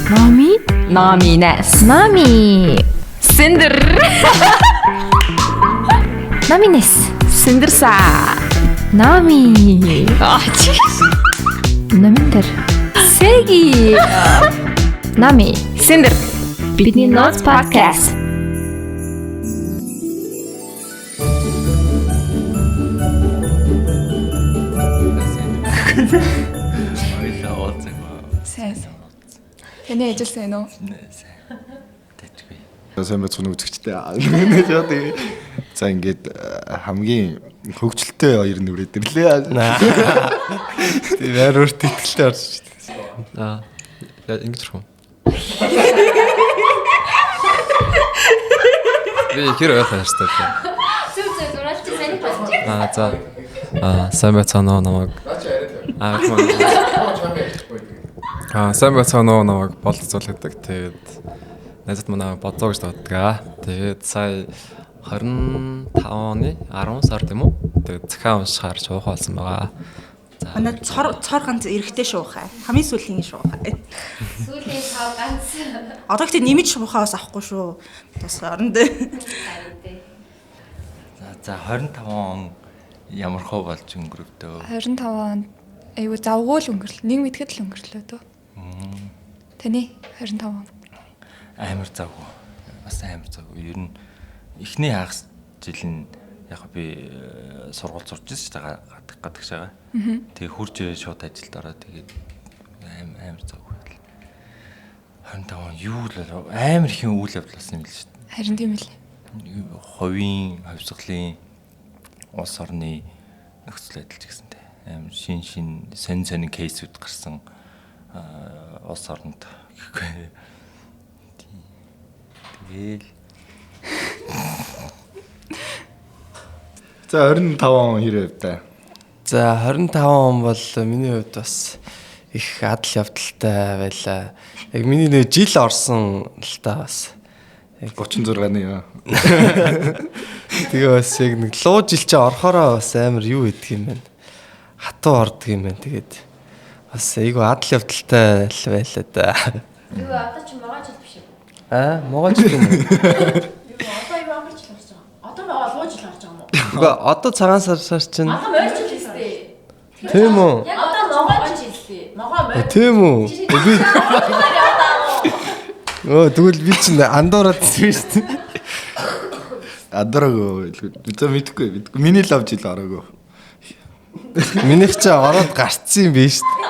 Nami. Nominas. Nami. Cinder. Namines. Cindersa. Nami. Namиндэр. Segi. Nami. Cinder. Бидний Notes podcast. Сайн. Таны ажил сайн уу? Сайн байцгаана үзэгчтэй. За ингээд хамгийн хөгжилтэй хоёр нүрээд ирлээ. Тийм яар өөртөө ихтэй орж байна. Яа ингэж рүү. Би хэр байх хэвчтэй. Зүг зураач сайн байна. За. Сайн байцгаана уу намайг. Сайн байцгаана уу намайг болцоолдог. Тэгээд найзад манай бодзоо гэж боддог. Тэгээд сая 25 оны 10 сар тийм үү? Тэгээд захиа уншихаар шуух болсон байгаа. Манай цор ганц эрэхтэй шуухай. Хамгийн сүүлийн шуухай. Сүүлийн цаа ганц. Одоо ихтэй нэмж шуухаа бас авахгүй шүү. Тус оронд. За 25 он ямар хөө болж өнгөрөвдөө. 25 онд айгу завгүй л өнгөрлөө. Нэг мэдхэд л өнгөрлөө дөө. Таны 25 он. Амар завгүй. Бас амар завгүй. Ер нь эхний хагас жил нь яг би сургууль сурч байгаа гадагш байгаа. Тэгээ хурж шууд ажилд ороод тэгээд амар завгүй. 25 он юу л амар их үйл явдал болсон юм л шүү дээ. Харин тийм л. Ховийн, хавьсгалын улс орны нөхцөл байдал ч гэсэнтэй амар шин сонин кейсүүд гарсан улс оронд гэхгүй. Тэгэл За 25 он хэрэг та. За 25 он бол миний хувьд бас их адал явдалтай байлаа. Яг миний нэг жил орсон л та бас. 36-ны яа. Тэгээ бас яг нэг луу жил чи орохороо бас амар юу гэдэг юм бэ? Хатуу ордог юм байна. Тэгээд бас айгу адал явдалтай л байлаа да. Юу одоо ч могоо жил биш үү? Могоо жил юм. Одоо юу амарч л орж байгаа. Одоо могоо луу жил орж байгаа юм уу? Үгүй одоо цагаан сар чинь. Одоо морьч л хэвчээ. Тийм үү? Яг одоо могоо жил лээ. Могоо морь. Тийм үү? Би тэгвэл би чинь андуураад ирсэн шүү дээ. Адраг за мэдгүй. Миний лав жил ороогүй. Минийх ч ороод гарцсан юм биш шүү дээ.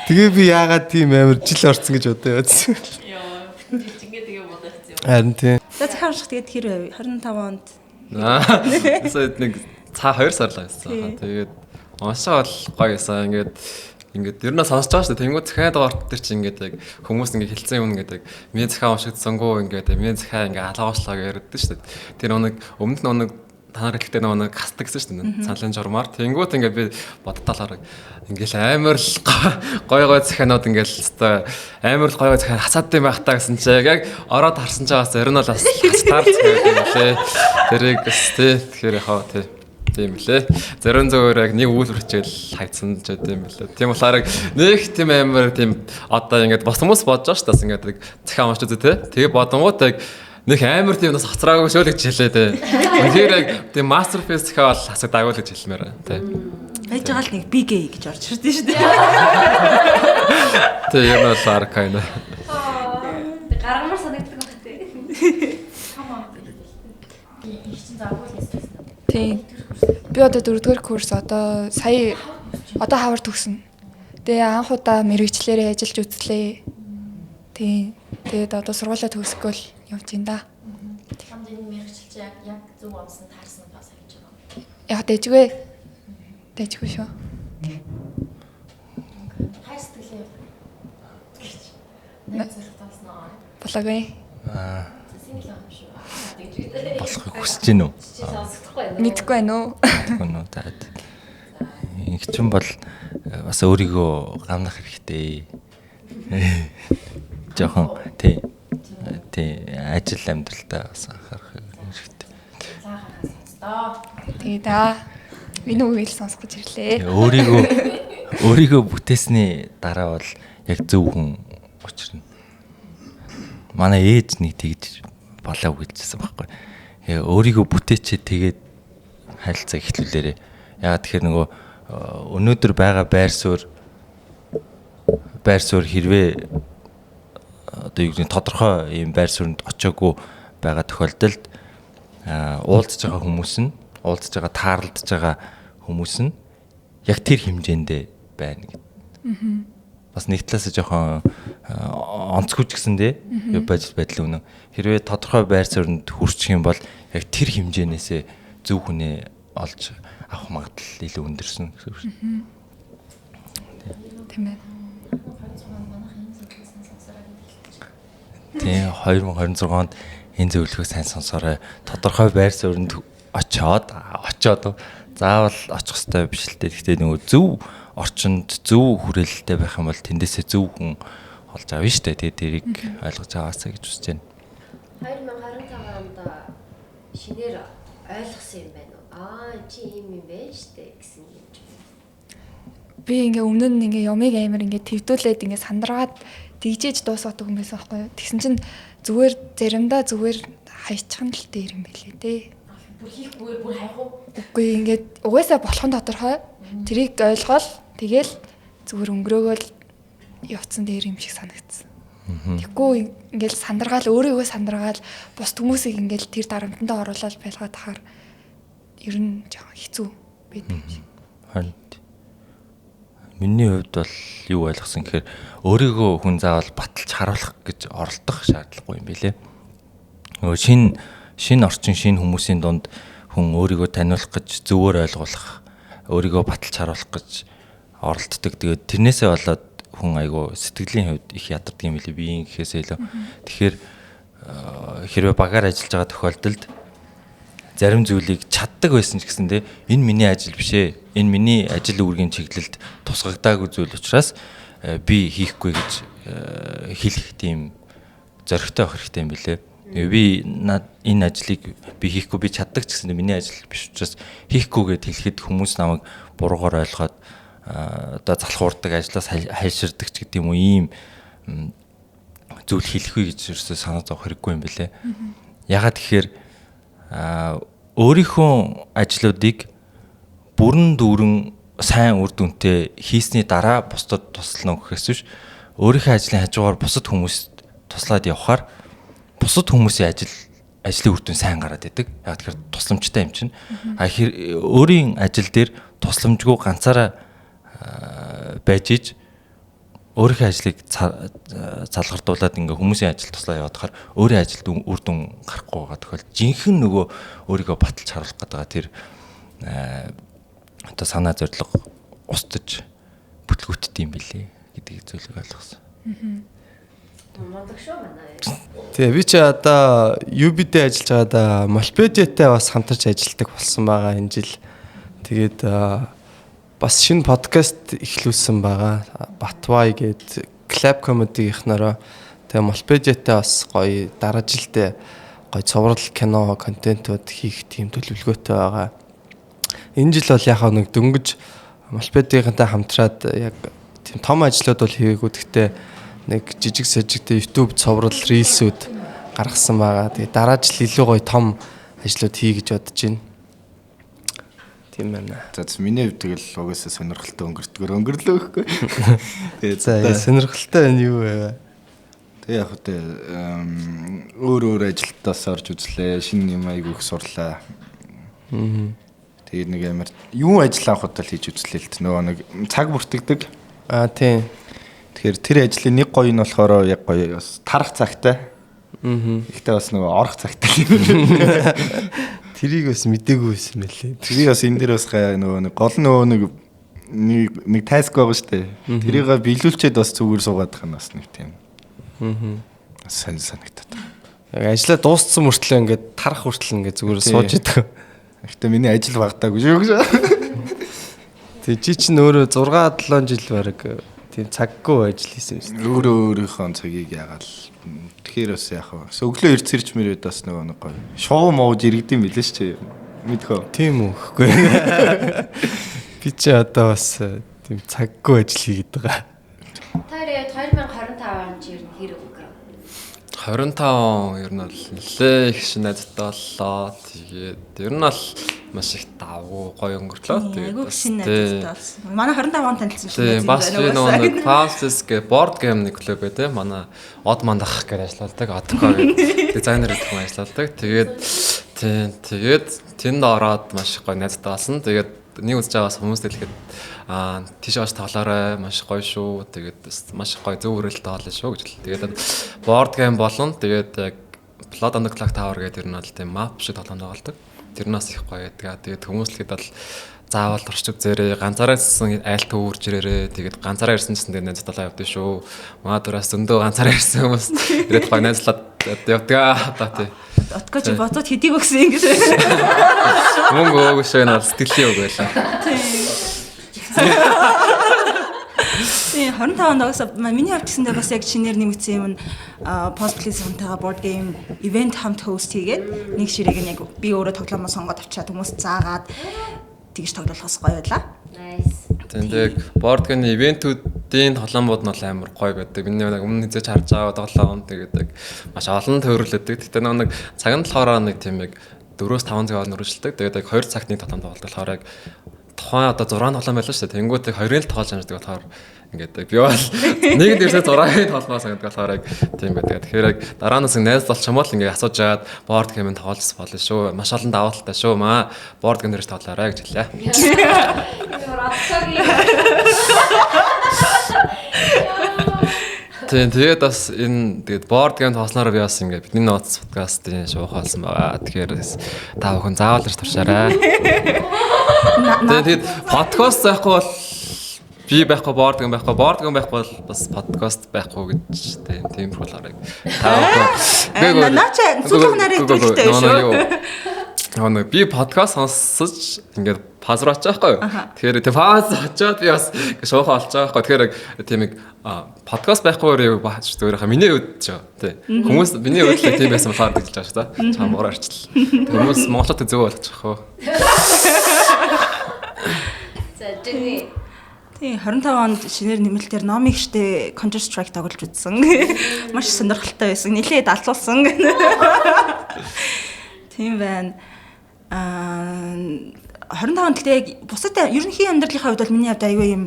Тэгээ би яагаад тийм амар жил орсон гэж бодоо яадсан. Яа, жижигээ тэгээ бодох юм. Харин тийм. За захиа унших тэгээд хэр байв? 25 онд. Сая нэг цаа 2 сар л байсан. Тэгээд уншаа бол гоё байсан. Ингээд ер нь сонсож байгаа шүү дээ. Тэнгүүд захиад орт төр чи ингээд яг хүмүүс ингээд хэлсэн юм ингээд яг миний захиа уншигдсангүй ингээд миний захиа ингээд алгаачлаа гэж ярьдэн шүү дээ. Тэр нэг өмнө нь та нар хэлэхдээ нэг хасдаг гэсэн шүү дээ. Саналын журмаар. Тэнгүүд ингээд би бодтолоор ингээд амар л гой захианууд ингээд өстой амар л гой захиан хасаад юм байх та гэсэн чи яг ороод харсан ч бас ер нь бол бас хастаар захиад юм лээ. Тэрийг бас тий тэгэхээр яхаа тий тийм лээ. Зарим зөвөр яг нэг үйл хичээл хайцсан ч гэдэм билээ. Тийм болохоор нэг тийм амар тийм одоо ингээд бас хүмүүс бодож байгаа шүү дээ. Ингээд захиа уншиж үзээ тий. Тэгээ бодонгууд яг нэг амар тийм бас хоцраагүй шүү л гэж хэлээ тий. Тэгэхээр яг тийм masterpiece захиа бол асуудаагүй л гэж хэлмээр тий. Байж байгаа л нэг big A гэж орж ирдэ шүү дээ. Тий юм бол аркайна. Гаргамар санагддаг байх тий. Хамаа. Их чинь завгүй л эсвэл. Тийм. Би одоо 4-р курс одоо сая одоо хавар төгснө. Тэгээ анх удаа мэрэгчлэрээ ажиллаж үзлээ. Тийм. Тэгээд одоо сургуулаа төгсгөл явж ин да. Хамд энэ мэрэгчлч яг зөв амсан таарсан бас гэж байгаа. Яг дэжгүй. Дэжгүй шүү. Хай сэтгэлээ. Нэг зэрэг тааснаа. Болоогүй. Сингл юм шүү. болохыг хүсэж гин үү? Мэдхгүй байна уу? Гүн үү таад. Их ч юм бол бас өөрийгөө гамнах хэрэгтэй. Жохон тий ажил амьдралтаа бас анхаарах хэрэгтэй. Тэгээ да. Энэ үгийг сонсох гэж ирлээ. Өөрийгөө бүтээсний дараа бол яг зөв хүн Учир нь манай ээж нэг тэгж болоо гэлжсэн байхгүй. Өөрийгөө бүтээчээ тэгээд харилцаа эхлүүлээрээ. Ягаад тэгэхээр нөгөө өнөөдөр байгаа байр суурь хэрвээ одоо юу гэдэг тодорхой ийм байр суурьд очоогүй байгаа тохиолдолд уулзж байгаа хүмүүс нь уулзж байгаа таарлаж байгаа хүмүүс нь яг тэр хэмжээндээ байна гэдэг. Бас нэг талаас жоохон онцгүйч гэсэндээ байдал үнэн. Хэрвээ тодорхой байр суурьд хүрчих юм бол яг тэр хэмжээнээсээ зөв хүнээ олж авах магадлал илүү өндөрсөн гэсэн үг шүү. Тийм ээ. Тийм 2026 онд энэ зөвлөгөөг сайн сонсоорой. Тодорхой байр суурьд очоод заавал очих хэрэгтэй биш л дээ. Гэхдээ нөгөө зөв орчинд зөв хүрээлэлтэй байх юм бол тэндээсээ зөв хүн олж авна шүү дээ. Тэгээд тэрийг ойлгож аваасаа гэж үзэж байна. 2025 онд шинээр ойлгосон юм байна уу? Чи ийм юм байна шүү дээ гэсэн юм чи. Би ингээ өмнө нь ингээ ямыг амар ингээ твдүүлээд ингээ сандраад тэгжээж дуусгадаг юм байсан байхгүй юу. Тэгсэн чинь заримдаа зүгээр хайчихна л дээр юм байлээ дээ. Бүр хийхгүйгээр бүр хайх уу? Үгүй ингээд угаасаа болох нь тодорхой. Тэрийг ойлгоол тэгэл зүгээр өнгөрөөгөл явцсан дээр юм шиг санагдсан. Тэгэхгүй ингээл сандаргаал өөрийгөө сандаргаал бус хүмүүсийг ингээл тэр дарамтандаа оруулаад байлгаад тахаар ер нь жоохон хэцүү байд юм шиг. Харин миний хувьд бол юу ойлгосон гэхээр өөрийгөө хүн заавал баталж харуулах гэж оролдох шаардлагагүй юм билэ. Нөгөө шинэ орчин шинэ хүмүүсийн дунд хүн өөрийгөө таниулах гэж зөвөр ойлгуулах, өөрийгөө баталж харуулах гэж оролддог. Тэгээд тэрнээсээ болоод хүн айгу сэтгэлийн хувьд их ядардаг юм билээ биеийн гэхээсээ илүү. Тэгэхээр хэрвээ багаар ажиллаж байгаа тохиолдолд зарим зүйлийг чаддаг байсан ч гэсэндээ энэ миний ажил биш ээ. Энэ миний ажил үүргийн чиглэлд тусгагдаагүй зүйл учраас би хийхгүй гэж хэлэх тийм зоригтой авах хэрэгтэй юм билээ. Би энэ ажлыг би хийхгүй би чаддаг ч гэсэндээ миний ажил биш учраас хийхгүй гэд хэлэхэд хүмүүс намайг буруугаар ойлгоод одоо залхуурдаг ажлаас хайширдаг ч гэдэг юм уу ийм зүйл хэлэхгүй гэж ерөөсөө санаа зовох хэрэггүй юм билээ. Ягаад тэгэхээр өөрийнхөө ажлуудыг бүрэн дүүрэн сайн үр дүнтэй хийсний дараа бусдад туслана гэхээс биш өөрийнхөө ажлын хажуугаар бусад хүмүүст туслаад явхаар бусад хүмүүсийн ажлын үр дүн сайн гараад идэг. Яг тэгэхээр тусламжтай юм чинь. Өөрийн ажил дээр тусламжгүй ганцаараа байж иж өөрийнхөө ажлыг залгардуулаад ингээ хүмүүсийн ажил туслаа яваадахаар өөрийн ажилд үр дүн гарахгүй байгаа тохиол жинхэнэ нөгөө өөрийгөө баталж харуулах гэдэг тэр одоо санаа зорилго устж бүтлгүүтд юм билээ гэдэг зүйлийг ойлгосон. Мундаг шүү манай. Тэгээ би чи одоо UB-д ажиллаж байгаад Молпедиатай бас хамтарч ажилладаг болсон байгаа энэ жил. Тэгээд бас шинэ подкаст эхлүүлсэн байгаа. Батвай гээд Club Comedy-гийнхнараа тэгээ Молпедиатай бас гоё дараа жилдээ гоё цуврал кино контентууд хийх тийм төлөвлөгөөтэй байгаа. Энэ жил бол яг нэг дөнгөж Молпедиантай хамтраад яг тийм том ажлууд бол хийгээгүй. Гэхдээ нэг жижиг сажигтэй YouTube цоврал рилсүүд гаргасан байгаа. Тэгээ дараа жил илүү гоё том ажлууд хий гэж бодож байна. Тийм байна. За миний хувьд тэгэл угаасаа сонирхолтой өнгөрлөө гэхгүй. Тэгээ за сонирхолтой байна юу вэ? Тэгээ яг хөтэ өөр ажилтнаас орж үзлээ. Шинэ юм айгу их сурлаа. Тэгээ нэг амар юу ажил авахд л хийж үзлээ л т. Нөгөө нэг цаг бүртгэдэг. Тийм. Тэгэхээр тэр ажлын нэг гоё нь болохоор яг гоё бас тарах цагтай. Ихтэй бас нөгөө орох цагтай. Тэрийг бас мдээгүй байсан мэлээ. Тэрийг бас энэ дээр бас нөгөө нэг гол нэг таск байгаа шүү дээ. Тэрийг биелүүлчихэд бас зүгээр суугаад байгаа нь бас нэг тийм. Сайн санагдаад. Яг ажиллаа дууссан мөртлөө ингээд тарах хүртэл ингээд зүгээр сууж идэг. Гэхдээ миний ажил багтаагүй шүү гэж. Тэг чи чинь өөрөө 6-7 жил бараг тийм цаггүй ажил хийсэн юм шүү дээ. Өөрийнхөө цагийг яагаад тэгэхээр бас яах вэ? Өглөө эрт сэрч мөрөд бас нөгөө нэг гоё. Шоу мууж иргэдэм билээ шүү дээ. Мэдхөө. Тийм үү гэхгүй. Би чи одоо бас тийм цаггүй ажил хийгээд байгаа. Тэр тэгээд 2025 он чи ер нь хэрэг өнгөрөө. 25 ер нь бол нэлээ их шинэдтэй боллоо. Тэгээд ер нь бол маш их давгүй гоё өнгөрлөө. Айгуу шинэ найзтай болсон. Манай 25 он танилцсан шүү дээ. Тийм бас би нэг Fastest гэх board game нэг клуб байдаг. Манай Од мандах гэж ажилладаг. Одко гэдэг дизайнер гэх юм ажилладаг. Тэгээд тэнд ороод маш их гоё найзтай болсон. Тэгээд нэг үзэж байгаас хүмүүс дэлгэхэд тийш оч тоглоорой маш гоё шүү. Тэгээд маш гоё зөв хүрээлттэй болно шүү гэж л. Тэгээд board game болон тэгээд яг Blood on the Clock Tower гэдэг ер нь бол тийм map шиг тоглоом тоглодог. Тэрнээс их гоё байдаг. Тэгээд хүмүүс л хэд бол заавал туршиж үзээрэй. Ганцаараа ирсэн айлтаа үүрж ирээрэй. Тэгээд ганцаараа ирсэн гэсэн дээр найзлалаа явдсан шүү. Манай дураас зөндөө ганцаараа ирсэн хүмүүс ирээд гоё найзлаад явдаг. Одоо тий. Отко чи бодод хэдийг өгсөн юм гэж. Мөнгө өгөөш энэ сэтгэлийн үг байлаа. Тийм 25 онд бас миний хувьд гэсэндээ бас яг шинээр нэмэгдсэн юм Postplace-ынтайгаа board game event хамт host хийгээд нэг ширээг нь яг би өөрөө тоглоомоо сонгоод авчаад хүмүүс заагаад тэгж тоглохоос гоё байлаа. Nice. Тэгээд board game ивентүүдийн тоглоомууд нь амар гоё байдаг. Миний нэг өмнө хэзээ харж байгаа тоглоом тэгээд маш олон төвөрлөдөг. Гэтэ нэг цаг нь болохоор нэг тийм яг 4-5 цагаар нөрөжилдөг. Тэгээд яг 2 цагт нэг тоглоом тоглох болохоор яг тухайн одоо 6 тоглоом байлаа шүү дээ. Тэнгүүд яг 2-ын л тоглож амждаг болохоор ингээд би бол нэг дээрээ 6-ын тоглоомоо санагддаг болохоор яг тийм байдаг. Тэгэхээр яг дараанаас найз болчмол ингээд асууж жаад board game-ын тоглолт болно шүү. Маш олон даваа талтай шүү. Маа board game дээрээ тоглоорой гэж хэллээ. Тэгээд бас энэ тэгээд board game тоглосноор би бас ингээд бидний нууц подкастын шуух болсон байгаа. Тэгэхээр та бүхэн заавал ирж туршаарай. Тэгээд подкаст байхгүй бол би байхгүй board game байхгүй бол бас подкаст байхгүй гэж тийм болохоор та бүхэн Наач сүүлх нарыг төлөвтэй шүү. Нэг би подкаст сонсож ингээд пазар очих байхгүй юу. Тэгэхээр тэг паз очоод би бас шуухаа олж байгаа байхгүй. Тэгэхээр тийм нэг подкаст байхгүй баач зөвөрийнхаа миний үед ч тий. Хүмүүс миний үед л тийм байсан болохоор гэж байгаа шүү дээ. Чамгаар арчлаа. Хүмүүс монголчууд зөв болгочих хөө. За Жини. Тийм 25 онд шинээр нэмэлтээр Номи гэртээ Counter Strike тоглож үзсэн. Маш сонирхолтой байсан. Нилээд алцуулсан. Тийм байна. 25 онд гэдэг бусад ерөнхий амьдралынхаа хувьд бол миний хувьд аюу юм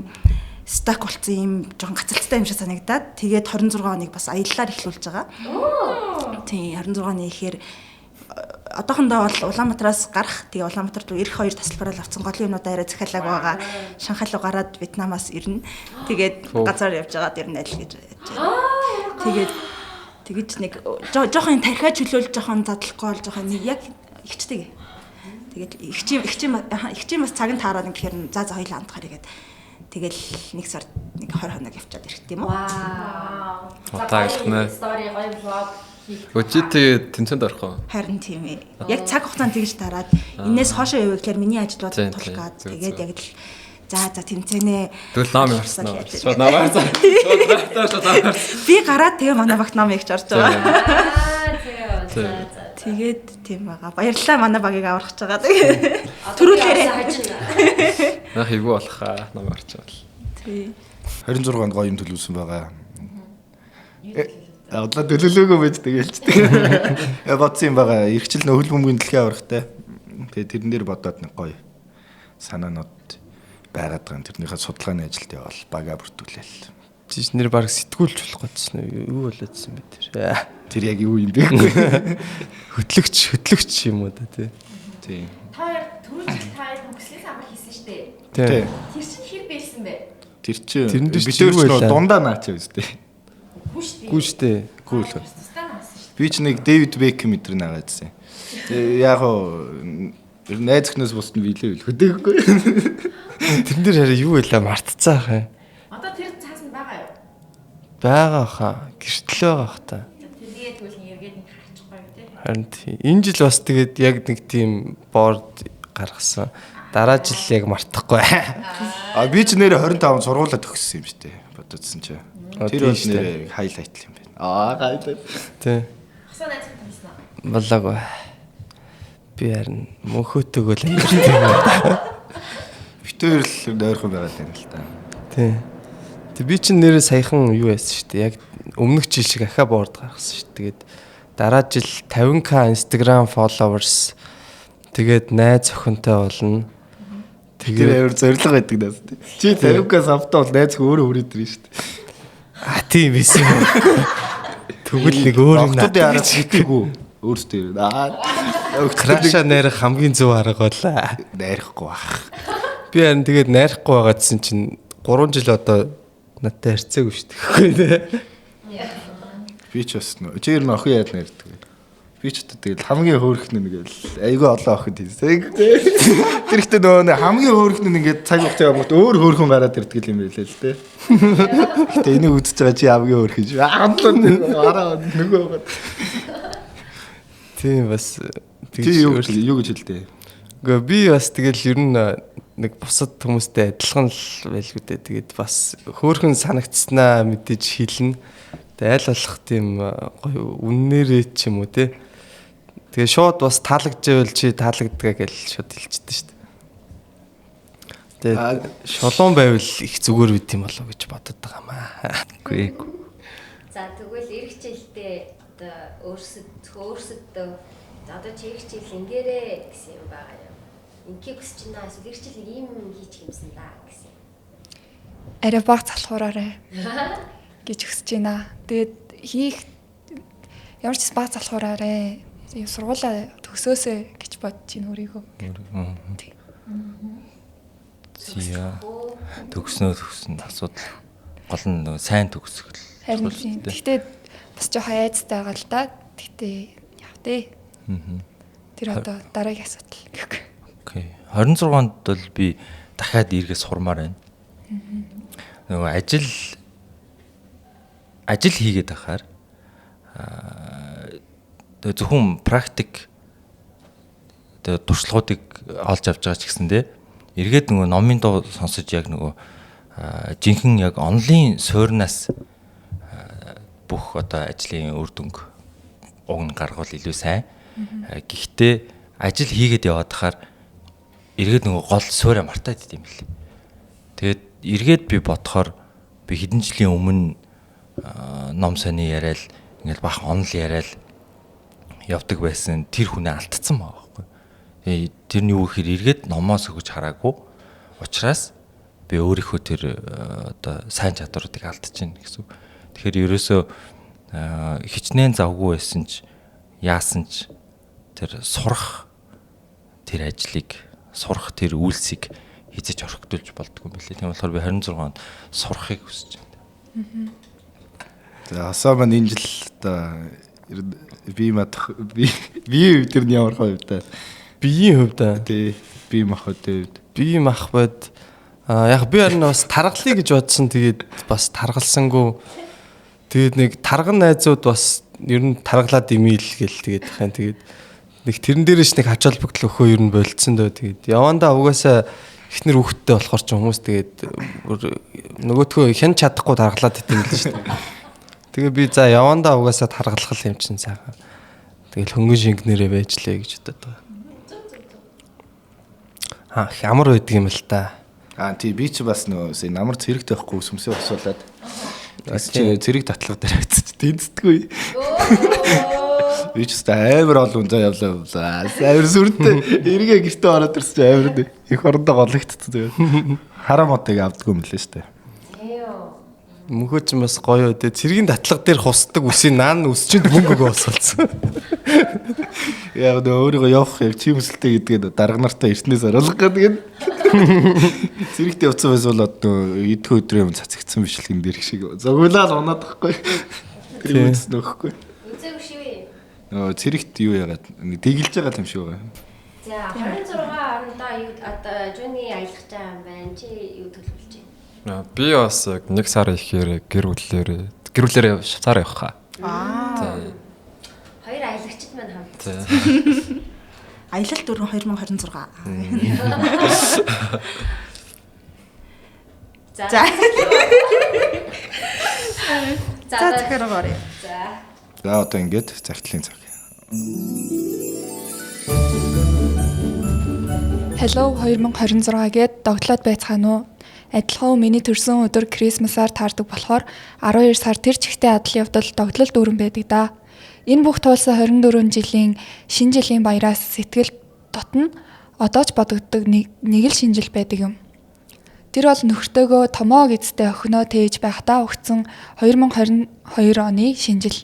стак болсон юм жоохон гацалцтай юм шиг санагдаад тэгээд 26 оныг бас аяллаар эхлүүлж байгаа. Тийм 26 оны ихээр одоохондоо бол Улаанбаатараас гарах тэгээ Улаанбаатар руу ирэх хоёр тасалбараар авсан голын юмнуудаа арай захиалаг байгаа. Шанхай руу гараад Вьетнамаас ирнэ. Тэгээд газар явж байгаа дэр нь адил гэж яаж байна. Тэгээд нэг жоохон тархиа чөлөөлж жоохон задлахгүй бол жоохон нэг яг ихчтэй. Тэгээд ихчим бас цаг нь таараад ингэхээр за хоёлаа хамт гарыг тэгэл нэг сар нэг 20 хоног явчаад ирэх тийм үү? Вау. Тааглахнаа. Story гоё vlog. Өчигдээ тэнцэнд орох уу? Харин тийм ээ. Яг цаг хугацаанд тэгж тараад энээс хоошоо яваа гэхээр миний ажлууд тулах гад тэгээд яг л за тэмцэнэ. Тэгвэл ном ярьсан уу? Шууд намаар за. Би гараад тэгээ манай багт ном ягч орж байгаа. За. Тэгээд тийм байгаа. Баярлалаа манай багийг аврах гэж байгаа. Тэгээ төрүүлээрээ хажина. Нах ивгүй болох ном орчвол. Тий. 26 онд гоё юм төлөвлөсөн байгаа. Одоо төлөвлөгөө байж тэгэлж тэгээ. Бодсон юм байгаа. Ирчил нөхөл бөмбөгийн дэлхийн аврахтай. Тэгээ тэрэн дээр бодоод нэг гоё санаанууд байгаад байгаа. Тэрнийхээ судалгааны ажилд явал бага бүртгүүлээл. Тийш нэр баг сэтгүүлч болох гэсэн юу болоодсэн бэ тэр. Тэр яг юу юм бэ? Хөтлөгч юм уу да тий. Тийм. Та түрүү жил та мөнгөслээс амар хийсэн шүү дээ. Тий. Тэр чинь хэр байсан бэ? Тэр чинь Тэрэнд бид ч юу байлаа? дундаа наач үстэй. Гүү штэ. Гүү л. Би ч нэг Дэвид Бекхэм мэдрэг наагаадсэн. Яг уу найз өхнөөс бусд нь билээ хөдөөгүй. Тэрэн дээр хараа юу байлаа мартцаа хаа. Одоо тэр цаасан байгаа юу? Бага хаа. Гэртэл байгаа хаа та. Тэгээд тэгвэл эргээд нэг харчихгүй тий. Харин тий. Энэ жил бас тэгээд яг нэг тийм борд гаргасан. Дараа жил яг мартахгүй. Би ч нэр 25 сургуулаа төгссөн юм штэ. Бододсон чи. Тэр бол нэр хайлайт юм байна. Хайлайт. Тий. Хасаа найз томсноо. Болоогүй. Би харин мөнхөөтэйгөө л амьдтай юм. Битээр л нойрхон байгаад байна л та. Тий. Тэг би чинь нэрээ саяхан юу яасан шүү дээ. Яг өмнөх жил шиг ахаа боорд гаргасан шүү. Тэгээд дараа жил 50k Instagram followers тэгээд найз охинтой болно. Тэр амар зориг байдаг даа. Чи 50k савтаа бол найз өөрөө хүрээд ирнэ шүү дээ. А тийм байсан юм. Тэгвэл нэг өөр юм надад яарах битгүү өөртөө. Краша найрах хамгийн зөв арга болоо. Найрахгүй бах. Би харин тэгээд найрахгүй байгаадсэн чинь 3 жил одоо надтай харьцаагүй шүү дээ. Би ч бас нөө. Чи ер нь охин яад найрдаг. Би ч тэгэл хамгийн хөөрхөн нэгэл айгүй олон охид хийсэн. Тэр ихтэй нөгөө хамгийн хөөрхөн нь ингээд цаг хугацаа яваад өөр хөөрхөн гараад ирдэг юм байлээ л дээ. Гэтэ энийг үзэж байгаа чи хамгийн хөөрхөн шүү. Араа нөгөө байгаа. Тийм бас чи юу гэж хэлдэг? Гэхдээ би бас тэгэл ер нь нэг бусад хүмүүстэй адилхан л байлгүй дээ. Тэгээд бас хөөрхөн санагдснаа мэдээж хэлнэ. Тэгээд айл болох тийм гоё үннээрээ ч юм уу те. Тэгээ шууд бас таалагдчихвэл чи таалагдгаа гэж шууд хэлчихдэг шүү дээ. Тэгээд шолон байвал их зүгээр үт юм болов гэж бодод байгаа маа. Үгүй. За тэгвэл эх жилдээ одоо өөрсөдөө одоо чи эх жил ингээрээ гэсэн юм байгаа юм. Инкийг хүсэж байна эсвэл эх жил нэг юм хийчих юмсан даа гэсэн. Арай баг залхуураарэ гэж хүсэж байна. Тэгээд хийх ямар ч баг залхуураарэ сургуулаа төгсөөсэй гэж бодож байна өөрийгөө. Зя төгснө асуудал гол нь сайн төгсгөл. Харин тийм. Гэхдээ бас жоохон айцтай байгаа л да. Гэхдээ яв дээ. Тэр одоо дараагийн асуудал гэхгүй. Окей. 26-нд бол би дахиад эргээс сурмаар байна. Нөгөө ажил хийгээд байхаар зөвхөн практик туршлагуудыг олж авч байгаа ч гэсэндээ эргээд нөгөө номын дуу сонсож яг нөгөө жинхэнэ яг онлайн суурнаас бүх одоо ажлын үр дүнг уг нь гаргавал илүү сайн. Гэхдээ ажил хийгээд яваад хахаар эргээд нөгөө гол суурь мартаад идэм билээ. Тэгээд эргээд би бодохоор би хэдэн жилийн өмнө ном сони яриад ингээл бах онл яриад явдаг байсан тэр хүнээ алдсан байгаа байхгүй. Тэр нь юу гэхээр эргээд номоос өгч хараагүй учраас би өөрийнхөө тэр одоо сайн чадваруудыг алдчихээн гэсэн. Тэгэхээр ерөөсөө хичнээн завгүй байсан ч яасан ч тэр сурах тэр ажлыг сурах тэр үйлсийг хийж орхигдуулж болдгоо юм билээ. Тийм болохоор би 26-нд сурахыг хүсэж байна. За асаа маань энэ жил одоо би тэрний ямар хувьд биеийн хувьд тий би махад би махбод яг би харин бас таргалъя гэж бодсон. Тэгээд бас таргалсангүй. Тэгээд нэг тарган найзууд бас ер нь таргалаад имэйл гэл тэгээд хайн тэгээд нэг тэрэн дээрээс нэг хач холбогдол өхөө ер нь болцсон дөө. Тэгээд явандаа угаасаа ихнэр хүүхдтэй болохоор ч хүмүүс тэгээд нөгөөтгөө хэн чадахгүй таргалаад идэм л шүү дээ. Тэгээ би за явандаа угаасаа таргалах юм чинь сайхан. Тэгэл хөнгөн шингнэрээ байжлаа гэж бодод байгаа. Ямар байдаг юм л та. Тий би ч бас нөө намар цэрэгтэй байхгүй сүмсээ босуулаад цэрэг татлага дээр хайцч тэнцдэггүй. Би ч амар олон заа явлаа. Амар сүртэй. Эргээ гэртээ ороод ирсэн амар их орондоо гологдсон тэгээд. Хараа мотыг авдггүй юм лээ штэ. Мөнхөө ч бас гоё өдөө цэргийн татлага дээр хусдаг үсийн наан үсчинд мөнгө болсолцсон. Яг өөрийгөө явах яг чимсэлтэй гэдгээд дарга нартай эртнээс оруулах гэдэг. Цэрэгтэй явцсан байсан бол одоо эдгөө өдрийн өмнө цацагдсан бичлэгэн дээр шиг зогуулаад унаад байхгүй. Тэр үс нөхгүй. Үзээгүй шивээ. Цэрэгт юу яагаад тэгэлж байгаа юм шиг байгаа. За 26 ондоо одоо жууны аялах байгаа юм байна. Чи юу төлөвлөж байна? Би бас нэг сар ихээр гэр бүлээрээ Швейцар явах хаа. Хоёр аялагчд маань хамт. Аялал дөрөв 2026. За. За тэгэхээр орё. За одоо ингээд цагтлын цаг. Hello 2026 гээд догтлоод байцгаана уу? Адилхан миний төрсөн өдөр Крисмасаар таардаг болохоор 12 сар тэр чигтээ адлын явдал тогтлол дүүрэн байдаг да. Энэ бүх туулсан 24 жилийн шинэ жилийн баяраас сэтгэл дотно одоо ч бодогддог нэг л шинэ жил байдаг юм. Тэр бол нөхөртөөгөө томоо эцтэй охиноо тээж байхдаа өгсөн 2022 оны шинэ жил.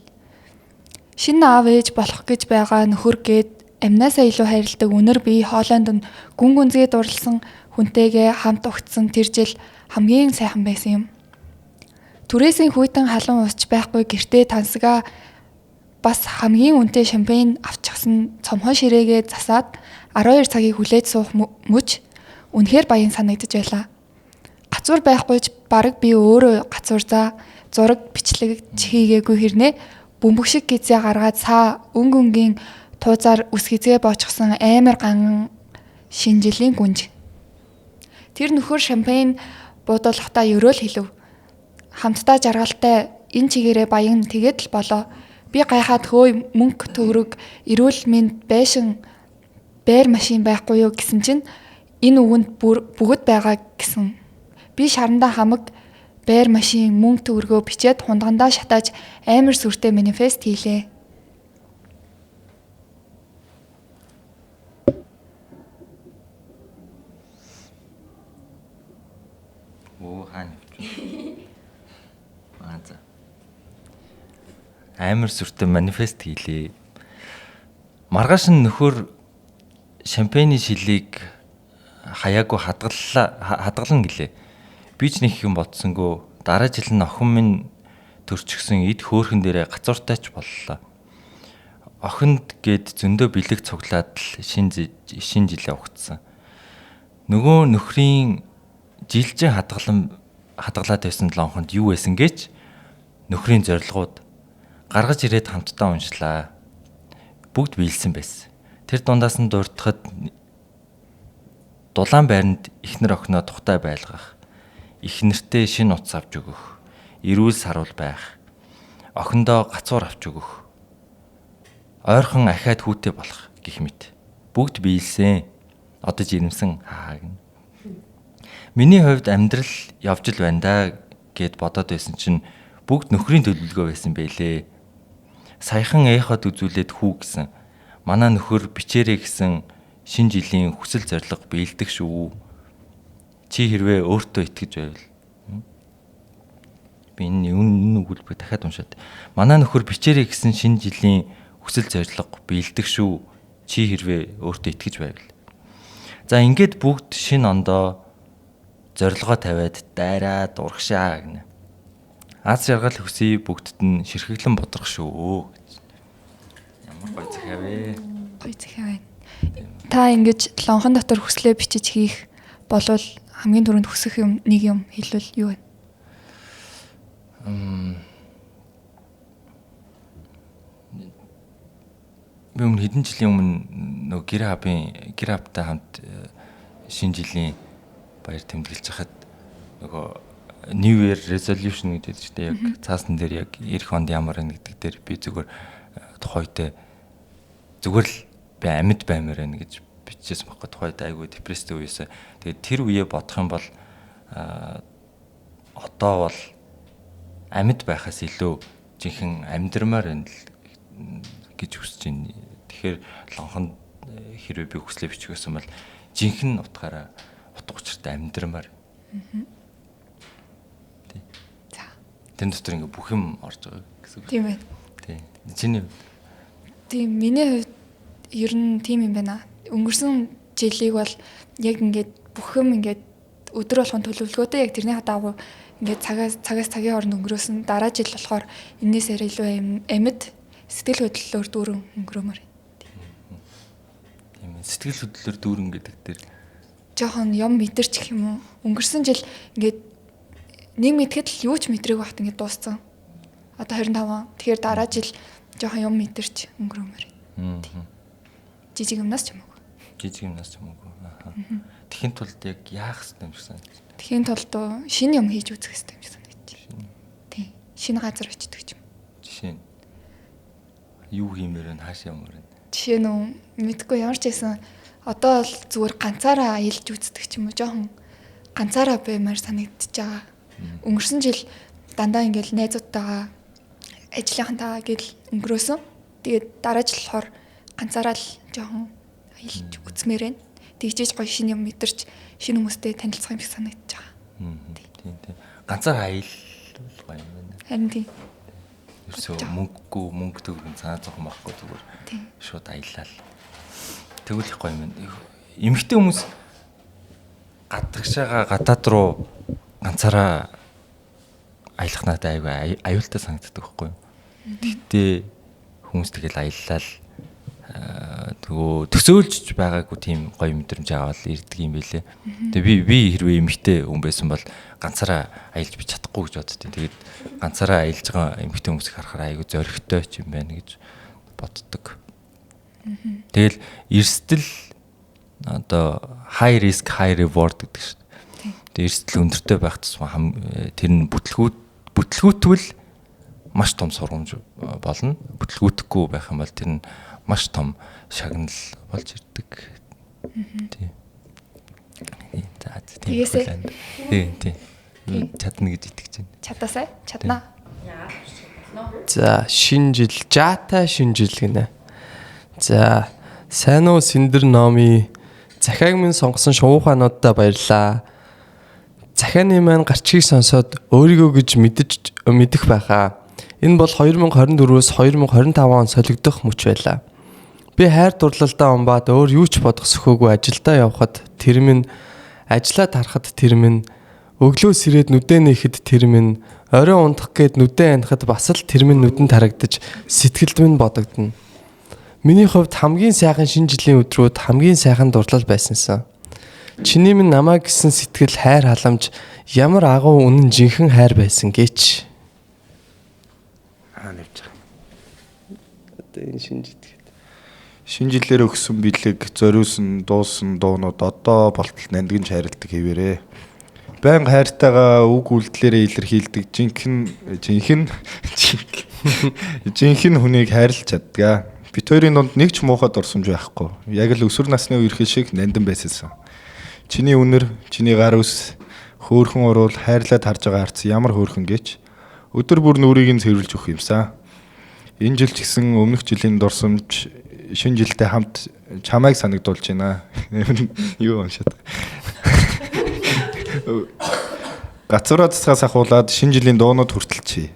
Шинэ аав ээж болох гэж байгаа нөхөр гээд амнаасаа илүү хайрладаг өнөр бие хоолойнд нь гүн гүнзгий дурлсан хүнтэйгээ хамт өгцөн тэр жил хамгийн сайхан байсан юм. Түрээсийн хүйтэн халуун усч байхгүй гэртээ тансгаа бас хамгийн үнэтэй шампань авчихсан цомхон ширээгээ засаад 12 цагийг хүлээж суух мөч үнэхээр баян санагдаж байлаа. Гацуур байхгүйч бараг би өөрөө гацуур заа зураг бичлэг хийгээгүй хэрнээ бөмбөг шиг гизээ гаргаад цаа өнгөнгийн туузаар үс гизээ боочсон амар ган шинэ жилийн гүнж. Тэр нөхөр шампань буудуулахдаа ерөөл хэлв. Хамтдаа жаргалтай энэ чигээрээ баян тэгээд л болоо. Би гайхаад хөөе мөнгө төгрөг эрүүл мэнд байшин байр машин байхгүй юу гэсэн чинь энэ үгэнд бүгд байгаа гэсэн. Би шарандаа хамаг байр машин мөнгө төгрөгөө бичээд хундгандаа шатааж амар сүртэй манифест хийлээ. Амар сүртэй манифест хийлээ. Маргааш нь нөхөр шампаний шилийг хаяагүй хадгалан гэлээ. Би ч нэг юм бодсонгүй. Дараа жил нь охин минь төрчихсөн эд хөөхөн дээрээ гацууртай ч боллоо. Охинд гээд зөндөө бэлэг цуглаад л шинэ жилээ угтсан. Нөгөө нөхрийн жилжин хадгалаад байсан 7 хоногт юу байсан гэж нөхрийн зорилгууд гаргаж ирээд хамтдаа уншлаа. Бүгд биелсэн байсан. Тэр дундаас нь дуртахад дулаан байранд ихнэр охиноо тухтай байлгах, ихнэртээ шинэ утас авч өгөх, эрүүл саруул байх, охиндоо гацуур авч өгөх, ойрхон ахаад хүүтэй болох гэх мэт. Бүгд биелсэн. Одоо жирэмсэн хаагна. Миний хувьд амьдрал явж л байна да гэд бодоод байсан чинь бүгд нөхрийн төлөвлөгөө байсан байлээ. Саяхан эход үзүүлээд хүү гэсэн. Манай нөхөр бичээрэй гэсэн шинэ жилийн хүсэл зориг биелдэг шүү. Чи хэрвээ өөртөө итгэж байвал. Би энэ үгүүлбэрийг дахиад уншаад. Манай нөхөр бичээрэй гэсэн шинэ жилийн хүсэл зориг биелдэг шүү. Чи хэрвээ өөртөө итгэж байвал. За ингээд бүгд шинэ ондоо зорилгоо тавиад дайраад урагшаа гэнэ. Аз жаргал хүсье бүгдд нь ширхэглэн бодрох шүү гэж. Ямар гоё захиа вэ? Гоё захиа байна. Та ингэж лонхон дотор хүслээ бичиж хийх болвол хамгийн түрүүнд хүсэх юм нэг юм хэлвэл юу вэ? Би өмнө хэдэн жилийн өмнө нөгөө гэр хабтай хамт шинэ жилийн баяр тэмдэглэж хахад нөгөө New Year resolution гэдэг чинь яг цаасан дээр яг эх хонд ямар байна гэдэг дээр би зүгээр тухайд зүгээр л би амьд баймаар байна гэж бичижсэн байхгүй. Тухайд айгүй депресстэй үеэс. Тэгээд тэр үеэ бодох юм бол одоо бол амьд байхаас илүү жинхэнэ амьдрмаар байна гэж хүсэж байна. Тэгэхээр лонхонд хэрвээ би хүслээ бичгөөсөн бол жинхэнэ утгаараа утга учиртай амьдрмаар. Тэн дотор ингээ бүх юм орж байгаа гэсэн үг. Тийм байна. Тийм. Чиний хувьд? Тийм, миний хувьд ер нь тийм юм байна. Өнгөрсөн жилийг бол яг ингээд бүх юм ингээд өдөр болгон төлөвлөгөөтэй яг тэрний хадаагүй ингээд цагаас цагийн хооронд өнгөрөөсөн. Дараа жил болохоор энэсээр илүү амьд сэтгэл хөдлөлөөр дүүрэн өнгөрөөмөр. Тийм ээ. Сэтгэл хөдлөлөөр дүүрэн гэдэг дээр жоохон юм мэдэрч юм уу? Өнгөрсөн жил ингээд нэг мэдхэд л юу ч мэдрэг байхад ингэ дууссан. Одоо 25. Тэгэхээр дараа жил жоохон юм мэдэрч өнгөрөөмөр. Жижиг юмнаас ч юм уу. Жижиг юмнаас ч юм уу. Тэхийн тулд яг яах хэрэгтэй юм шиг санагдаж байна. Тэхийн тулд шинэ юм хийж үзэх хэрэгтэй юм шиг санагдаж байна. Тийм. Шинэ газар очдөг юм. Жишээ нь юу хиймээр вэ? Хаашаа юмэр вэ? Жишээ нь мэдгүй ямар ч байсан одоо л зүгээр ганцаараа аялж үздэг ч юм уу. Жоохон ганцаараа баймаар санагдчихж байгаа. Өнгөрсөн жил дандаа ингээл найзуудтайгаа ажлынхантайгаа гэл өнгөрөөсөн. Тэгээд дараа жил болохоор ганцаараа л жоохон аялж үзмээр байна. Тэгжээж гоё шинэ юм мэдэрч шинэ хүмүүстэй танилцах юм шиг санагдаж байгаа. Тийм. Ганцаар аял гоё юм байна. Харин тийм. Ерөөсөө мөнгө төгрөг цаа зовхон байхгүй зүгээр шууд аялал. Тэгвэл их гоё юм байна. Эмэгтэй хүмүүс гадагшаага гадаад руу ганцаараа аялах надад айгүй аюултай санагддаг байхгүй юу. Тэгтээ хүмүүс тэгэл аяллал тэгөө төсөөлж байгаагүй тийм гоё мэдрэмж аваад ирдэг юм байлээ. Тэгээ би хэрвээ эмэгтэй хүн байсан бол ганцаараа аялж би чадахгүй гэж боддیں۔ Тэгээд ганцаараа аялж байгаа эмэгтэй хүмүүсийг харахаар айгүй зоригтой ч юм байна гэж боддог. Тэгэл эрсдэл одоо high risk high reward гэдэг шүү дээ. Тэгээ эрсдэл өндөртэй байх тусмаа тэр нь бүтлгүүтвэл маш том сургамж болно. Бүтлгүүтэхгүй байх юм бол тэр нь маш том шагнал болж ирдэг. Тийм. Тийм. Чадна гэж итгэж байна. Чадаасай? Чаднаа. За шинэ жил жаата шинэ жил гинэ. За сайн уу Синдэр номи захиаг минь сонгосон шуухануудаа баярлаа. Захианы маань гарчгийг сонсоод өөрийгөө гэж мэдэх байхаа. Энэ бол 2024-өөс 2025 он солигдох мөч байлаа. Би хайр дурлалдаа умбаад өөр юу ч бодох сөхөөгүй ажилдаа явхад тэр минь ажиллаад харахад тэр минь өглөө сэрээд нүдэ нээхэд тэр минь орой унтах гээд нүдэ анихад бас л тэр минь нүдэнд харагдаж сэтгэлд минь бодогдно. Миний хувьд хамгийн сайхан шинэ жилийн өдрүүд хамгийн сайхан дурлал байсансан. Чиний минь намайг гэсэн сэтгэл хайр халамж ямар агуу үнэн жинхэнэ хайр байсан гэж. Нэвж байгаа. Одоо энэ шинэ жил. Шинэ жилээр өгсөн бэлэг, зориулсан, дуусан дуунууд одоо болтол нандинж хайрладаг хэвээрээ. Баян хайртайгаа үг үйлдэлээрээ илэрхийлдэг жинхэнэ хүнийг хайрлаж чаддаг. Бид хоёрын дунд нэг ч муухай дурсамж байхгүй. Яг л өсвөр насны үерхэл шиг нандин байсан. Чиний үнэр, чиний гар үс, хөөрхөн уруул хайрлаад харж байгаа харц ямар хөөрхөн гэж өдөр бүр нүрийг нь цэвэрлж өгөх юмсан. Энэ жил ч гэсэн өмнөх жилийн дурсамж шинэ жилдээ хамт чамайг санагдуулж байна. Юу уншаад. Гацраа цасгаас ахуулаад шинэ жилийн дуунууд хүртэлчихье.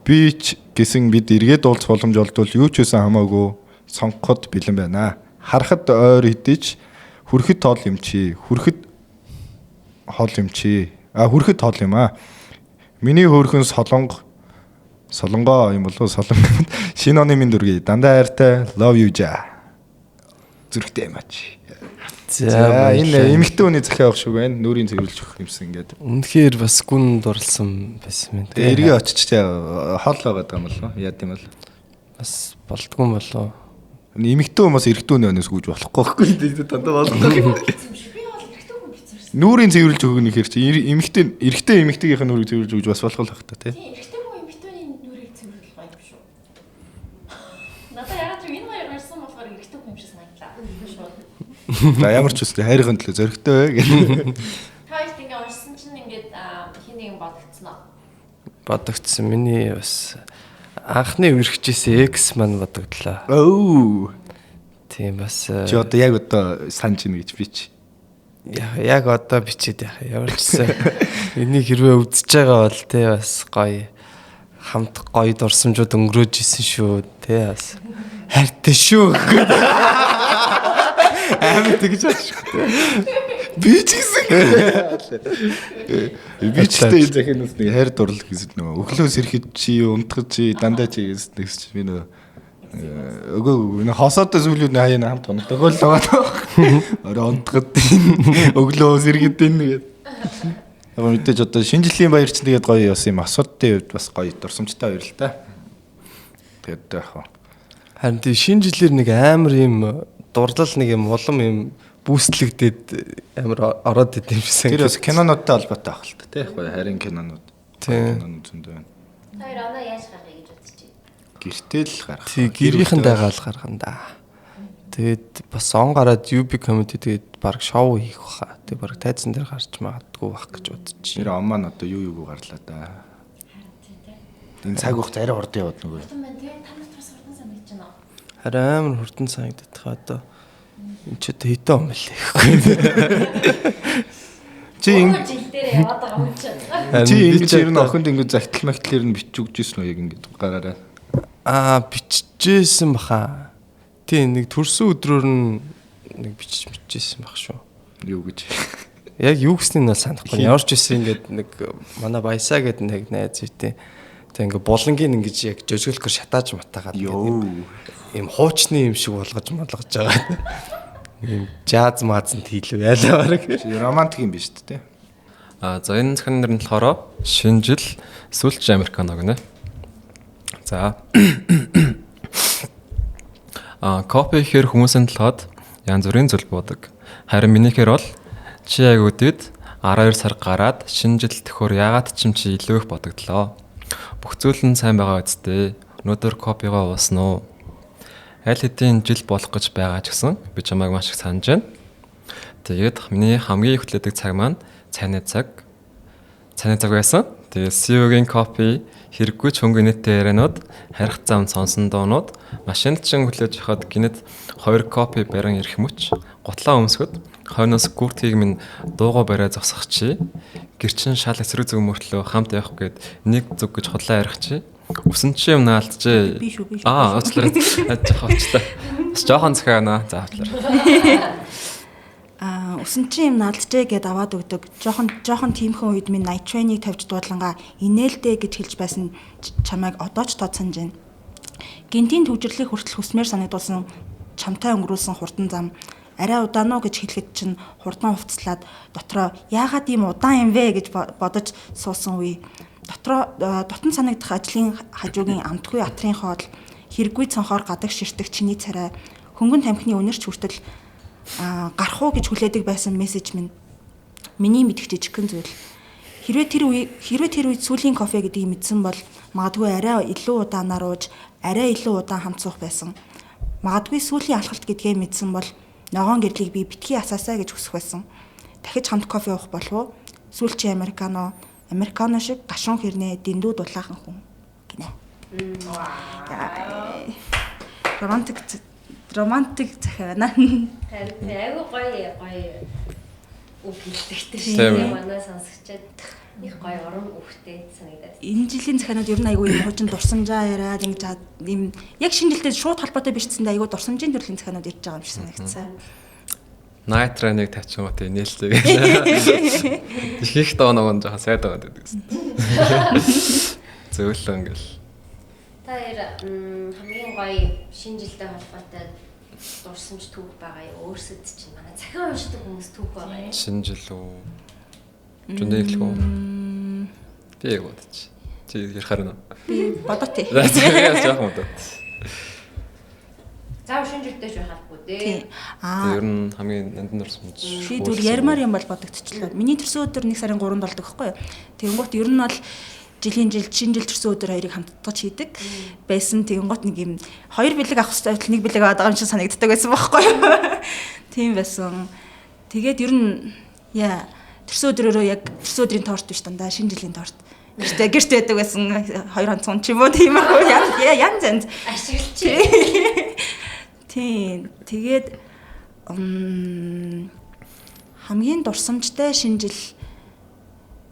Би ч гэсэн бид эргээд уулзах боломж олдвол юу ч байсан хамаагүй сонгоход бэлэн байна. Харахад ойр хэдиж хүрэхэд тоол юм чи. Хүрэхэд хол юм чи. Хүрэхэд тоол юм аа. Миний хөөрхөн солонгоо юм болов солонгоо шинэ оны минь дүргий дандаа хайртай love you жаа. Зүрхтэй юм аач. За энэ эмэгтэй хүний захиа авах шиг байна. Нүрийн цэвэрлж өгөх юмсан ингээд. Үнэхээр бас гүн дурлсан байсан юм. Тэгээ эргээ очиж хол байгаад байгаа юм болов. Яа гэм бол бас болдгүй болов. Эмэгтэй хүмүүс эрэгтэй хүний өнөөс гүйж болохгүй байхгүй дандаа болдгоо. Нүрийн цэвэрлж өгөх нь ихэр чи эрэгтэй эмэгтэйгийнхэн нүрийг цэвэрлж өгж бас болох л байх та тий. Эрэгтэй хүн эмэгтэйний нүрийг цэвэрлэх гоё юм шүү. Надаа ягаад ч энэ хоёр гарсан болохоор эрэгтэй хүн юм шиг санагдлаа. За ямар ч үстэй хайрын төлөө зөрөгтэй бай гэх. Хоёрт ингээ уншсан чинь ингээд хин нэг бодогдсон уу? Бодогдсон. Миний бас анхны үргэжсэн X маань бодогдлоо. Оо. Тийм бас чи одоо яг одоо санаж ийн гэж би чи. Яг одоо бичээд яах ямар ч гэсэн энийг хэрвээ үзэж байгаа бол тий бас гоё хамт гоё дурсамжууд өнгөрөөж исэн шүү тий бас хайртай шүү амар тэгж аашгүй би ч гэсэн би ч тэ энэ захинаас нэг хайр дурлал гэсэн нөгөө өглөөс ирэхэд чи унтгаж чи дандаа чи гэсэн чи би нөгөө өгөө энэ хосоотой зүйлүүд хаяа хамт унтдаг л байгаа. Орой унтгад өглөөс ирэхэд энэ гээд. Яг мэдээж одоо шинэ жилийн баяр чинь тэгээд гоё бас юм асуудын хувьд бас гоё дурсамжтай баяр л та. Тэгээд яг харин тийм шинэ жилээр нэг амар юм дурлал нэг юм улам юм бүүстлэгдээд амар ороод идэв юмсан. Тэр бас кинонуудтай холбоотой байх л та тий гоё харин кинонууд. Тийм. Хоёр оноо яаж гаргая гэж бодож байна. Гэртэл гарах. Тий гэрийнхэн дагаал гаргана да. Тэгээд бас он гараад UB comedy тэгээд баг шоу хийх баха. Тэгээд баг тайзан дээр гарч магадгүй бах гэж бодож Тэр он маань одоо юу гарлаа да. Энэ цаг хугацаа арай урд яваад нөгөө. Хурдан байна тий. Та нарт бас хурдан санагдаж байна уу? харин амар хурдан санагдах одоо энэ ч одоо хэдэн он мэлээ гэхгүй. Чи жил дээр яваад байгаа юм чинь. чи ингэж ер нь охинд ингэ загтал магтлэр нь бичиж өгч ирсэн үү яг ингэ гараараа. Бичижсэн баха. Тийм нэг төрсөн өдрөөр нь нэг бичижсэн байх шүү. Юу гэж. Яг юу гэснийг нь санахгүй. Ямар ч байсан ингээд нэг манай баясаа гэдэг нэг найз үйтэй. Тэг ингээд булангийн ингэж яг жожгөлгөр шатааж матаагаад ийм хуучны юм шиг болгож байгаа. Ийм жаз маазанд хийлээ яалаа баг. Романтик юм биш үү те. За энэ захын нэр нь болохоор шинжил сүүлч американо гэнэ. За кофе ихэр хүмүүсийн толгойд янз бүрийн зүйл буудаг. Харин минийхэр бол чи яг үдэд 12 сар гараад шинжил төхөр яагаад ч юм чи илүү их бодогдлоо. Бүх зүйл нь сайн байгаа үсттэй. Өнөөдөр кофегоо уусан уу? Аль хэдийн жил болох гэж байгаа ч гэсэн би чамайг маш их санаж байна. Тэгээд миний хамгийн их хүлээдэг цаг маань цайны цаг байсан. Тэгээд CEO-гийн кофе хэрэггүй ч хөнгө нийттэй ярианууд, харих зам сонсон доонууд, машинд чин хүлээж авахад гинэт 2 кофе барин ирэх мөч, гутлаа өмсгöd, хойноос гүртгийг минь дуугаа бариа зогсох чи, гэрчин шал эсрэг зүг мөртлөө хамт явах гээд нэг зүг гэж худлаа ярих чи, үсэн чи юм наалтжээ. Би шүү. Уучлаарай. Хавчлаа. Бас жоохон захиана. За хавчлаарай. Усан чи юм наалжээ гэд аваад өгдөг. Жохон тиймхэн үед минь night train-ыг тавьж дуудлангаа инээлдэ гэж хэлж байсан чамайг одоо ч тооцсонж байна. Гинтийн төвжирлийг хүртэл хүсмээр санагдуулсан чамтай өнгөрүүлсэн хурдан зам арай удаан уу гэж хэлэхэд чинь хурдан хувцлаад дотроо яагаад ийм удаан юм вэ гэж бодож суусан үе. Дотн санагдах ажлын хажуугийн амтгүй атрын хоол хэрэггүй цонхоор гадаг ширтэх чиний царай хөнгөн тамхины үнэрч хүртэл гарах уу гэж хүлээдэг байсан мессеж минь миний мэдэх жижигхэн зүйл. Хэрвээ тэр үед сүүлийн кофе гэдгийг мэдсэн бол магадгүй арай илүү удаанаар ууж арай илүү удаан хамт суух байсан. Магадгүй сүүлийн алхалт гэдгээ мэдсэн бол ногоон гэрлийг би битгий асаасаа гэж хүсэх байсан. Дахиж хамт кофе уух болов уу? Сүүлчийн американо шиг гашуун хэрнээ дэндүү дулаахан хүн гинэ. Романтик захиа байна. Харин айгүй гоё үг хэлдэгтэй шиг манай сонсогчод их гоё урам өгөхтэй санагдаад. Энэ жилийн захианууд ер нь айгүй юм хуучин дурсамжаа яриад ингэж ийм яг шинэ жилдээ шууд холбоотой бичсэндээ айгүй дурсамжийн төрлийн захианууд ярьж байгаа юм шиг санагдсан. Night train-ыг тавьчихсан гот нээлттэй гэх. Их дооногон жоохон сайд байгаа гэдэг гэсэн. Зөвлөө ингээл. Та хамгийн гоё шинэ жилдээ холбоотой дурсамж түүх байгаа юу? Өөрсөд чинь манай захиан уншдаг хүмүүс түүх байгаа юу? Шинэ жил үү? Жүндээ эхлэх үү? Би яг бодчих. Чи ярих харна. Би бодоо тий. Яах юм бэ? Зав шинэ жилдээ ч байхалгүй дээ. Ер нь хамгийн нандин дурсамж. Би зүр ярмаар юм бол бодогдчихлоо. Миний төрсөн өдөр 1 сарын 3-нд болдог байхгүй юу? Тэгэнгუთ ер нь бол шинэ жил төрсөн өдөр хоёрыг хамтдаж хийдэг байсан. Тэгэнгუთ нэг юм 2 бэлэг авах хэрэгтэй нэг бэлэг аваад байгаа юм шиг санагддаг байсан байхгүй юу? Тийм байсан. Тэгээд ер нь төрсөн өдрөөрөө яг төрсөн өдрийн торт биш дандаа шинэ жилийн торт. Гэрт байдаг байсан 2 онцгон ч юм уу тийм аа янз ашиглаж. Тийм. Тэгээд хамгийн дурсамжтай шинэ жил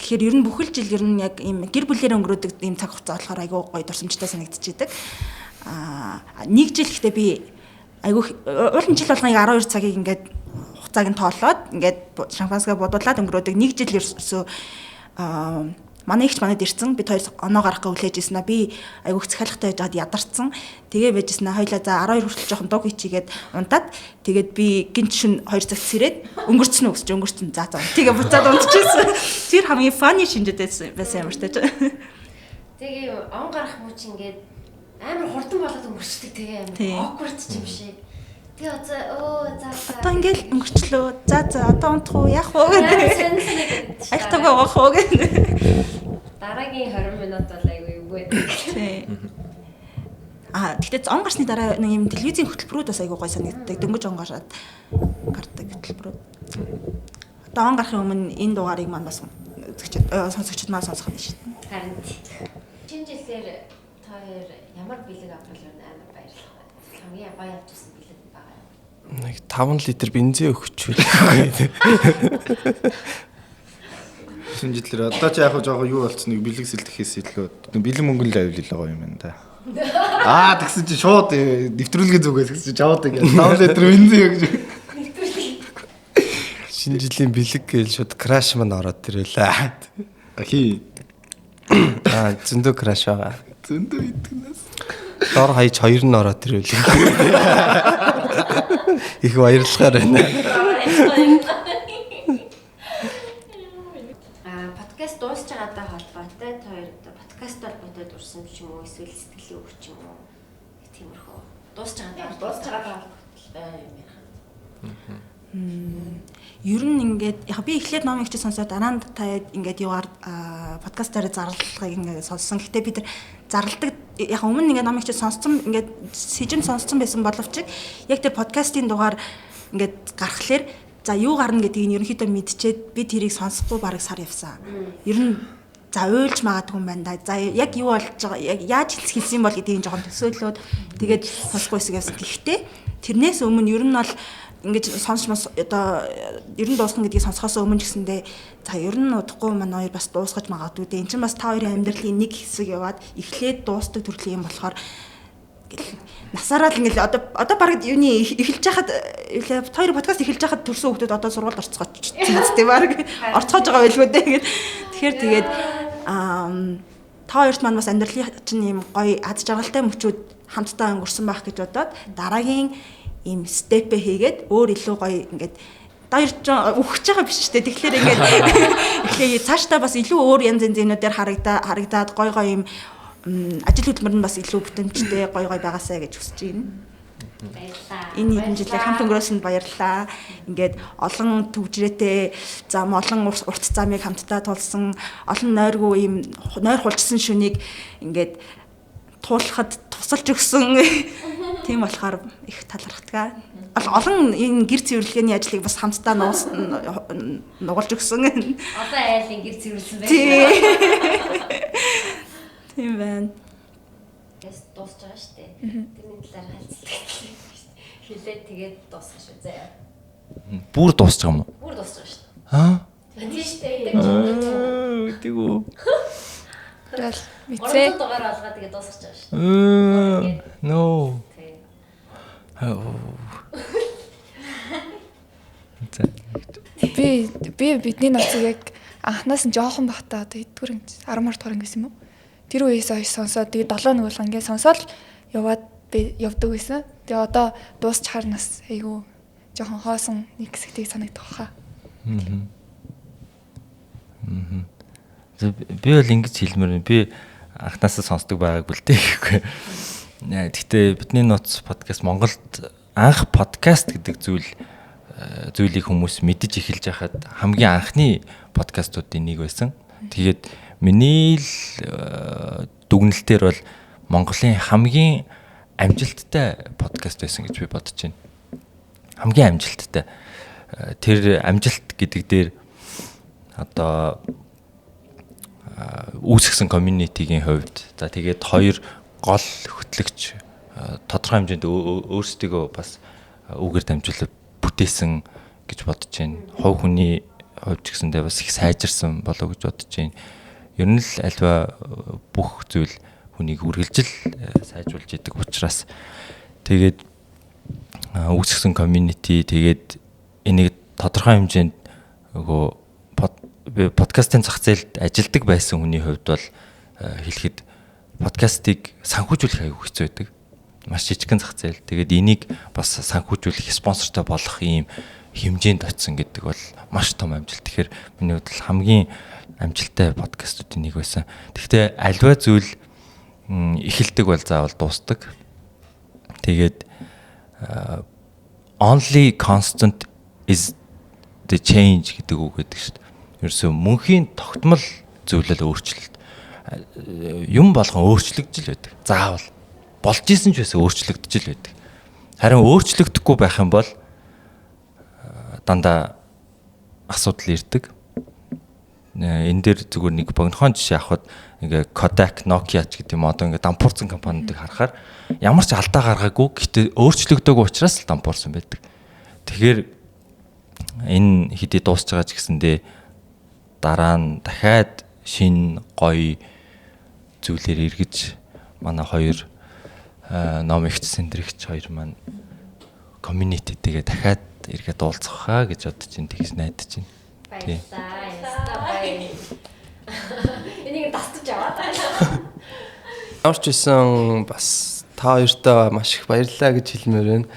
гэхээр ер нь бүхэл жил ер нь яг ийм гэр бүлээр өнгөрөөдөг ийм цаг хугацаа болохоор айгүй гоё дурсамжтай санагдчихэдэг. Нэг жил гэхдээ би айгүй уулын жил болгоныг 12 цагийг ингээд хугацааг нь тоолоод ингээд шампанскаа бодуулаад өнгөрөөдөг. Нэг жил ерөөсөө манай ихч манад ирсэн. Бид хоёр оноо гарах гэ хүлээж ирсэн. Би айгүйх цахилгатай жаад ядарсан. Тэгээ байжсэн. Хоёлаа за 12 хүртэл жоохон дуг ичигээд унтаад тэгээд би гинт шин 2 цагт сэрээд өнгөрцөн үү гэж өнгөрцөн. За. Тэгээ буцаад унтчихсан. Тэр хамгийн фаны шинжтэй байсан ямар ч тааж. Тэгээ он гарах мууч ингээд амар хурдан болоод өнгөрчдөг тэгээ амар awkward ч юм шиг. Тэгээ за. Одоо ингээл өнгөрчлөө. За одоо унтах уу яах вэ гэдэг. Айхтайгаа гоох уу гэдэг. Дараагийн 20 минут бол айгүй юу байдаг. Гэхдээ он гарсны дараа нэг юм телевизийн хөтөлбөрүүд бас айгүй гой санагддаг. Дөнгөж он гараад гардаг хөтөлбөрүүд. Одоо он гарахын өмнө энэ дугаарыг маань бас сонсогчд маань сонсох юм шүү дээ. Харин чинь жилээр та хоёр ямар бэлэг авах юм амар баярлах байна. Хамгийн гоё авчихсан бэлэг байгаа юм. Нэг 5 литр бензин өгчүүл. Шинжлэлээр одоо ч яг жоохон юу болцсон нэг бэлэг сэлдэхээс илүү бэлэг мөнгөн л авилал байгаа юм байна да. Тэгсэн чи шууд нэвтрүүлгийн зүгээс гэсэн чи жаваад ингэ 5 литр бензин өгч. Шинэ жилийн бэлэг гээл шууд краш маань ороод ирэлээ. Хий. Зөндөө краш байгаа. Зөндөө итгэнээс. Дор хаяж 2 нь ороод ирэлээ. Их баярлахаар байна. Подкаст дуусч байгаатай холбоотой та хоёр подкаст холбоотой дурсан ч юм уу эсвэл сэтгэлийн үг ч юм уу тиймэрхүү дуусч байгаатай Ер нь ингээд яг би эхлээд номыг ч сонсоод дараа нь та ингээд юугаар подкастаар зарлагыг ингээд сонссон. Гэтэ бид зарладаг яг өмнө ингээд номыг ч сонссон ингээд сэжин сонссон байсан боловч яг тэр подкастын дугаар ингээд гарахлаар за юу гарна гэдгийг нь ерөнхийдөө мэдчихэд би тэрийг сонсохгүй бараг сар явсан. Ер нь за уйлж магадгүй юм байна да. За яг юу болж байгаа яг яаж хэлсэн бол гэдгийг жоохон төсөөлөөд тэгээд сонсохгүйсэг явсан. Гэхдээ тэрнээс өмнө ер нь бол ингэж сонсч одоо ер нь дуусгах гэдгийг сонсохоос өмнө ч гэсэндээ за ер нь удахгүй манай хоёр бас дуусгаж магадгүй дээ. Энд чинь бас та хоёрын амьдралын нэг хэсэг яваад эхлээд дуустдаг төрлийн юм болохоор насаараа л ингээл одоо баг юуны эхэлж хахад хоёр подкаст эхэлж хахад төрсөн хүмүүс одоо сургуульд орцгооч тийм баг орцгоож байгаа байлгүй дээ. Тэгэхээр тэгээд та хоёрт маань бас амьдралын чинь юм гоё аз жаргалтай мөчүүд хамтдаа өнгөрсөн байх гэж бодоод дараагийн ийм степэ хийгээд өөр илүү гоё ингээд хоёр ч өгч байгаа биш шүү дээ. Тэгэхээр ингээд эхлээ цаашдаа бас илүү өөр янз янзын юмнуудаар харагдаад гоё гоё юм ажил хөдөлмөр нь бас илүү бүтэмжтэй гоё гоё байгаасаа гэж хүсэж байна. Баярлалаа. Энэ хэдэн жилээр хамт өнгөрөөсөнд баярлалаа. Ингээд олон төвжрээтэй зам олон урт замыг хамтдаа тулсан олон нойргүй ийм нойр хулжсан шөнийг ингээд туулахад тусалж өгсөн. Тийм болохоор их талархдаг. Олон энэ гэр цэвэрлэгээний ажлыг бас хамтдаа нугалж өгсөн. Одоо айлын гэр цэвэрлсэн байна. Тийм байна. Тэс дуусч байгаа шүү дээ. Тэрний талаар хайлтдаг. Хэлээд тэгээд дуусгах шүү заяа. Бүр дуусч байгаа юм уу? Бүр дуусч байгаа шүү. Тийм шүү дээ. Тэгүү. Тэгэл мэдээ. Дугаар алгаа тэгээд дуусгах байгаа шүү. No. Би бидний нацыг яг анханаас нь жоохон бахтаа одоо хэдгээр 10 мар дугаар гэсэн юм уу? Тэр үеэс хойш сонсоод тэгээд 7 нэг болгоо ингээд сонсоод яваад би явдаг байсан. Тэгээ одоо дуусч харнаас айгүй жоохон хоосон нэг хэсэгтийг санагдах хаа. Би бол ингэж хэлмээр би анхнаасаа сонсдог байгаагүй л дээ гэхгүй. Гэхдээ бидний нууц подкаст Монголд анх подкаст гэдэг зүйлийг хүмүүс мэдэж эхэлж байхад хамгийн анхны подкастуудын нэг байсан. Тэгээд миний л дүгнэлтээр бол Монголын хамгийн амжилттай подкаст байсан гэж би бодож байна. Хамгийн амжилттай. Тэр амжилт гэдэг дээр одоо үүсгэсэн community-гийн хувьд за тэгээд хоёр гол хөтлөгч тодорхой хэмжээнд өөрсдөө бас үгээр дамжуулаад бүтээсэн гэж бодож байна. Хувь хүний хувьд ч гэсэндээ бас их сайжирсан болов гэж бодож байна. Ер нь л альва бүх зүйл хүнийг үргэлжил сайжруулж идэг учраас тэгээд үүсгэсэн community тэгээд энийг тодорхой хэмжээнд нөгөө подкастын зах зээлд ажилдаг байсан хүний хувьд бол хэлэхэд подкастыг санхүүжүүлэх аюу хэцүү байдаг. Маш жижигхэн зах зээл. Тэгээд энийг бас санхүүжүүлэх, спонсортой болох ийм хэмжээнд очсон гэдэг бол маш том амжилт. Тэгэхээр миний хувьд хамгийн амжилттай подкастуудын нэг байсан. Гэхдээ альва зүйл эхэлдэг бол заавал дуустдаг. Тэгээд only constant is the change гэдэг үг гэдэг шүү дээ. Ерөөсөө мөнхийн тогтмол зүйлэл өөрчлөлт. Юм болгон өөрчлөгдөж л байдаг. Заавал. болж исэн ч байсан өөрчлөгдөж л байдаг. Харин өөрчлөгдөхгүй байх юм бол дандаа асуудал ирдэг. Энэ дээр зүгээр нэг богинохон жишээ авахад ингээ Kodak, Nokia ч гэдэг юм одоо ингээ дампуурсан компаниудыг харахаар ямар ч алдаа гаргаагүй гэхдээ өөрчлөгдөөгүй учраас л дампуурсан байдаг. Тэгэхээр энэ хэдий дуусч байгаа ч гэсэндээ дараа нь дахиад шинэ гоё зүйлээр эргэж манай хоёр ном ихч сэндрэгч хоёр маань community-тэйгээ дахиад эргээд уулзах хаа гэж бодож ин тэгж найдаж байна. Энийг тастаж аваад. Орч исэн бас та хоёртаа маш их баярлалаа гэж хэлмээр байна.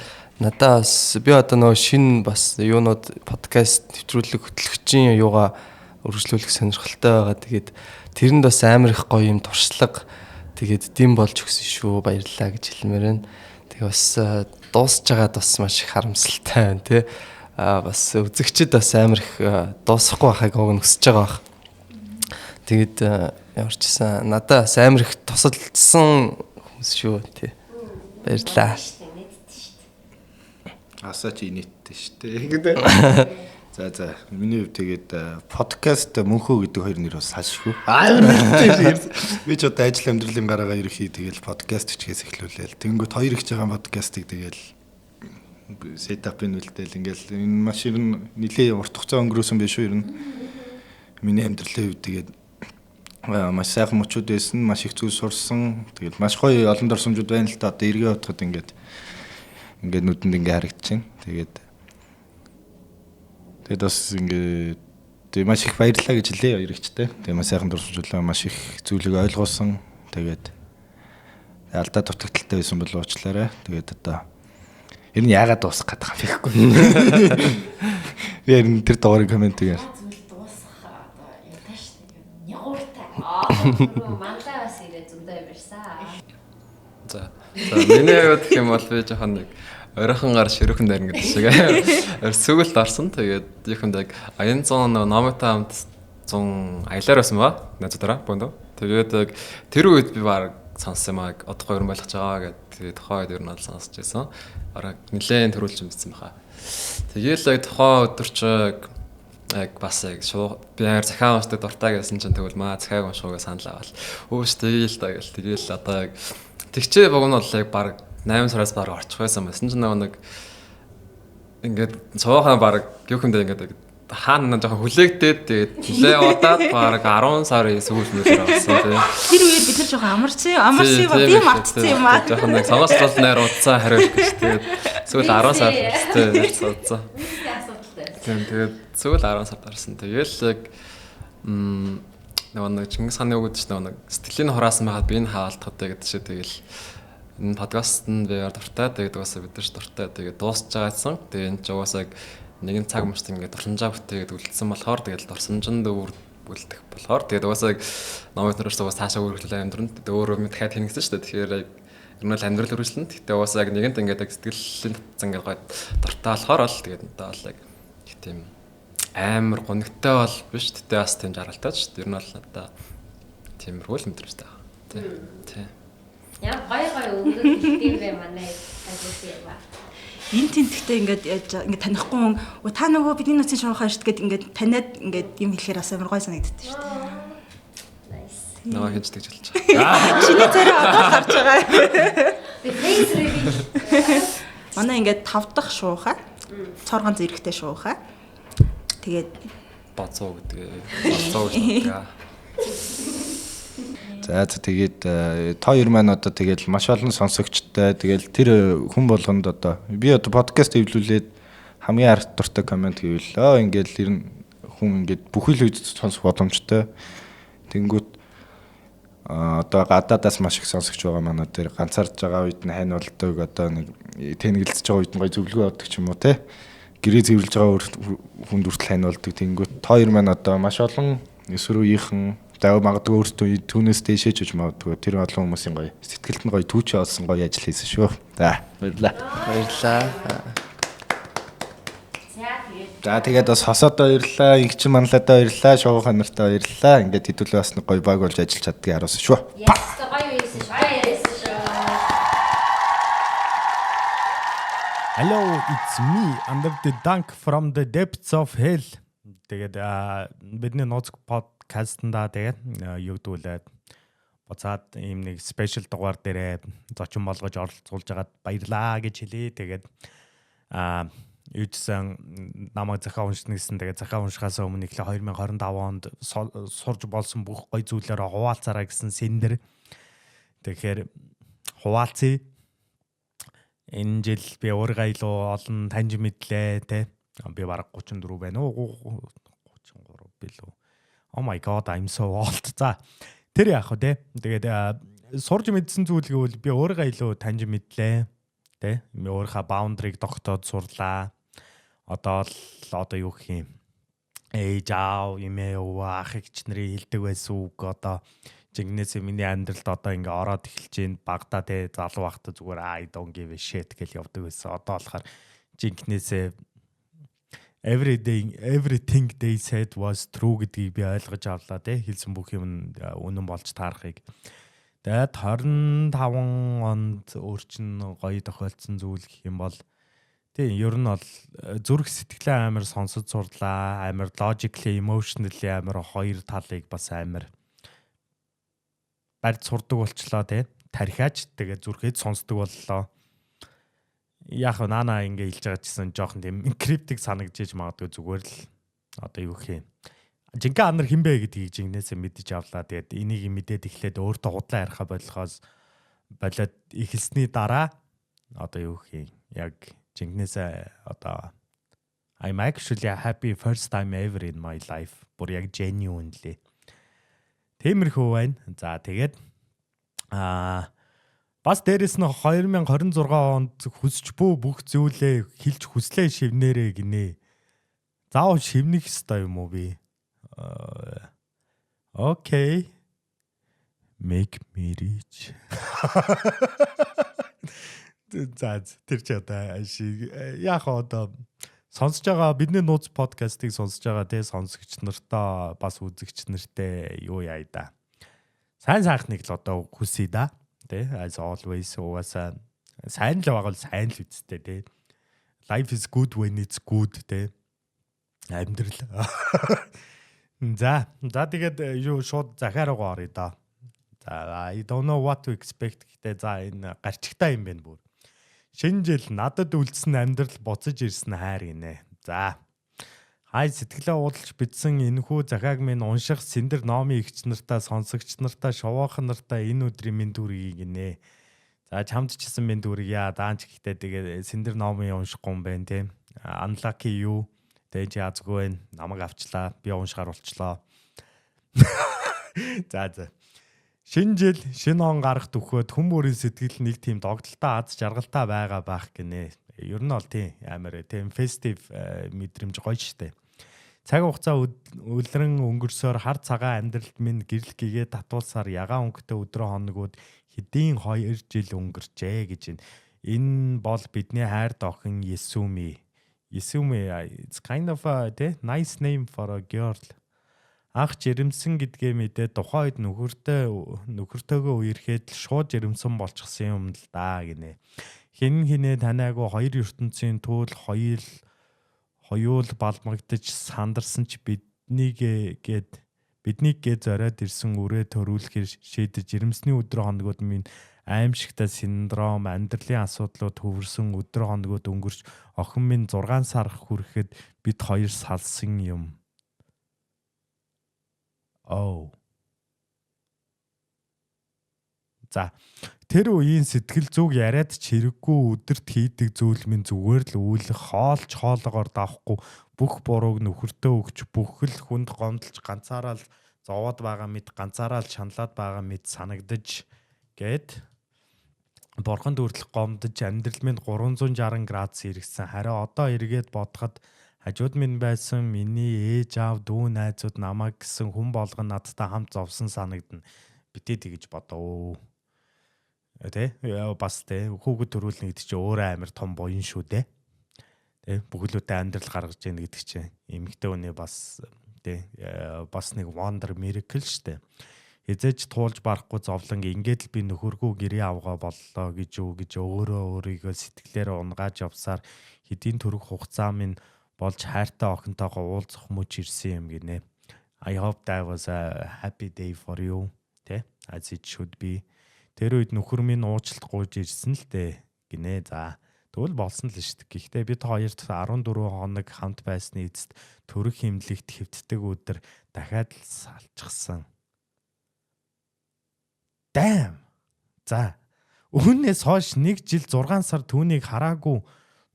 Надаа бас би одоо нөгөө шинэ бас юунууд подкаст нэвтрүүлэг хөтлөгчийн юугаа өргөжлүүлэх сонирхолтой байгаа. Тэгээд тэрэнд бас амар их гоё юм туршлага тэгээд дэм болж өгсөн шүү. Баярлалаа гэж хэлмээр байна. Тэгээ бас дуусж байгаад бас маш их харамсалтай байна тий. Бас үзэгчд бас амар их дуусахгүй байхыг уг нь хүсэж байгаа бах. Тэгээд ямар ч гэсэн надад бас амар их тусалсан хүмүүс шүү тий. Баярлалаа. Асаач инээдтэй шүү дээ. За миний хувьд тэгээд подкаст мөнхөө гэдэг хоёр нэр бас хаашгүй. Би ч одоо ажил амьдралын гараагаа ерөхий тэгэл подкаст хичээс эхлүүлээл. Тэнгүүт хоёр их жагаан подкастыг тэгэл сетапын үлдээл ингээл энэ маш ер нь нэлээ урт хугацаа өнгөрөөсөн байх шүү ер нь. Миний амьдралын хувьд тэгээд маш сайхан мөчүүд байсан, маш их зүйл сурсан. Тэгээд маш гоё олон дурсамжууд байна л та одоо эргээ бодоход ингээд нүдэнд ингээ харагдчихэв. Тэгээд бас ингээ маш их баярлалаа гэж хэлээ хоёрчтай. Тэгээд маш сайхан дурсамжуулаа, маш их зүйлийг ойлгуулсан. Тэгээд алдаа дутагдaltaй байсан бол уучлаарай. Тэгээд одоо ер нь яагаад дуусах гэдэг юм бэ гэхгүй. Би энэ тэр дугаарыг комментээр зүйл дуусах одоо ятаа шүү дээ. Ягууртай. Манлаа бас ирээ зөндөө барьсан. За миний хувьд гэх юм бол би жоохон нэг оройхон гар ширүүхэн дайрна гэдэг шиг сүүгэлд орсон. Тэгээд ийхэнд яг аян 100 номтой хамт 100 аялаар байсан ба найзуудаараа бондоо. Тэгээд яг тэр үед би баг сонссон юм аа одохгүй өрн болгож байгаа гэдэг тухайд ер нь бол сонсч байсан. Бараг нэлээд төрүүлж мэдсэн баха. Тэгээл яг тухайн өдөр чи яг бас яг би амар захиан ууштай дуртай гэсэн чинь тэгвэл маа захиаг уншуугаа санал аваад өөш тэгээл та гэл тэгээл одоо яг тэгчээ богн бол яг баг 8 сараас баг орчих байсан байсан чинь нэг ингээд цоохон баг юу хэмдэ ингээд хаана жоохон хүлээгдээд тэгээд хүлээ удаад баг 10 сарын сүүл мөлөр авсан тийм. Тэр үеэр бид нар жоохон амарсан ба тийм мартсан юм аа. Жоохон нэг сонгоцлол найр удсан хариулж гэж тэгээд сүүл 10 сар тийм удсан. Тэгээд сүүл 10 сард орсон. Тэгээл яг нэг Чингис хааны үг гэж нэг сэтгэлийн хураасан байхад би энэ хаалтгатай гэдэг шиг тэгэл энэ подкаст нь би дуртай тэгээд угаасаа бид нар дуртай тэгээд дуусч байгаадсан. Тэгээд энэ ч угаасаа нэгэн цаг мөчт ингээд дурсамжаа бүтээгээд үлдсэн болохоор тэгээд дурсамжинд үлдэх болохоор тэгээд угаасаа номын төрөөс цаашаа үргэлжлүүлээ амьдранд өөрөө мэдхэд хийнгэсэн шүү дээ. Тэгэхээр яг ер нь л амьдрал үргэлжлэн. Тэгтээ угаасаа яг нэгэнт ингээд сэтгэлийн татсан ингээд гой дуртай болохоор л тэгээд надад бол яг их тийм амар гонигтай бол биш. Тэгтээ бас тийм жаргалтай ч ер нь бол надад тиймэрхүү л мэдрэмжтэй байна. Тийм. Яа гой өнгөд хэлтийм бай манай ажил юм аа. Эн тентгтэй ингээд танихгүй хүн та нөгөө бидний нууцын шоухаа шүү дээ ингээд таниад ингээд юм хэлэхээр бас амар гой санагддаг шүү дээ. Nice. Наа хийж тэгж хэлж байгаа. Чиний царай одоо гарч байгаа. The face reveal. Манай ингээд 5 дахь шуухаа. Цоргон зэрэгтэй шуухаа. Тэгээд бацоо гэдэг. Бацоо гэж байна. За тэгээд та хоёр маань одоо тэгэл маш олон сонсогчтой тэгэл тэр хүн болгонд одоо би одоо подкаст хэвлүүлээд хамгийн арт дуртай комент хийвэл ингээл ер нь хүн ингээд бүхэл үед сонсох боломжтой. Тэнгүүт одоо гадаадаас маш их сонсогч байгаа манай тэр ганцаарж байгаа үед нь хань болдог одоо нэг тэнэгэлцэж байгаа үед нь гой зөвлөгөө авдаг ч юм уу те. Гэрээ зэвэрлж байгаа хүнд хүртэл хань болдог. Тэнгүүт та хоёр маань одоо маш олон эсвэрүүгийнхэн магадгүй өөртөө түүнээс дэшээж үж магадгүй тэр олон хүмүүсийн гоё сэтгэлд нь гоё түүч олсон гоё ажил хийсэн шүү. За баярлалаа. За тэгээд бас хосоодоо баярлалаа, игч манлаадаа баярлалаа, шоухан нартаа баярлалаа. Ингээд хэдүүлээ бас гоё баг болж ажиллаж чаддгийг харуулсан шүү. Яс гоё байсан шүү. Hello, it's me, Under the Dunk from the depths of hell. Тэгээд бидний нууц подкастнда тэгээд юу гэдүүлээд буцаад ийм нэг спешиал дугаар дээрээ зочин болгож оролцуулж байгаад баярлаа гэж хэлье. Тэгээд юусэн намайг захаа уншна гэсэн. Тэгээд захаа уншихаас өмнө эхлээ 2025 онд сурж болсон бүх гоё зүйлээрээ хуваалцаарай гэсэн сэндэр. Тэгэхээр хуваалцъя. Энэ жил би өөрийгөө илүү олон таньж мэдлээ те. Би бараг 34 байна уу? 33 билүү. Oh my god, I'm so old. За тэр яах вэ те. Тэгээд сурж мэдсэн зүйл гэвэл би өөрийгөө илүү таньж мэдлээ те. Би өөрийнхөө boundary-г тогтоод сурлаа. Одоо юу гэх юм. Ээж аав, эмээ ах эгч нарын хэлдэг байсан үг одоо жигнэсээ миний амьдралд одоо ингээ ороод эхэлж байна. Багада те залуу байхдаа зүгээр I don't give a shit гэж явдаг байсан. Одоо болохоор жигнэсээ everything they said was true гэдгийг би ойлгож авлаа те. Хэлсэн бүх юм үнэн болж таарахыг. Тэгээд 25 онд өөрчн гоё тохиолдсон зүйл гэх юм бол тийм ер нь бол зүрх сэтгэлээ амар сонсож сурлаа. Амар logically, emotionally амар хоёр талыг бас амар барьд сурдаг болчлоо тий. Тархиач тэгээ зүрхэд сонсдог боллоо. Яг наана ингээ хэлж байгаа гэсэн жоохон тийм криптик санагдаж магадгүй зүгээр л одоо юу гэх юм. Жинхэнэ анар хинбэ гэдгийг жигнэсээ мэдэж авлаа. Тэгээд энийг мэдээд эхлээд өөртөө худлаа ярихаа болохоос болоод эхэлсний дараа одоо юу гэх юм. Яг жигнэсээ одоо I'm actually happy first time ever in my life. Бүр яг genuinely. Тиймэрхүү байна. За тэгээд бас дээрэс нь 2026 онд хүсч бүх зүйлээ хэлж хүслээ шивнээрээ гинэ. Заавал шивнэх ёстой юм уу би? Окей. Make me rich. За тэр ч одоо яг одоо сонсож байгаа бидний нууц подкастыг сонсож байгаа те сонсогч нартаа бас үзэгч нартай юу яа да. Сайн сайхныг л одоо хүсье да. Тэ as always угаасаа сайн л байгаа бол сайн л үсттэй те. Life is good when it's good те. Амьдрал. За тэгээд юу шууд захааргаа орё да. За I don't know what to expect гэдэг за энэ гарчигтай юм байна бүр. Шинэ жил надад үлдсэн амьдрал буцаж ирсэн хайр гинэ. За. Хай сэтгэлээ уудалж бичсэн энэхүү захааг минь унших сэндэр номын эгч нартаа сонсогч нартаа шувуухан нартаа энэ өдрийн минь дүргийг гинэ. За чамд ч гэсэн минь дүрийг яа даанч гэхдээ тэгээ сэндэр номын уншихгүй юм байна тийм. Unlucky you. Тэгээ чи азгүй байна. Намайг авчлаа. Би уншихаар болчлоо. За. Шинэ жил, шинэ он гарах төхөөд хүмүүрийн сэтгэл нэг тийм догдолтой аз жаргалтай байгаа байх гинэ. Ер нь бол тийм амар тийм фестив мэдрэмж гоё штэ. Цаг хугацаа үлрэн өнгөрсөөр хар цагаан амьдралд минь гэрэл гэгээ татуулсаар ягаан өнгөтэй өдрөө хоногуд хэдийн 2 жил өнгөрчээ гэж байна. Энэ бол бидний хайр охин Есүми. Есүми it's kind of a nice name for a girl. Ах жирэмсэн гэдгээ мэдээ тухайд нөхөртөөгөө үерхэд л шууд жирэмсэн болчихсон юм л да гинэ. Хинээ танайгуу хоёр ертөнцийн туул хоёул балмагдаж сандарсан ч биднийг зориод ирсэн үрээ төрүүлэхээр шийдэж жирэмсний өдрөө хоногуд минь аимшигтай синдром амьдралын асуудлууд хөвөрсөн өдрөө хоногуд өнгөрч охин минь 6 сар хүрэхэд бид хоёр салсан юм. За тэр үеийн сэтгэл зүг яриад ч хэрэггүй өдөрт хийдэг зүйл минь зүгээр л үүлэх хоолч хоолоогоор давахгүй бүх бурууг нөхөртөө өгч бүхэл хүнд гомдолж ганцаараа л зовоод байгаа мэд ганцаараа л шаналаад байгаа мэд санагдаж гэд борхонд хүртэл гомдож амьдрал минь 360 градус эргэсэн. Харин одоо эргээд бодоход хажууд минь байсан миний ээж аав дүү найзууд намайг гэсэн хүн болгон надтай хамт зовсон санагдана. Битээ тэгэж бодоо. Тэ бас тэ хүүхэд төрүүлнэ гэдэг чинь өөрөө амар том буян шүү дээ. Тэ бүхлүүтэй амьдрал гаргаж яах гэдэг чинь эмэгтэй хүний бас тэ бас нэг wonder miracle шүү дээ. Хязээж туулж барахгүй зовлон ингээд л би нөхөргөө гэрээ авгаа боллоо гэж өөрийгөө сэтгэлээр унгааж явсаар хэдийн төрөх хугацаа минь болж хайртай охинтойгоо уулзах мөч ирсэн юм гинэ. I hope that was a happy day for you. Тэ? As it should be. Тэр үед нөхөр минь уучлалт гуйж ирсэн л дээ гинэ. За тэгвэл болсон л шүү дээ. Гэхдээ бид хоёрт 14 хоног хамт байсны эцэст төрөх хэмлэгт хэвтдэг өдөр дахиад л салчихсан. Damn. За. Үүнээс хойш 1 жил 6 сар түүнийг хараагүй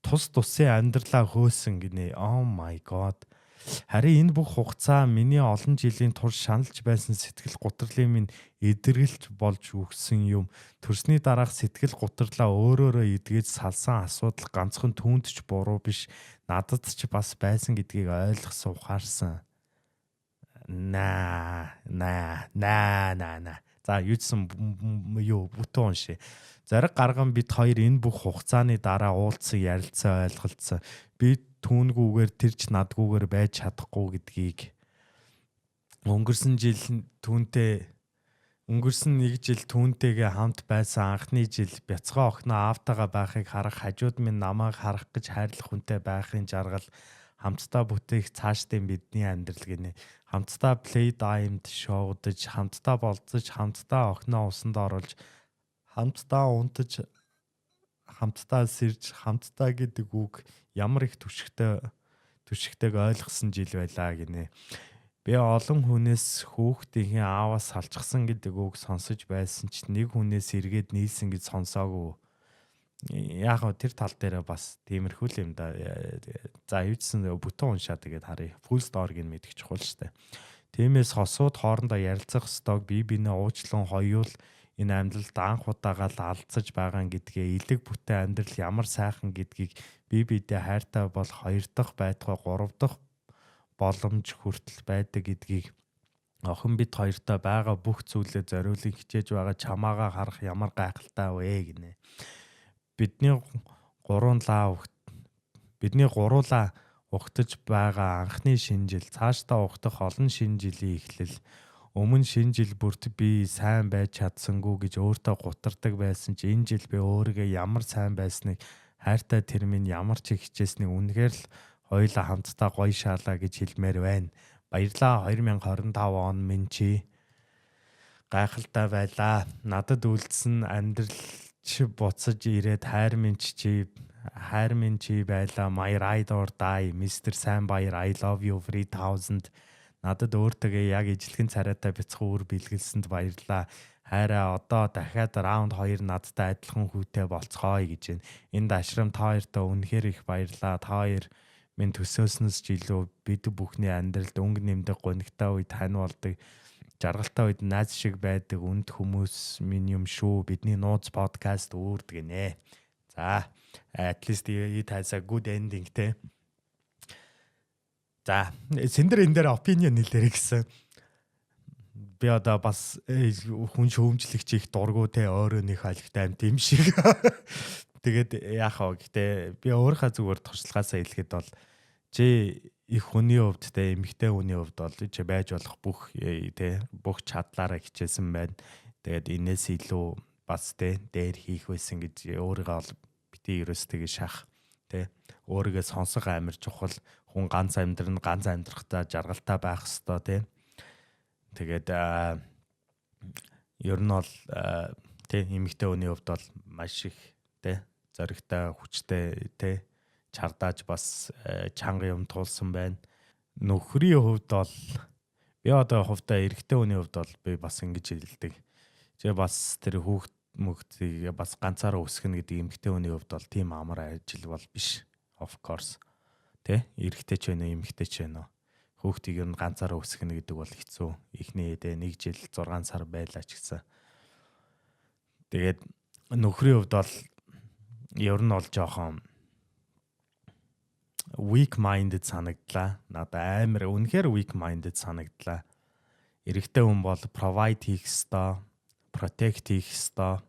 тус тусын амьдралаа хөөсөн гинэ. Oh my god. Харин энэ бүх хугацаа миний олон жилийн турш шаналж байсан сэтгэл гутралын минь эдэргэлж болж өгсөн юм. Төрсний дараах сэтгэл гутралаа өөрөөрөө эдгэж салсан асуудал ганцхан түүнд ч буруу биш, надад ч бас байсан гэдгийг ойлгосон ухаарсан. На. За юуцсан юу бүтэн унши. Зариг гарган бид хоёр энэ бүх хугацааны дараа уулзсан, ярилцсан, ойлголцсон. Би түүнгүүгээр тэрч надгүйгээр байж чадахгүй гэдгийг өнгөрсөн 1 жил түүнтэйгээ хамт байсан анхны жил бяцхан охиноо аавтайгаа байхыг харах, хажууд минь намайг харах гэж хайрлах хүнтэй байхын жаргал, хамтдаа бүтээх цаашдын бидний амьдрал гинэ. Хамтдаа play dimed шоудаж, хамтдаа болцож, хамтдаа охиноо усанд оруулж, хамтдаа унтаж, хамтдаа сэрж, хамтдаа гэдэг үг ямар их түшигтэйг ойлгосон жил байлаа гинэ. Би олон хүнээс хүүхдийн ааваас салчсан гэдэг үг сонсож байсан ч нэг хүнээс эргээд нийлсэн гэж сонсоогүй. Яг нь тэр тал дээр бас тиймэрхүү л юм да. За юуцсан бүтэн уншаа тэгээд харъя. Full story-г нь мэдчих чухал штэ. Тиймээс хосууд хоорондоо ярилцах ёстойг бие биенээ уучлан хоёул энэ амьдралд анх удаага л алдсаж байгаа гэдгээ, элэг бүтээн амьдрал ямар сайхан гэдгийг бие биедээ хайртай бол 2 дахь байтугай 3 дахь боломж хүртэл байдаг гэдгийг, охин бид хоёртой байгаа бүх зүйлээ зориулан хичээж байгаа чамаагаа харах ямар гайхалтай вэ гинэ. Бидний гуруула ухтаж байгаа анхны шинэ жил, цаашдаа ухтах олон шинэ жилийн эхлэл. Өмнө шинэ жил бүрт би сайн байж чадсангүй гэж өөртөө гутардаг байсан чи энэ жил би өөрийгөө ямар сайн байсныг, хайртай тэр минь ямар ч хичээснийг үнэхээр л хоёулаа хамтдаа гоё шаалаа гэж хэлмээр байна. Баярлаа 2025 он минь чи гайхалтай байлаа. Надад үлдсэн амьдралч буцаж ирээд хайр минь чи байлаа. My ride or die, Mr. Сайн Баяр, I love you 3000. Надад өөртөө яг ижлэгэн царайтай бяцхан үр бэлгэлсэнд баярлаа. Хайраа одоо дахиад раунд 2 надтай адилхан хүүтэй болцгоё гэж байна. Энд ашрам та хоёртоо үнэхээр их баярлаа. Та хоёр минь төсөөснөөс ч илүү бид бүхний амьдралд өнгө нэмдэг, гонигтай үед тань болдог, жаргалтай үед найз шиг байдаг үнд хүмүүс минь юм шүү. Бидний нууц подкаст үүрдэг нэ. За, at least it has a good ending те. За, сэндэр энэ дээр opinion хэлээрэй гэсэн. Би одоо бас хүн шөөмжлөгч их дургу те, өөрөө нэг халигтай юм тийм шиг. Тэгээд яах вэ? Гэтэ би өөрийнхөө зүгээр туршлагаасаа хэлэхэд бол чи их хүний хувьд те, эмэгтэй хүний хувьд бол чи байж болох бүх чадлаараа хичээсэн байна. Тэгээд энэс илүү бас те дээр хийх байсан гэж өөрийгөө бол бити ерөөстэйг шах те. Өөрийгөө сонсох амар чухал. Хүн ганц амьдрахтаа жаргалтай байх ёстой те. Тэгээд ер нь бол те эмэгтэй хүний хувьд бол маш их те зоригтой, хүчтэй те чардааж бас чанга юм туулсан байна. Нөхрийн хувьд бол би одоо хувьдаа эрэгтэй хүний хувьд бол би бас ингэж хэлдэг. Чи бас тэр хүүхд мөгцийг бас ганцаараа өсгөнө гэдэг эмэгтэй хүний хувьд бол тийм амар ажил бол биш. Of course. Тэ эрэгтэй ч вэ, эмэгтэй ч вэ. Хүүхдийг ер нь ганцаараа өсгөнө гэдэг бол хэцүү. Эхний эдээ 1 жил 6 сар байлаа ч гэсэн. Тэгээд нөхрийн хувьд бол ер нь бол жоохон weak minded санагдлаа. Надад амар үнэхээр weak minded санагдлаа. Эрэгтэй хүн бол provide хийх ёстой, protect хийх ёстой.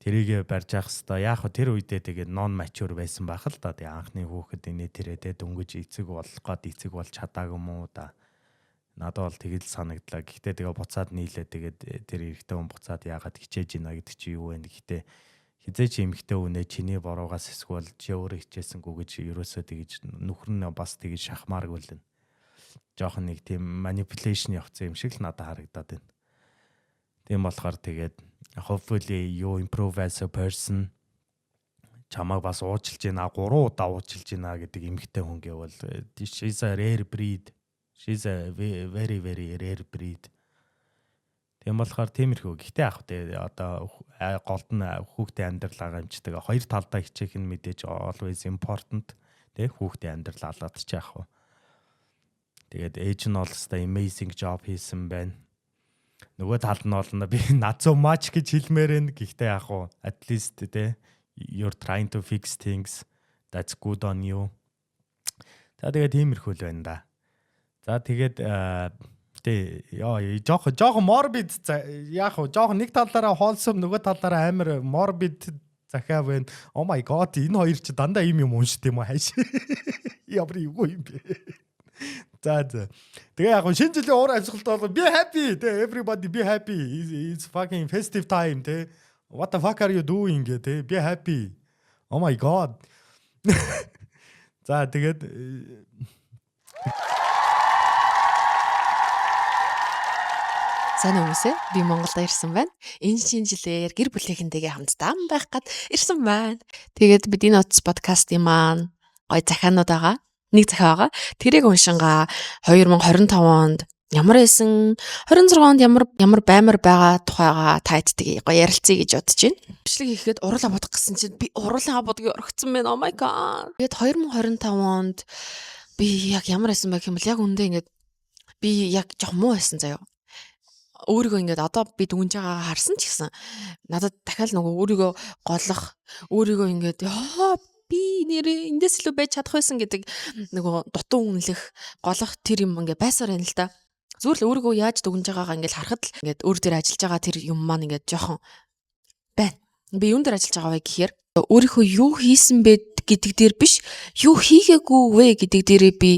Тэрийг барьж явах ёстой. Яг хөө тэр үедээ тэгээд non mature байсан байх л да. Тэгээ анхны хүүхэд инээ тэрээ дөнгөж эцэг болох гээд эцэг болж чадаагүй юм уу да. Надад бол тэгэл санагдлаа. Гэхдээ тэгээ буцаад нийлээ тэгээд тэр эрэгтэй хүн буцаад яагаад хичээж ийна гэдэг чи юу вэ? Гэхдээ хизээч эмэгтэй үнэ чиний боруугаас эсвэл чи өөрөө хичээсэнгүү гэж ерөөсөө тэгэж нөхөр нь бас тэгэж шахмаарг үлэн. Жохон нэг тийм manipulation явцсан юм шиг л надад харагдаад байна. Тийм болохоор тэгээд hopefully you improve as a person. Чамайг бас уучлж байна. 3 удаа уучлж байна гэдэг эмэгтэй хүн гэвэл she's a rare breed. She's a very very rare breed. Тийм болохоор тиймэрхүү. Гэхдээ яг тэ одоо голд нь хүүхдээ амьдрал агамждаг. Хоёр талдаа хичээх нь мэдээж always important. Тэ хүүхдээ амьдрал алаад ч яах вэ. Тэгээд ээж нь бол өстой amazing job хийсэн байна. Нөгөө тал нь бол би not so much гэж хэлмээр байна. Гэхдээ яг уу at least тэ you're trying to fix things. That's good on you. За тэгээд тиймэрхүү л байна да. За тэгээд жоохон morbid яг уу жоохон нэг талаараа wholesome нөгөө талаараа амар morbid захиа байна. Oh my god энэ хоёр ч дандаа юм уншд юм уу хайш. Ямар юу юм бэ? За. Тэгээ яг шинэ жилийн уур амьсгалд бол be happy тэ everybody be happy. It's fucking festive time тэ. What the fuck are you doing тэ? Be happy. Oh my god. За тэгээд Сайн хүмүүсээ би Монголд ирсэн байна. Энэ шинэ жилээр гэр бүлийнхэнтэйгээ хамтдаа байх гад ирсэн байна. Тэгээд бид энэ утас подкастын маань гоё захианууд байгаа. Нэг захиа байгаа. Тэрийг уншингаа 2025 онд ямар байсан 26 онд ямар баймар байгаа тухайгаа тайтдаг гоё ярилцъя гэж бодож байна. Бичлэг хийхэд уруулаа бодох гэсэн чинь би уруулаа бодгийг орхисон байна. Oh my god. Тэгээд 2025 онд би яг ямар байсан бэ гэвэл яг үндэ ингээд би яг жоох муу байсан заяа. Өөрийгөө ингээд одоо би дүнж байгаагаа харсан ч гэсэн надад дахиад нөгөө өөрийгөө голох өөрийгөө ингээд би нэрээ эндээс илүү байж чадах байсан гэдэг нөгөө дутуу үнэлэх голох тэр юм ингээд байсаар байна л да. Зүгээр л өөрийгөө яаж дүнж байгаагаа ингээд харахад л ингээд өөр дээр ажиллаж байгаа тэр юм маань ингээд жоохон байна. Би юун дээр ажиллаж байгаа вэ гэхээр өөрийнхөө юу хийсэн бэ гэдэг дээр биш юу хийгээгүй вэ гэдэг дээрээ би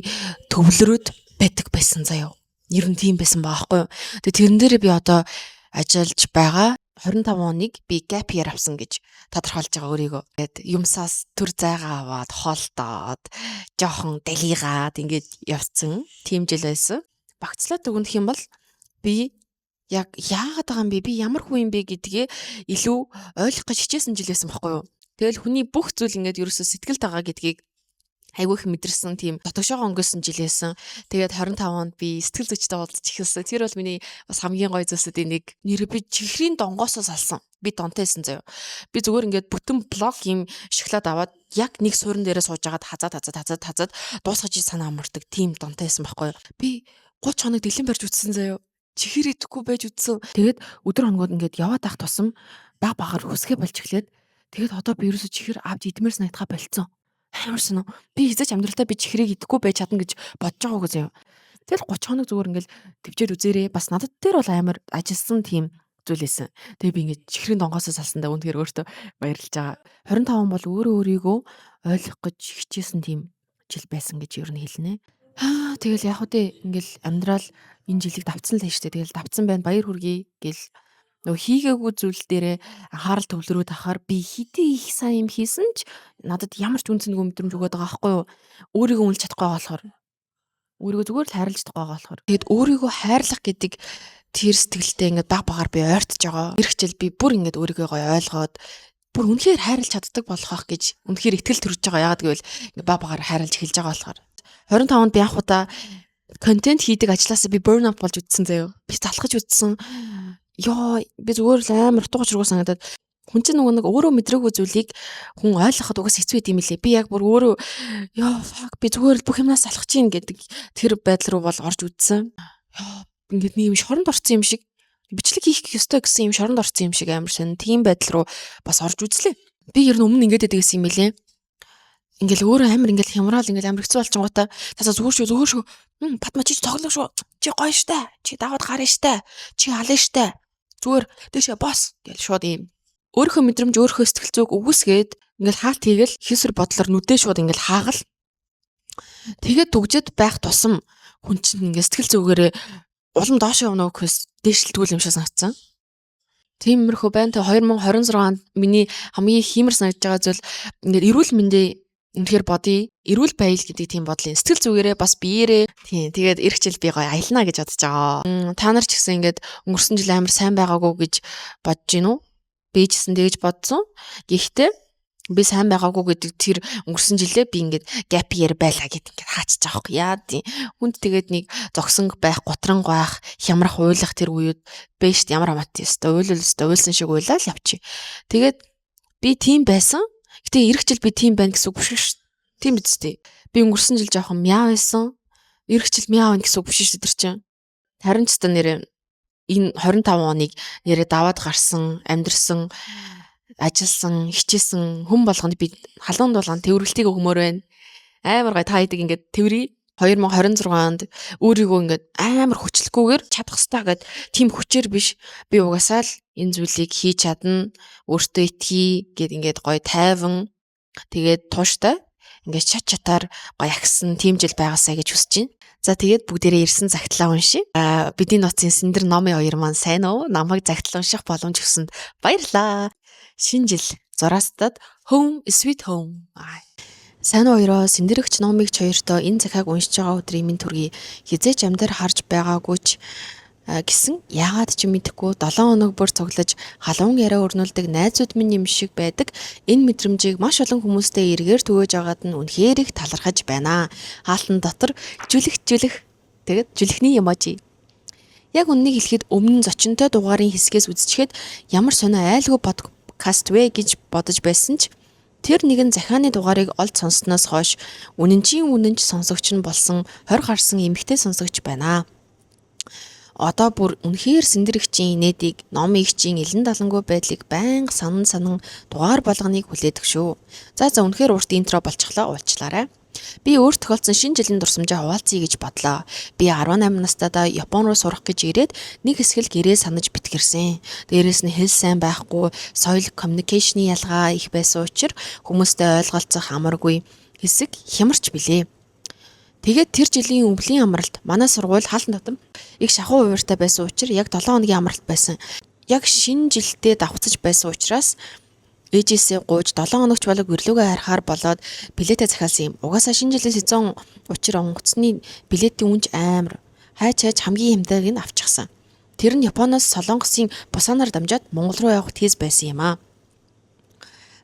төвлөрөөд байдаг байсан заяа. Ер нь тийм байсан баахгүй юу. Тэгээ тэрэн дээр би одоо ажиллаж байгаа 25 оныг би gap year авсан гэж тодорхойлж байгаа өөрийгөө. Тэгээд юмсаас төр зайгаа аваад хоолтоод жоохон далигаад ингээд явцсан тийм жил байсан. Багцлаа дүгнэх юм бол би яг яагаад байгаа юм бэ? Би ямар хүн юм бэ гэдгээ илүү ойлгох гэж хичээсэн жил байсан байхгүй юу. Тэгэл хүний бүх зүйл ингээд ерөөсөө сэтгэлд байгаа гэдгийг айгүйх мэдэрсэн тийм дотогшоо өнгөсөн жилээсэн. Тэгээд 25 онд би сэтгэл зүйчтэй уулзч ихэлсэн. Тэр бол миний бас хамгийн гоё зүйлсүүдийн нэг. Нэр би чихрийн донгоосоос алсан. Би донтойсэн заяа. Би зүгээр ингээд бүтэн блок юм шоколад аваад яг нэг суурин дээрээ сууж агаад хазаад дуусгаж санаа амардаг тийм донтойсэн байхгүй юу. Би 30 хоног дэлэн барьж үтсэн заяа. Чихэр идэхгүй байж үтсэн. Тэгээд өдөр хоногуд ингээд яваад ах тусам багаар хүсгээ болж эхлээд тэгээд одоо би ерөөсө чихэр авч идмээр санагдахаа болцсон. Хамарсан уу? Би хизээч амьдралтаа би чихрийг идэхгүй байж чадна гэж бодож байгаагүй заяа. Тэгэл 30 хоног зүгээр ингээл төвчээр үзээрээ бас надад дээр бол амар ажилласан тийм зүйлээсэн. Тэгээ би ингээд чихрийн донгоосоо салсандаа үнэхээр өөртөө баярлж байгаа. 25 бол өөрийгөө ойлгох гэж хичээсэн тийм жил байсан гэж ер нь хэлнэ. Тэгэл яг үгүй ингээл амьдрал энэ жилиг давцсан л штэ. Тэгэл давцсан байна. Баяр хүргэе гэл нөгөө хийгээгүй зүйл дээрээ анхаарал төвлөрөөд ахаар би хэдий их сайн юм хийсэн ч надад ямар ч үнцэнгүй мэдрэмж өгöd байгаа байхгүй юу. Өөрийгөө үнэлж чадахгүй байгаа болохоор өөрийгөө зүгээр л хайрлаж чадахгүй байгаа болохоор тэгэд өөрийгөө хайрлах гэдэг тэр сэтгэлтэй ингээд баг багаар би ойртож байгаа. Эх хичээл би бүр ингээд өөрийгөө гоё ойлгоод бүр үнэхээр хайрлаж чаддаг болох ах гэж үнэхээр ихтгэл төрж байгаа. Яагаад гэвэл ингээд баг багаар хайрлаж эхэлж байгаа болохоор 25 онд би анх удаа контент хийдэг ажилласаа би burn out болж үтсэн заяа. Би залхаж үтсэн. Яа би зүгээр л амар утгач руу санагдаад хүн чинь нөгөө нэг өөрөө мэдрээгүй зүйлийг хүн ойлгоход угаас хэцүү байд юм лээ. Би яг бүр өөрөө яа fuck би зүгээр л бүх юмнаас салах чинь гэдэг тэр байдал руу бол орж үдсэн. Яа ингээд нэг юм шоронд орсон юм шиг бичлэг хийх ёстой гэсэн юм шоронд орсон юм шиг амар сэн тийм байдал руу бас орж үзлээ. Би ер нь өмнө ингээд байдаг гэсэн юм лээ. Ингээл өөрөө амар ингээл хямраал ингээл амар хэцүү болчихгоотаа тасаа зүгээр шүү Батма чи тоглох шүү. Чи гоё штэ. Чи даваад гарна штэ. Чи хална штэ. Зүгээр дэшээ бос гэл шууд юм. Өөрийнхөө мэдрэмж өөрийнхөө сэтгэл зүйг үгүйсгээд ингээл хаалт хийгээл хийсвэр бодлоор нүдээ шууд ингээл хаагал. Тэгээд дүгжэд байх тусам хүн чинь ингээд сэтгэл зүгээрээ улам доош явна уу гэхээс дээшлэлтгүүл юм шиг санагдсан. Тиймэрхүү байна. Тэгээ 2026 онд миний хамгийн хиймэр санагдж байгаа зүйл ингээд эрүүл мэндийн үнэхээр бодъё. Эрүүл байл гэдэг тийм бодлын сэтгэл зүгээрээ бас биеэрээ тийм тэгээд эх жил би гоё аялна гэж бодож байгаа. Та нар ч гэсэн ингээд өнгөрсөн жил амар сайн байгаагүй гэж бодож гин үү? Би ч гэсэн тэгж бодсон. Гэхдээ би сайн байгаагүй гэдэг тэр өнгөрсөн жилээ би ингээд gap year байлаа гэд ингээд хаачиж байгаа юм. Яа тийм хүнд тэгээд нэг зогсон байх, гутран байх, хямрах, уйлах тэр үед бэшт ямар амт ёстой уйлсан шиг уйлал явчих. Тэгээд би тийм байсан. Гэтэ эх жил би тийм байна гэсэн үг биш шүү. Тийм биз дээ. Би өнгөрсөн жил жоохон мяа байсан. Эх жил мяа байна гэсэн үг биш шүү тэр чинь. Харин ч та нэрээ энэ 25 оныг нэрээ даваад гарсан, амьдрсан, ажилласан, хичээсэн хүн болгонд би халуун дулаан төвөрлөлтийг өгмөр байна. Амар гой та идэг ингээд төврий 2026 онд өөрийгөө ингээд амар хүчлэхгүйгээр чадах хэрэгтэй гэд тийм хүчээр биш. Би угаасаа л энэ зүйлийг хийж чадна, өөртөө итгэе гэд ингээд гой тайван тэгээд тууштай ингээд чат чатаар гой агсан тийм жил байгаасаа гэж хүсэж байна. За тэгээд бүгдээрээ ирсэн загтлаа уншия. Бидний ноцын Сэндэр номын хоёр маань сайн уу? Намайг загтал унших боломж өгсөнд баярлаа. Шинэ жил зураастад Home Sweet Home. Сайн уу хоёроо Сэндэрэгч номыг хоёртоо энэ захиаг уншиж байгаа өдрийн минь төргий хизээч амдаар харж байгаагүй ч гэсэн яагаад ч мэдэхгүй 7 хоног бүр цуглаж халуун яриа өрнүүлдэг найзууд минь юм шиг байдаг. Энэ мэдрэмжийг маш олон хүмүүстэй эргээр түгэж агаад нь үнэхээр их талархаж байна. Хаалтан дотор жүлэх тэгээд жүлэхний эможи. Яг үннийг хэлэхэд өмнө зочинтой дугаарын хэсгээс үзчихэд ямар сонио айлгүй подкаст вэ гэж бодож байсан ч тэр нэгэн захианы дугаарыг олж сонссноос хойш үнэнч сонсогч нь болсон 20 гарсан эмэгтэй сонсогч байна. Одоо бүр үнэхээр Сэндэрэгчийн нээдийг ном игчийн элен далангуй байдлыг байнга санан дугаар болгоныг хүлээдэг шүү. За үнэхээр урт интро болчихлоо уулчлаарай. Би өөр тохиолдсон шинэ жилийн дурсамжаа хуваалцъя гэж бодлоо. Би 18 настайдаа Япон руу сурах гэж ирээд нэг хэсгэл гэрээ санаж битгэрсэн. Дээрээс нь хэл сайн байхгүй, соёл communication-ы ялгаа их байсан учраас хүмүүстэй ойлголцох амаргүй хэсэг хямарч билээ. Тэгээд тэр жилийн өвлийн амралт манай сургууль хаалтан дотор их шахуу ууртай байсан учраас яг 7 хоногийн амралт байсан. Яг шинэ жилдээ давхцаж байсан учраас ээжээсээ гууж 7 хоногч болог өрлөөгөө харахаар болоод билетээ захиалсан юм. Угаасаа шинэ жилийн сезон учир онгоцны билетийн үнж амар. Хайч хамгийн хямдаг нь авчихсан. Тэр нь Японоос Солонгосын Бусанаар дамжаад Монгол руу явах тийз байсан юм аа.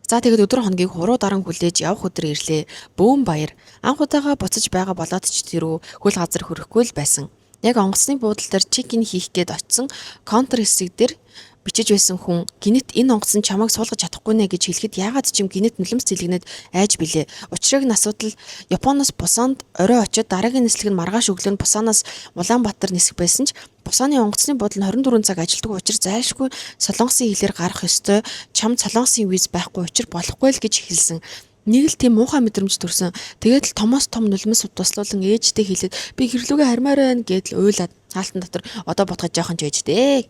За тэгээд өдөр хоногийг хуруу даран хүлээж явах өдөр ирлээ. Бөөм баяр. Анх удаага буцаж байгаа болоод ч тэрүү хөл газар хөрөхгүй л байсан. Яг онгоцны буудлын дээр чек-ин хийх гээд очисон контр хэсэг дээр бичиж байсан хүн гинэт энэ онгоц нь чамайг суулгаж чадахгүй нэ гэж хэлэхэд яагаад ч юм гинэт нулимс зэлгнээд айж билээ. Учрыг нь асуудал Японоос Бусанд орой очиод дараагийн нислэг нь маргааш өглөө нь Бусанаас Улаанбаатар нисэх байсан ч Бусаны онгоцны буудлын 24 цаг ажилтдаг учраас зайлшгүй солонгосын хэлээр гарах ёстой. Чам солонгосын виз байхгүй учраас болохгүй л гэж хэлсэн. Нэг л тийм муухай мэдрэмж төрсөн. Тэгээд л томоос том нулимс туслуулан ээжтэй хэлээд би гэрлүүгээ хармаар байна гэдэл уйлаад хаалтан дотор одоо ботгож жоохон ч ээжтэй.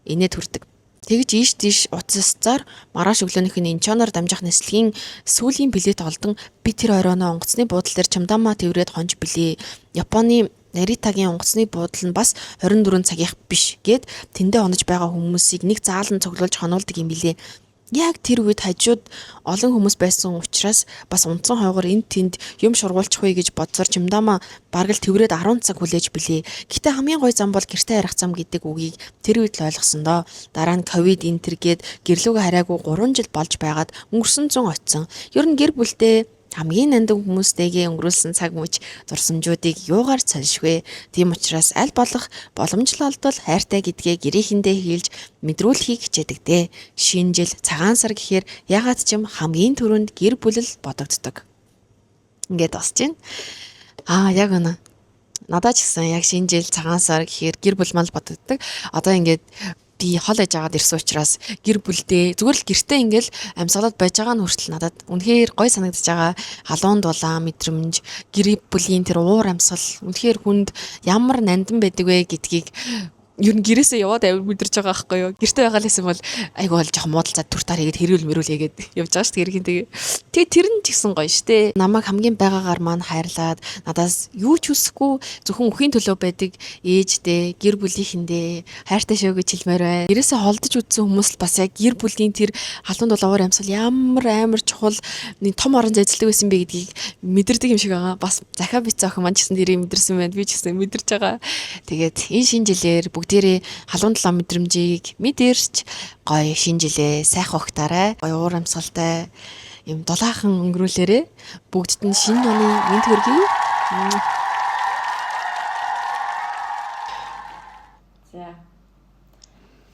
Инээд хүрдэг. Тэгж ийш тийш уцсцаар маргааш өглөөнийхний инчоноор дамжих нислэгийн сүүлийн билет олдон би тэр оройноо онгоцны буудлын дээр чамдамаа тэврээд хонж билээ. Японы Наритагийн онгоцны буудлын бас 24 цагийнх биш гэд тэндээ онож байгаа хүмүүсийг нэг заалан цуглуулж хонуулдаг юм билээ. Яг тэр үед хажууд олон хүмүүс байсан учраас бас унтсан хойгоор энд тэнд юм шургуулчих вэ гэж бодсоор чимдамаа бараг л тэврээд 10 цаг хүлээж билээ. Гэтэ хамгийн гой зам бол гэртээ ярих зам гэдэг үгийг тэр үед л ойлгосон доо. Дараа нь ковид энтер гээд гэрлүүгээ хараагүй 3 жил болж байгаад өнгөрсөн 100 очсон. Ер нь гэр бүлтэй хамгийн нандин хүмүүстэйгээ өнгөрүүлсэн цаг мөч дурсамжуудыг юугаар цалшгүй. Тийм учраас аль болох боломжтой олдвол хайртай гэдгээ гэрээхэндээ хэлж мэдрүүлэхийг хичээдэг дээ. Шинэ жил цагаан сар гэхээр ягаад ч юм хамгийн түрүүнд гэр бүл л бодогддог. Ингээд босч байна. Яг үнэ. Надад ч гэсэн яг шинэ жил цагаан сар гэхээр гэр бүл мал бодогддог. Одоо ингээд би хол ээж аваад ирсэн учраас гэр бүлдээ зүгээр л гэртээ ингээл амьсгалаад байж байгаа нь хүртэл надад үнэхээр гой санагдаж байгаа. Халуун дулаан мэдрэмж, гэр бүлийн тэр уур амьсгал үнэхээр хүнд ямар нандин байдаг вэ гэдгийг ер нь гэрээсээ яваад авир мэдэрч байгаа байхгүй юу. Гэртээ байгаа л гэсэн бол айгу бол жоохон муудалцаад туртаар игээд хэрүүл мэрүүл игээд явж байгаа шүү дээ хэргийн тэгээ. Тэгээ тэр нь ч гэсэн гоё шүү дээ. Намайг хамгийн байгаагаар маань хайрлаад надаас юу ч хүсэхгүй зөвхөн үхийн төлөө байдаг ээждээ, гэр бүлийнхэндээ хайртай шүү гэж хэлмээр байна. Гэрээсээ холдож үдсэн хүмүүс л бас яг гэр бүлийн тэр халуун дулуур амьсгал ямар амар чухал нэг том орон зайцлдаг байсан бэ гэдгийг мэдэрдэг юм шиг байгаа. Бас захаа бич охин маань ч гэсэн тэрийг мэдэрсэн байна. Би ч гэсэн мэдэрч байгаа. Тэгээд энэ шинэ жилээр бүгдээрээ халуун дулаан мэдрэмжийг мэдэрч гоё шинэ жилээ сайхан огтаарай. Гоё уур амьсгалтай юм дулаахан өнгөрүүлээрээ бүгдд нь шинэ оны мэд хүргэе.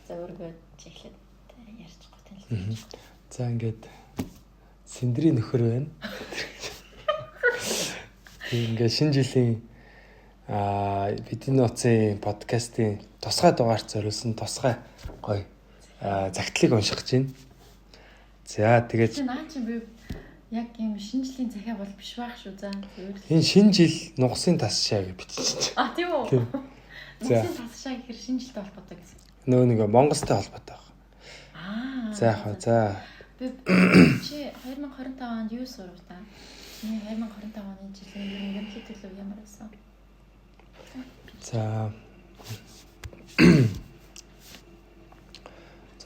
За өөргөө чихлээд ярьчихгүй танилцуулж. За ингээд Синдрийн нөхөр байна. Ингээд шинэ жилийн бидний нууцын подкастын тусгай дугаарт зориулсан тусгай гоё загтлыг унших гэж байна. За тэгээд наа чи би яг юм шинэ жилийн захиа бол биш байх шүү. За энэ шинэ жил нугасын тас шаа гэж биччихсэн. Тийм үү? Нугасын тас шаа гэхэр шинэ жилтэй холбоотой гэсэн. Нөө нэг Монголтой холбоотой байна. За яах вэ? За би чи 2025 онд юу сурав та? Чиний 2025 оны жилийн ерөнхий төлөв ямар байсан? За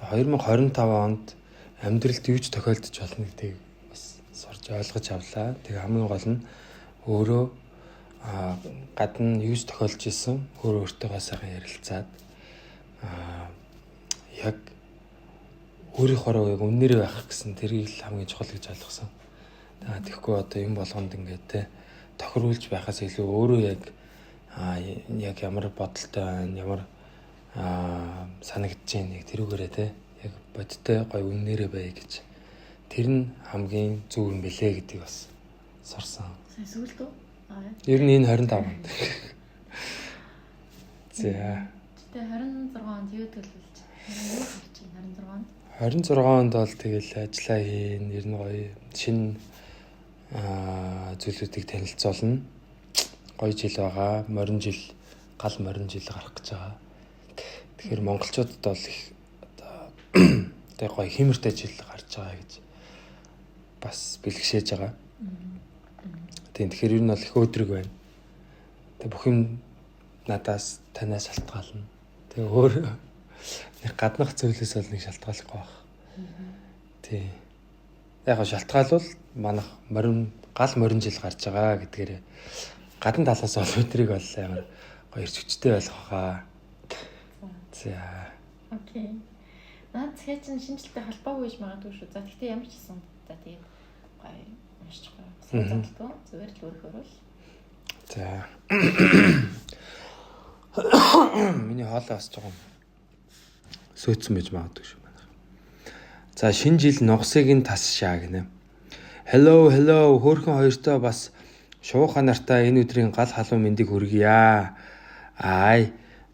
2025 онд амьдралд юу ч тохиолдож болно гэдгийг бас сурж ойлгож авлаа. Тэгээ хамгийн гол нь өөрөө гадна юу ч тохиолж исэн өөртөөгаа сайхан ярилцаад яг өөрийнхөө яг үннээрээ байх гэсэн тэрийг л хамгийн чухал гэж ойлгосон. Тэгэхгүй одоо юм болгонд ингээд те тохируулж байхаас илүү өөрөө яг ямар бодолтой байна, ямар санагдаж байна тэрүүгээрээ те яг бодтой гой үннээрээ бай гэж. Тэр нь хамгийн зөв юм бэлээ гэдгийг бас сурсан. Сүлд үү? Ер нь энэ 25 онд. За. Тэ 26 онд юу төлөвлөж? Юу хийж байна 26 онд? 26 онд бол тэгэл ажиллаа хийн, ер нь гоё шинэ зүйлүүдийг танилцуулна. Гоё жил байгаа. Морин жил, гал морин жил гарах гэж байгаа. Тэгэхээр монголчуудад бол их одоо гоё хэмэртэй жил гарч байгаа гэж бас бэлгшээж байгаа. Тэгэхээр ер нь бол их өөдрөг байна. Тэг бүх юм надаас танаас шалтгаална. Тэг өөр нэг гаднах зүйлээс бол нэг шалтгаалахгүй байх. Тий. Яг шалтгаалвал манайх гал морин жил гарч байгаа гэдгээр гадна талаас бол өдрийг бол амар гоё ирч хүчтэй байх хаа. За. Окей. Наад дахиад чинь шинжилтэй холбоогүй гэж магадгүй шүү. За гэхдээ ямар ч гэсэн за тийм гоё уншчихгүй. Сонирхолтой. Зүгээр л өөрөөр л. За. Миний хоолой бас жоохон сүйдсэн байж магадгүй шүү манайх. За шинэ жил нугасыг нь тас шаа гинэ. Hello хөөрхөн хоёртоо бас шууха нартай энэ өдрийн гал халуун мэндийг хүргье.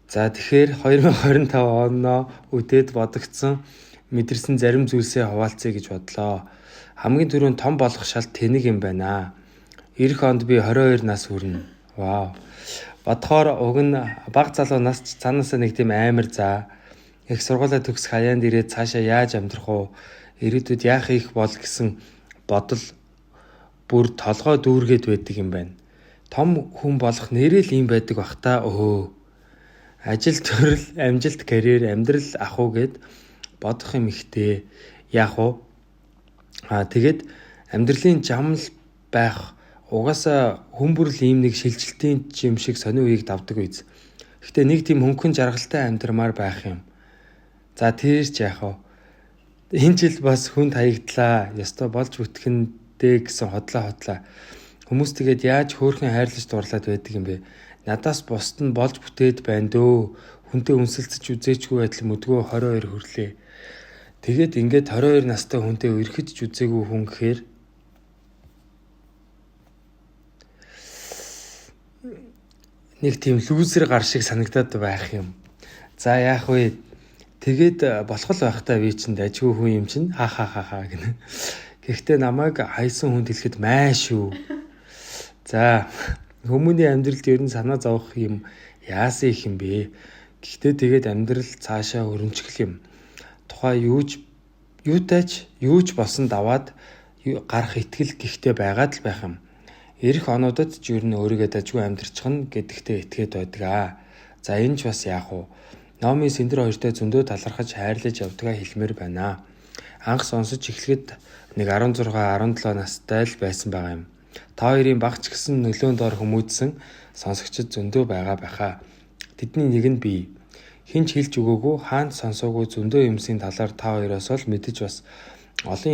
За тэгэхээр 2025 оноо үдээд бодогдсон мэдэрсэн зарим зүйлсээ хуваалцъя гэж бодлоо. Хамгийн түрүүнд том болох шал тэнэг юм байна. Ирэх онд би 22 нас хүрнэ. Вау. Бодохоор уг нь баг залуу нас цаанаасаа нэг тийм амар за. Их сургуулаа төгсөх хаяанд ирээд цаашаа яаж амьдрах уу? Ирээдүйд яах их бол гэсэн бодол бүр толгой дүүргээд байдаг юм байна. Том хүн болох нэрэл юм байдаг бах та өө. Ажил төрөл, амжилт, карьер, амьдрал ах уу гэд бодох юм ихтэй. Яах вэ? Тэгээд амьдралын жамл байх угаасаа хүмүүрл ийм нэг шилжилтийн юм шиг сони үеийг давдаг үйз. Гэхдээ нэг тийм хөнгөн жаргалтай амьдрмаар байх юм. За тэрч яах вэ? Энэ жил бас хүнд хаягдлаа. Ёстой болж бүтгэндээ гэсэн хотлоо. Хүмүүс тэгээд яаж хөөрхөн хайрлаж дурлаад байдаг юм бэ? Надаас бусд нь болж бүтээд байна дөө. Хүнтэй үнсэлцэж үзээчгүй байтал мэдгөө 22 хүрлээ. Тэгээд ингээд 22 настай хүнтэй өрхөж үзээгүй хүн гэхээр нэг тийм лүүзер гар шиг санагдаад байх юм. За яах вэ? Тэгээд болох л байхтаа би чинь дажгүй хүн юм чинь хаа гэнэ. Гэхдээ намайг хайсан хүн хэлэхэд маа шүү. За Хүмүүний амьдралд ер нь санаа зовох юм яасан их юм бэ? Гэхдээ тэгээд амьдрал цаашаа өрнөжгөх юм. Тухай юутайч болсон даваад гарах итгэл гихтэй байгаад л байх юм. Ирэх онуудад ч ер нь өөрийгөө дажгүй амьдрчих нь гэдэгтээ итгээд байдаг аа. За энэ ч бас яах вэ? Номи Сэндэр хоёртой зөндөө талархаж хайрлаж явдгаа хэлмээр байна. Анх сонсож эхлэхэд нэг 16, 17 настай л байсан байгаа юм. Та хоёрын багч гисэн нөлөөнд ор хүмүүжсэн сонсогчд зөндөө байгаа байхаа. Тэдний нэг нь би. Хинч хэлж өгөөгүй, хаанд сонсоогүй зөндөө юмсийн талаар та хоёроос л мэдэж бас олон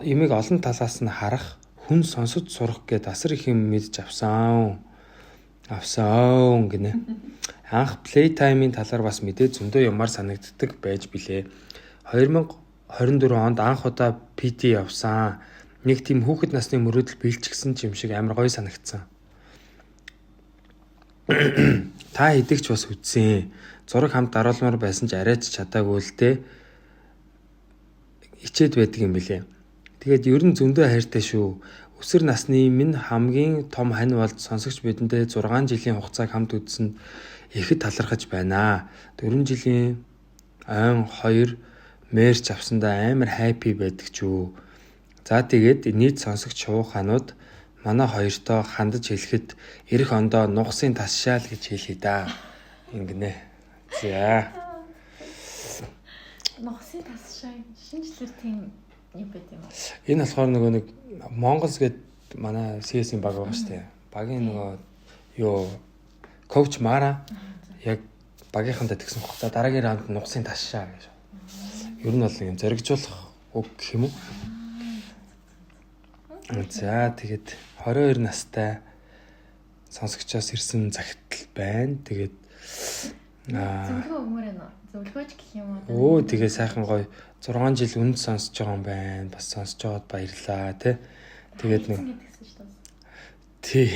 имийг олон талаас нь харах, хүн сонсож сурах гэд асар их юм мэдж авсан гинэ. Анх Playtime-ийн талаар бас мэдээ зөндөө юмар санагддаг байж билээ. 2024 онд анх удаа PT явсан. Нэг тийм хүүхэд насны мөрөөдөл биелчихсэн юм шиг амар гоё санагдсан. Та хэдэгч бас үдсэн. Зураг хамт даруулмаар байсан ч арайч чадаагүй л дээ. Ичээд байдаг юм билээ. Тэгээд ер нь зөндөө хайртай шүү. Өсвөр насны минь хамгийн том хань болж сонсогч бидэндээ 6 жилийн хугацааг хамт үдсэнд ихэд талархаж байна. 4 жилийн ойн 2 мэрч авсандаа амар хайпи байдаг шүү. За тэгээд нийт сонсогч шувуу ханууд манай хоёртоо хандаж хэлэхэд эх ондоо нугсын тасшаал гэж хэлье да. Ингэнэ. За. Нугсын тасшаал шинжлэр тийм юм байт юм аа. Энэ болохоор нөгөө нэг Mongols гээд манай CS-ийн баг байгаа шүү дээ. Багийн нөгөө коуч Мара яг багийнхандаа тэгсэн хөх. За дараагийн раунд нугсын ташшаа гэж. Ер нь бол юм зоригжуулах үг гэх юм уу? За тэгээд 22 настай сонсогчоос ирсэн загтал байна. Тэгээд зөвлөгөө өгмөр энэ. Зөвлөгөөч гэх юм уу? Өө тэгээ сайхан гоё 6 жил үнд сонсож байгаа юм байна. Бас сонсож байгаад баярлаа тий. Тэгээд нэг тий.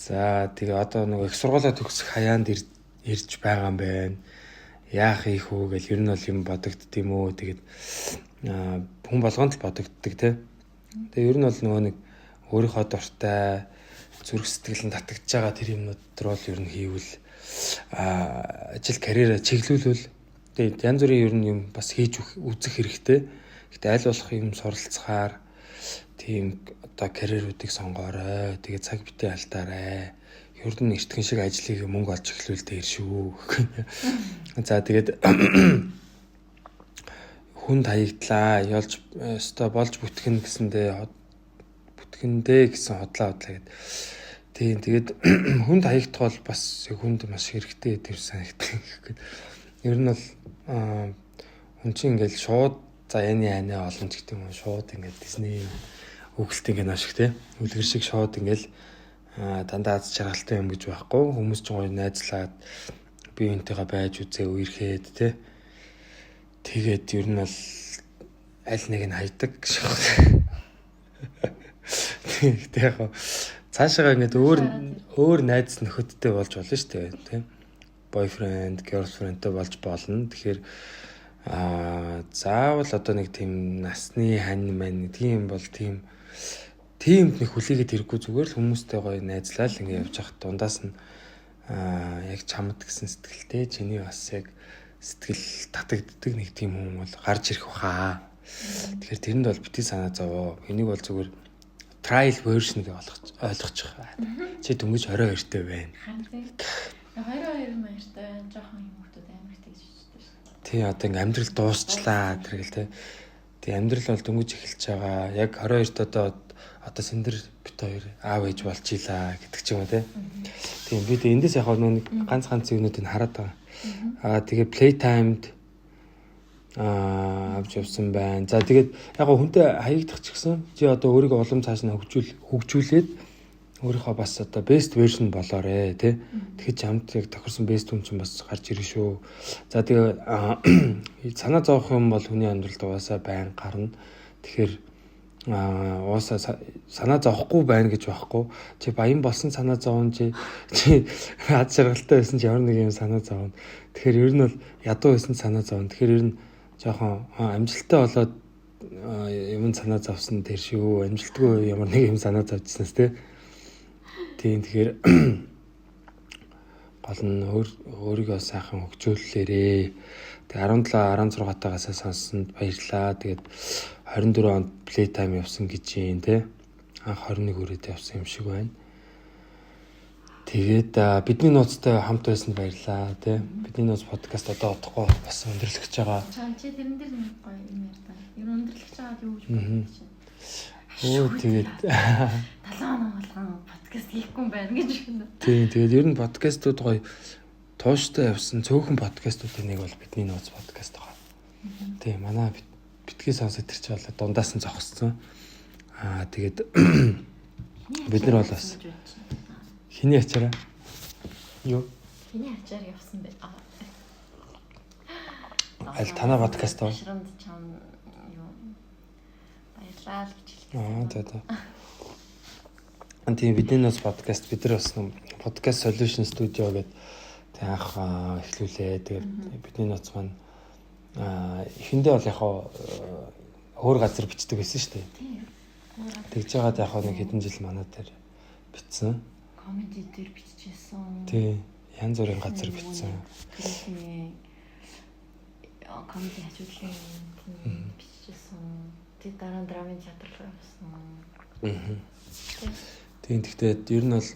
За тэгээ одоо нэг их сургуулаа төгсөх хаяанд ирж байгаа юм байна. Яах их үү гэл ер нь бол юм бодогдд юм уу. Тэгээд хүн болгонд л бодогддаг тий. Тэгээ ер нь бол нөгөө нэг өөрийнхөө дуртай зүрх сэтгэл нь татагдж байгаа тэр юмнууд төр бол ер нь хийвэл ажил карьераа чиглүүлвэл тэгээд янз бүрийн ер нь юм бас хийж үзэх хэрэгтэй. Гэтэ аль болох юм суралцахаар тийм одоо карьеруудыг сонгоорой. Тэгээд цаг битээ алдаарай. Ер нь эртхэн шиг ажлыг мөнгө олж эхлүүл дээр шүү. За тэгээд хүнд хаягдлаа. Ялж өстой болж бүтгэн гэсэндээ гэсэн хотлоо гэд. Тийм тэгээд хүнд хаягдах бол бас хүнд маш хэрэгтэй тэр санагддаг. Ер нь бол хүн чинь ингээл шууд за яны олон ч гэдэг юм шууд ингээд Disney өгөлт ингээд ашиг те үлгэр шиг шууд ингээл дандаа аз жаргалтай юм гэж байхгүй. Хүмүүс ч гоё найзлаад бие биентэйгээ байж үзээ үерхэд те. Тэгээд ер нь бол аль нэг нь хайдаг гэж байна. Тэгтээ яг цаашаа ингээд өөр найз нөхөдтэй болж болно шүү дээ тийм boyfriend girlfriendтэй болж болно. Тэгэхээр заавал одоо нэг тийм насны хань маань тийм бол тийм нэг хүлээгээд ирэхгүй зүгээр л хүмүүстэй гоё найзлал ингээд явж хахад дундаас нь яг чамд гэсэн сэтгэлтэй чиний бас яг сэтгэл татагддаг нэг тийм хүн бол гарч ирэх баха. Тэгэхээр тэрэнд бол бити санаа зовоо. Энийг бол зүгээр trial version гэж ойлгочих. Чи дөнгөж 22-тэй байна. 22 маятай жоохон юм хүмүүс амар тэгж шижтэй шүү. Тий одоо ингээм амьдрал дуусчлаа тэргээл те. Тий амьдрал бол дөнгөж эхэлж байгаа. Яг 22-т одоо Сэндэр бит хоёр аав ээж болж илаа гэдэг ч юм уу те. Тийм бид эндээс яг нэг ганц зүйлүүдийг хараад байгаа. Тэгээ Playtime-д авч явсан байна. За тэгээд яг хүнтэй хаягдах ч гэсэн чи одоо өөрийгөө улам цааш нь хөгжүүлээд өөрийнхөө бас одоо best version болоорой тий. Тэгэхээр чамд яг тохирсон best хүн чинь бас гарч ирэх шүү. За тэгээ санаа зовох юм бол хүний амьдралд угаасаа байн гарна. Тэгэхээр угаасаа санаа зовхгүй байна гэж байхгүй. Чи баян болсон санаа зовно чи аз жаргалтай байсан чи ямар нэг юм санаа зовно. Тэгэхээр ер нь бол ядуу байсан санаа зовно. Тэгэхээр ер нь жоохон амжилттай болоод юм санаа зовсон тэр шүү. Амжилтгүй ямар нэг юм санаа зовжснаас тий. Тийм тэгэхээр гол нь өөрийгөө сайхан хөгжүүллээрээ. Тэгээ 17 16 тагаас сонссонд баярлаа. Тэгээд 24 онд Playtime явсан гэж юм те. Анх 21 хүрээд явсан юм шиг байна. Тэгээд бидний нууцтай хамт байсанд баярлаа те. Бидний нууц подкаст одоо одохгүй бас өндөрлөж байгаа. Чи тэрэн дээр нэг гоё юм ярьдаа. Ер нь өндөрлөж байгаа юу гэж бодож байна. Тэгээд 7 хоног болгон подкаст хийхгүй юм байна гэж байна. Тийм тэгээд ер нь подкастууд гоё тууштай явсан цөөхөн подкастуудын нэг бол бидний нууц подкаст байгаа. Тийм манай битгий сонсож ирч болоо дундаас нь зогссон. Тэгээд бид нар бол бас хиний ачаараа юу? Хиний ачаар явсан бэ? Аль танаа подкаст аа? Шрамд чам юу? Баярлалаа гэж хэлсэн. Тийм бидний нууц подкаст бид нар бас podcast solution studio гэдэг тэг анх эхлүүлээ. Тэгээд бидний нууц маань эхэндээ бол яг өөр газар бичдэг байсан шүү дээ. Тэгж байгаад яг нэг хэдэн жил манай дээр бичсэн. Комеди дээр биччихсэн. Тий, янз бүрийн газар бичсэн. Комеди хажуудлын биччихсэн. Тэг дараа нь драмын театр руу явсан. Тийм гэхдээ ер нь бол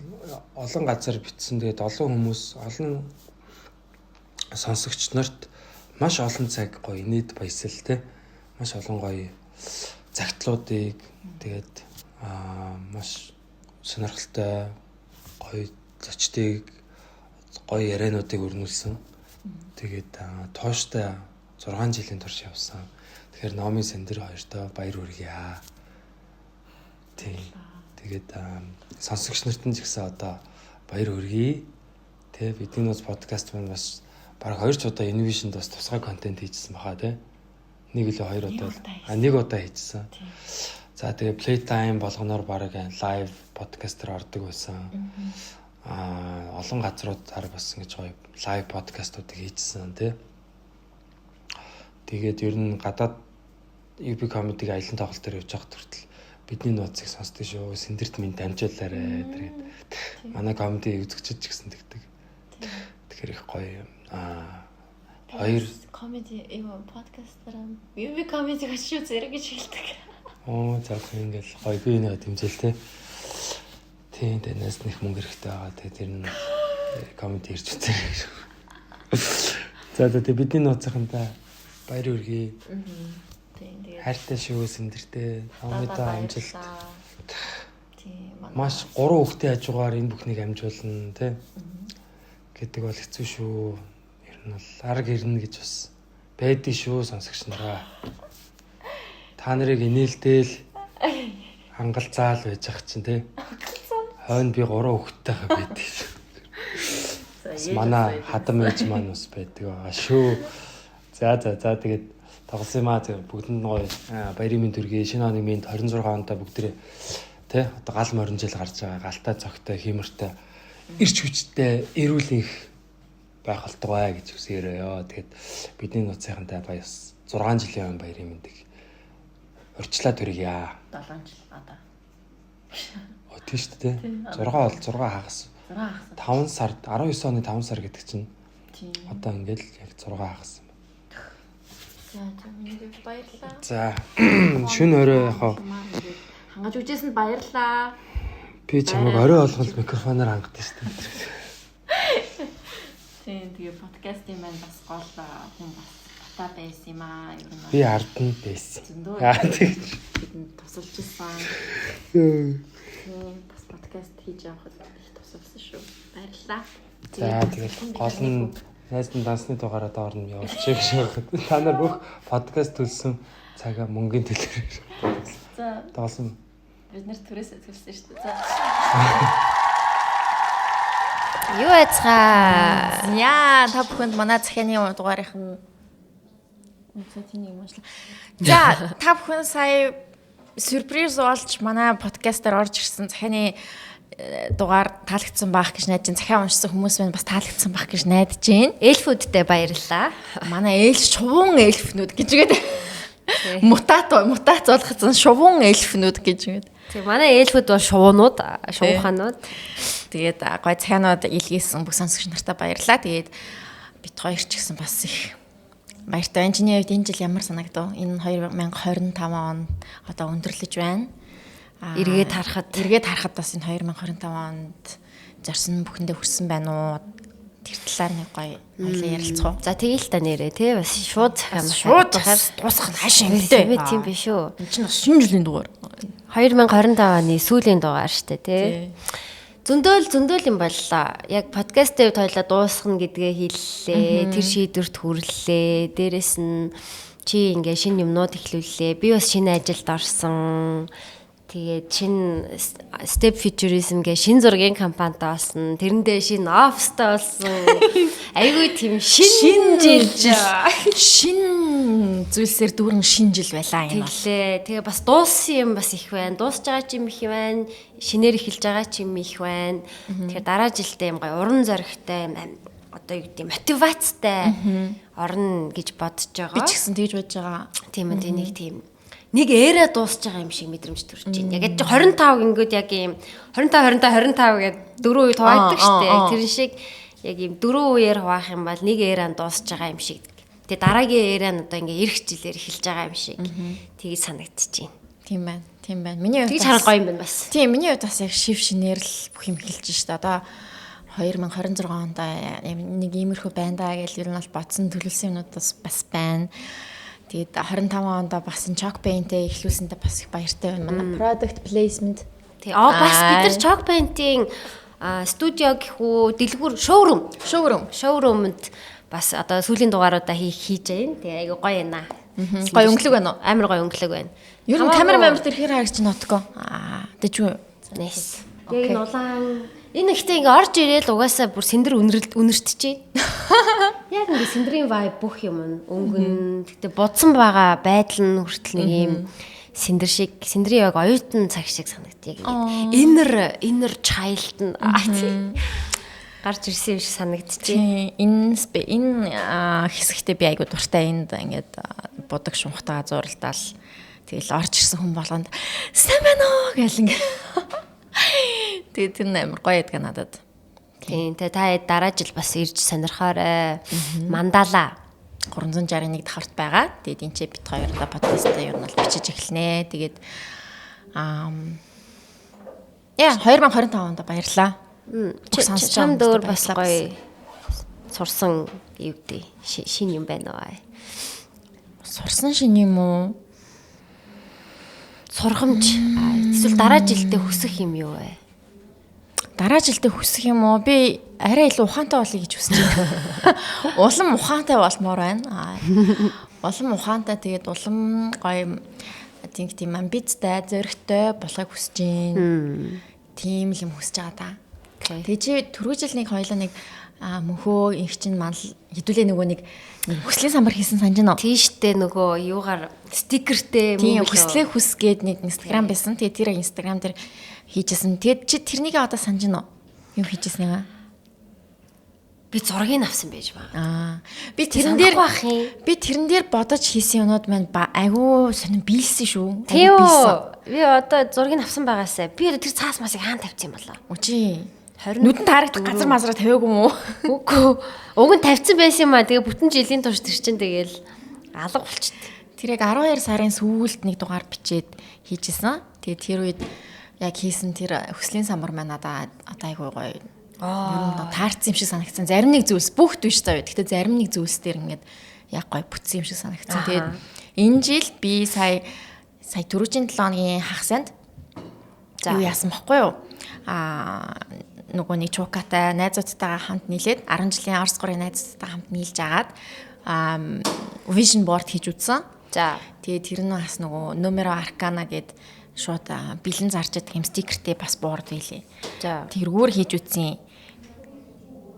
олон газар бичсэн. Тэгээд олон хүмүүс, олон сонсогч нарт маш олон цаг гоё нийт баясал те. Маш олон гоё загтлуудыг тэгээд маш сонирхолтой гоё зочдыг гоё яриануудыг өрнүүлсэн. Тэгээд тууштай 6 жилийн турш явсан. Тэгэхээр Номын Сендэр хоёртоо баяр хүргэе. Тийм. Тэгээд сонсогч нарт нь ч гэсэн одоо баяр хүргэе. Тэ бидний нууц подкаст маань бас бараг 2 ч удаа инновашнд бас тусгай контент хийжсэн баха тий. Нэг л 2 удаа нэг удаа хийжсэн. За тэгээ Playtime болгоноор бараг лайв подкастер ордог байсан. Олон газруудаар бас ингэж гоё лайв подкастуудыг хийжсэн тий. Тэгээд ер нь гадаад UB comedy-г аялын тоглолт дээр явж байхад хүртэл бидний нууцыг сонсдог шүү. Сэндэрт минь дамжуулаарэ. Тэгээд манай comedy үзэгчид ч гэсэн тэгдэг. Тэгэхээр их гоё юм. Хоёр comedy подкастер UB comedy гэж зэрэг гэж хэлдэг. За ингээл гоё би нэг дэмжээл те. Тийм дэнэс нэг мөнгө хэрэгтэй байгаа. Тэгээд тэр нь comedy ирж үзээрэй. За тэгээд бидний нууцынхаа баяр хүргэе. Хайртай шүү Сэндэртэй. Номидоо амжилт. Тийм маш 3 хүүхдийн хажуугаар энэ бүхнийг амжуулна тий. Гэдэг бол хэцүү шүү. Ер нь бол арга ирнэ гэж бас байдгийг шүү сонсогч нараа. Та нарыг инээлтэл хангалзаал байж ах чинь тий. Хойно би 3 хүүхдтэйгээ байдаг шүү. Манай хадам ээж маань бас байдаг байгаа шүү. За тэгээд тоглосон юм аа бүгдэнд гоё баярын мэнд төргий шинэ оны мэнд 26 онд бүгдээ тий одоо гал морин жил гарч байгаа галтай цогтой хиймэртэй ирч хүчтэй эрүүл их байх болтугай гэж хүсээрээ. Тэгээд бидний нууцынхантай баяс 6 жилийн баярын мэндийг урьдчилаа төргийа. 7 жил одоо. Тийм шүү дээ. 6 бол 6 хагас. 5 сард 19 оны 5 сар гэдэг чинь одоо ингээл яг 6 хагас. Баярлалаа. За шүн орой яхаа хангаж үжсэнд баярлалаа. Би чамайг орой олгол микрофоноор хангадсан шүү дээ. Тийм тэгээ подкастын маань бас гол хүн бас бата байсан юм аа. Ер нь би арднд байсан. Тэгж бидэнд тусалж ирсэн. Тийм бас подкаст хийж явахад их тусалсан шүү. Баярлалаа. За тэгээд гол нь найзын дансны дугаараа доор нь явуулчих шүү. Та нар бүх подкаст төлсөн цагаа мөнгөний төлөөр. За доолсон. Бид нэр түрээсээ төлсөн шүү дээ. За. Юу яцгаа? Яа, та бүхэнд манай захианы дугаарынх нь үнцний юм уучлаа. За, та бүхэн сая сюрприз болж манай подкастаар орж ирсэн захианы дугаар таалагдсан байх гэж найдаж байна. Захиа уншсан хүмүүс маань бас таалагдсан байх гэж найдаж байна. Эльфүүдтэй баярлалаа. Манай эльф шувуун эльфнүүд гэж үгээд мутац болгоцсон шувуун эльфнүүд гэж үгээд. Тэг манай ээлжүүд бол шуунууд, шууханууд. Тэгээд гой цахианууд илгээсэн бүх сонсогч нартаа баярлалаа. Тэгээд бит хоёр ч гэсэн бас их баяртай байна. Чиний хувьд энэ жил ямар санагдав? Энэ 2025 он одоо өндөрлөж байна. Эргээд харахад бас энэ 2025 онд зарсан бүхэндээ хүрсэн байна уу? Тэр талаар нэг гоё хоёлаа ярилцгаа. За тэгээл та нэрээ тий бас шууд захиам дуусах нь хаашаа ингэдэй. Тийм биш үү. Энэ чинь бас шинэ жилийн дугаар. 2025 оны сүүлийн дугаар штэ тий. Зөндөөл юм боллоо. Яг подкастын хувьд хоёлаа дуусгах гэдгээ хэллээ. Тэр шийдвэрт хүрлээ. Дээрэс нь чи ингээ шинэ юмнууд эхлүүллээ. Би бас шинэ ажилд орсон. Тэгээд шинэ Step Futurism гэх шинэ зургийн компанитай болсон. Тэрэндээ шинэ офстай болсон. Айгүй тийм шинэ зүйлсээр дүүрэн шинэ жил байлаа юм бол. Тэгээ бас дууссан юм бас их байна. Дуусж байгаа ч юм их байна. Шинээр эхэлж байгаа ч юм их байна. Тэгэхээр дараа жилдээ юм гоё уран зоригтой одоо юу гэдэг мотивацтай орно гэж бодож байгаа. Би ч гэсэн тэгж бодож байгаа. Тийм үү нэг эра дуусж байгаа юм шиг мэдрэмж төрж байна. Яг 25 гингүүд яг ийм 25 гэдэг дөрөв үе хуваагддаг шүү дээ. Тэр шиг яг ийм дөрөв үеэр хуваах юм бол нэг эран дуусж байгаа юм шиг. Тэгээ дараагийн эран одоо ингээ ирэх жилээр эхэлж байгаа юм шиг. Тэгж санагдчихээн. Тийм байна. Миний хувьд тэгж харах гоё юм байна бас. Тийм, миний хувьд бас яг шив шинээр л бүх юм эхэлж шүү дээ. Одоо 2026 онд нэг иймэрхүү байна даа гэж ер нь бол бодсон төлөвлөсөн юмнууд бас байна. Тэгээд 25 онд бас chalk paint-ээ эхлүүлсэндээ бас их баяртай байна. Манай product placement. Тэг. Бас бид нар chalk paint-ийн студио гэх үү, дэлгүүр showroom-д бас одоо сүүлийн дугааруудаа хийж байна. Тэгээ айгу гоё байна. Гоё өнгөлөг байна уу? Амар гоё өнгөлөг байна. Ер нь камера тэр хэр харагч нотгоо. Дэжгүй. Nice. Яг улаан энэ ихтэй ингээ орж ирээл угаасаа бүр сэндэр үнэртчихээн. Яг ингээ сэндрийн vibe бүх юм өнгөн. Гэтэ будсан байгаа байдал нь хүртэл нэг юм сэндрийн яг оюутан цаг шиг санагддаг. Inner child нь гарч ирсэн юм шиг санагдчихээн. Энэ хэсэгтээ би айгуу дуртай энд ингээд будаг шунхтаа зуралдаал тэгэл орж ирсэн хүн болгонд сайн байна уу гэл ингээ. Тэгээд тэр амар гоё яд надад. Тийм та дараа жил бас ирж сонирхоорой. Мандала 361 давхарт байгаа. Тэгээд энэ ч бит хоёроо подкастаа ер нь бол бичиж эхэлнэ. Тэгээд 2025 онд баярлаа. Чам дөр бас гоё сурсан юу гэдэг шин юм байна уу? Сурсан шин юм уу? Сургамж. Эсвэл дараа жилдээ хүсэх юм юу вэ? Дараа жилдээ хүсэх юм уу? Би арай илүү ухаантай болъё гэж хүсэж байна. Улам ухаантай болмоор байна. Улам ухаантай тэгээд улам гоё тийм амбицтай, зоригтой болохыг хүсэж байна. Тийм л юм хүсэж байгаа да. Тэгээд чи түрүү жил нэг хоёлаа нэг мөнхөө инх чинь манал хідүүлээ нөгөө нэг хүслийн самбар хийсэн санаж байна уу? Тийштэй нөгөө юугаар стикертэй тийм хүслээ хүсгээд нэг Instagram байсан. Тэгээд тэр Instagram дээр хийжсэн. Тэгээд чи тэрнийг одоо санаж байна уу? Юу хийжсэн юм? Би зургийг авсан байж байгаа. Би тэрэн дээр бодож хийсэн юмнууд маань айгүй сонин биелсэн шүү. Тийм үү. Би одоо зургийг авсан байгаасаа. Би одоо тэр цаас масыг хаана тавьчихсан болоо? Үгүй. Нүдэн таарагдах газар мазраа тавиагүй юм уу? Үгүй. Уг нь тавьсан байсан юм аа. Тэгээ бүтэн жилийн турш тэр чинь тэгэл алга болчихд. Тэр яг 12 сарын сүүлд нэг дугаар бичээд хийжсэн. Тэгээ тэр үед яг хийсэн тэр хүслийн самбар маань одоо айгүй гоё. Таарсан юм шиг санагдсан. Зарим нэг зүйлс бүгд биш заа. Гэхдээ зарим нэг зүйлс дээр ингээд яг гоё бүтсэн юм шиг санагдсан. Тэгээд энэ жил би сая түрүүчийн 7 хоногийн хагас санд юу яасан баггүй юу? Нөгөө нэг чукатай найзуудтайгаа хамт нийлээд 10 жилийн Орос гурийн найзуудтайгаа хамт нийлж агаад vision board хийж үзсэн. За тэгээд тэр нь бас нөгөө Numero Arcana гэд шууд бэлэн зарж байгаа юм стикертэй бас board байлээ. За тэргээр хийж үзсэн.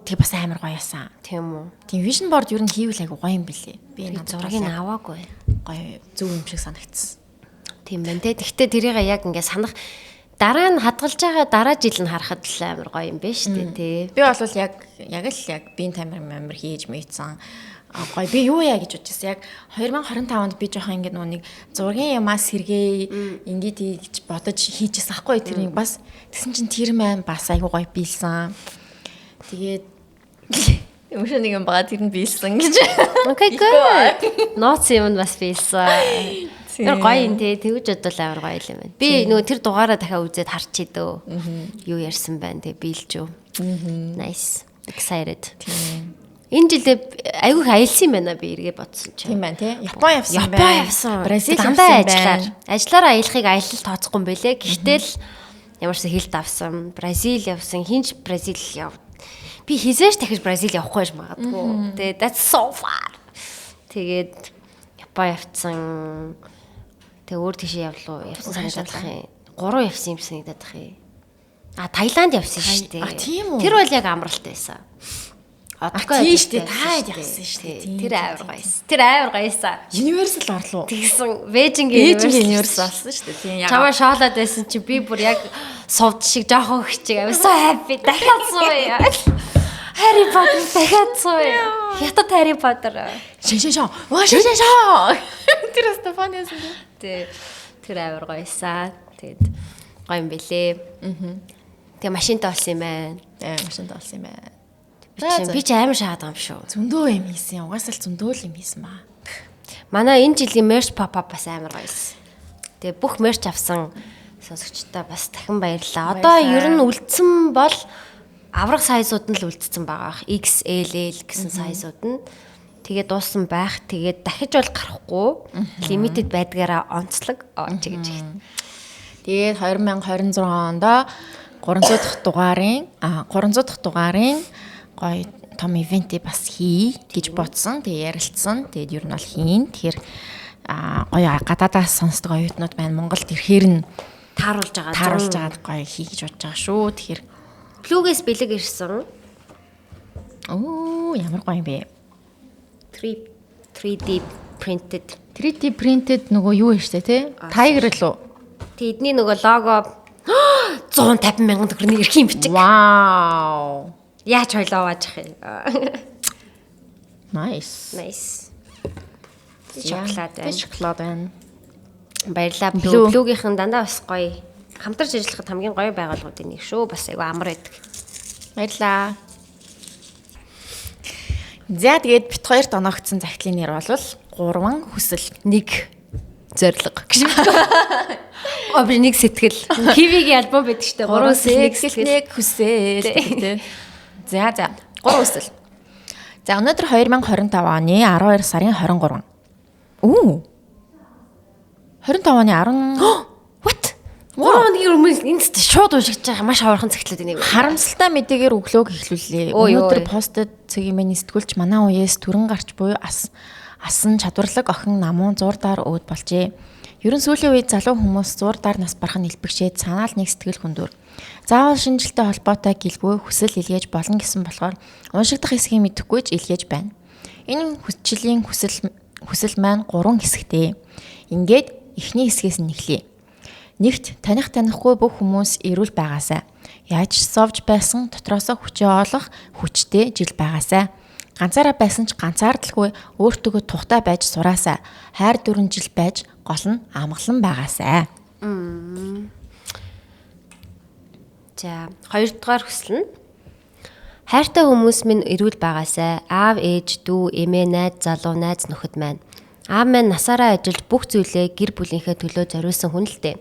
Тэг бас амар гоё яасан. Тийм үү. Тийм vision board ер нь хийвэл айгу гоё юм бэлээ. Би зургийг аваагүй. Гоё зөв юм шиг санагдсан. Тийм байна те. Тэгтээ тэрийг яг ингээ санах дараа нь хадгалж байгаа дараа жил нь харахад л амар гоё юм байна шүү дээ тий. Би бол яг биеийн тамир хийж мэдсэн. Гоё би юу яа гэж бодчихсон. Яг 2025 онд би жоохон ингээд нэг зургийн ямаас сэргээ ингээд гэж бодож хийжсэн ахгүй тэрийг бас тэгсэн чинь тэр маань бас айгуу гоё биелсэн. Тэгээд өмшөө нэг юм байгаа тэр нь биелсэн гэж. Окей good. Ноц юм бас биелсэн. Тэр гоё юм те тэгж бодвол амар гоё юм байна. Би нөгөө тэр дугаараа дахиад үзээд харчий дөө. Юу ярьсан байна те биелж юу. Nice. Excited. Энэ жилээ айгүй аялсан юм байна би эргээ бодсон чинь. Тийм байна тий. Япон явсан байна. Бразил дандаа ажиллаараа аялахыг аялал тооцохгүй юм бэлээ. Гэхдээ л ямар ч хэлт авсан. Бразил явсан. Хинч Бразил яв. Би хизээш дахиж Бразил явахгүй байж магадгүй. Тэгээ that's so far. Тэгээд Япон явсан. Тэгээ өөр тийшээ явлаа. Явсан санагдах юм. 3 явсан юм санагдах юм. Таиланд явсан шүү дээ. Тийм үү. Тэр бол яг амралтай байсан. Тийм шүү дээ. Таад явсан шүү дээ. Тэр амар гоёс. Тэр амар гоёсаа. Universal орлоо. Тэгсэн Бээжингийн Universal болсон шүү дээ. Тийм яг. Чамаа шоолоод байсан чи би бүр яг сувд шиг жоохон хчиг авсан happy дахиад сууя. Harry Potter дахиад сууя. Хятад Harry Potter. Шоо. Тэр Стефаниас дээ. Тэр амар гоёсаа. Тэгээд гоё юм бэлээ. Тэгээ машинтай болсон юм байна. Машинтай болсон юм байна. Би ч амар шаад байгаа юм шүү. Зөндөө юм хийсэн. Угаасаа л зөндөө л юм хийсэн маа. Манай энэ жилийн merch pop-up бас амар гоёс. Тэгээ бүх merch авсан сонсогчдоо бас дахин баярлалаа. Одоо ер нь үлдсэн бол аврах сайзууд нь л үлдсэн байгаа. XL гэсэн сайзууд нь. Тэгээ дууссан байх. Тэгээ дахиж бол гарахгүй. Limited байдгаараа онцлог гэж хэлсэн. Тэгээд 2026 онд 300 дахь дугаарын гоё том ивент бас хий гэж бодсон. Тэгээ ярилцсан. Тэгээд ер нь бол хийн. Тэгэхээр гоё гадаадаас сонсдог оюутнууд байна. Монголд ирэхээр нь тааруулж байгаа гоё хий гэж бодож байгаа шүү. Тэгэхээр Плүгээс бэлэг ирсэн. Оо ямар гоё юм бэ? 3D printed нөгөө юу штэ тий? Tiger лөө. Тэдний нөгөө лого 150 мянган төгрөгийн эрхийн бичиг. Вау. Яаж хойлоо waajах юм. Nice. Шоколад байна. Баярлалаа. Плүгийнхэн дандаа бас гоё. Хамтарч ажиллахад хамгийн гоё байгууллагуудын нэг шүү. Бас айгу амар байдаг. Баярлалаа. За тэгээд бит хоёрт оногдсон захидлын нэр бол 3 хүсэл 1 зориг гэж. Би нэг сэтгэл. Кивигийн альбом байдаг штэ. 3 сэтгэл 1 хүсэл гэдэг. За 3 хүсэл. За өнөөдөр 2025 оны 12 сарын 23. 25 оны 10 What? 3 хоногийн өмнө энд шууд уншиж байгаа маш хавархан цагтлаад байна. Харамсалтай мэдээгээр өглөөг эхлүүллээ. Өнөөдөр постод цэгийн миний сэтгүүлч манай уяас түрэн гарч буй асан чадварлаг охин намуун зурдаар өөд болжээ. Ерөн сүүлийн үед залуу хүмүүс зурдаар нас барах нь илбэгшээд санаал нэг сэтгэл хүндүр. Заавал шинжилтэй холбоотой гэлгүй хүсэл илгээж болно гэсэн болохоор уншигдах хэсгийг мэдэхгүй ч илгээж байна. Энэ хүчлийн хүсэл маань 3 хэсэгтэй. Ингээд эхний хэсгээс нь эхлэе. Нэгт танихгүй бүх хүмүүс эрүүл байгаасай. Яаж совж байсан дотроосоо хүчээ олох хүчтэй жил байгаасай. Ганцаараа байсан ч ганцаардалгүй өөртөө тухтай байж сураасай. Хайр дүрэн жил байж гол нь амгалан байгаасай. За 2 дугаар хүсэл нь хайртай хүмүүс минь эрүүл байгаасай. Аав, ээж, дүү, эмээ, найз, залуу, найз нөхөд маань. Аав минь насаараа ажиллаж бүх зүйлээ гэр бүлийнхээ төлөө зориулсан хүн л дээ.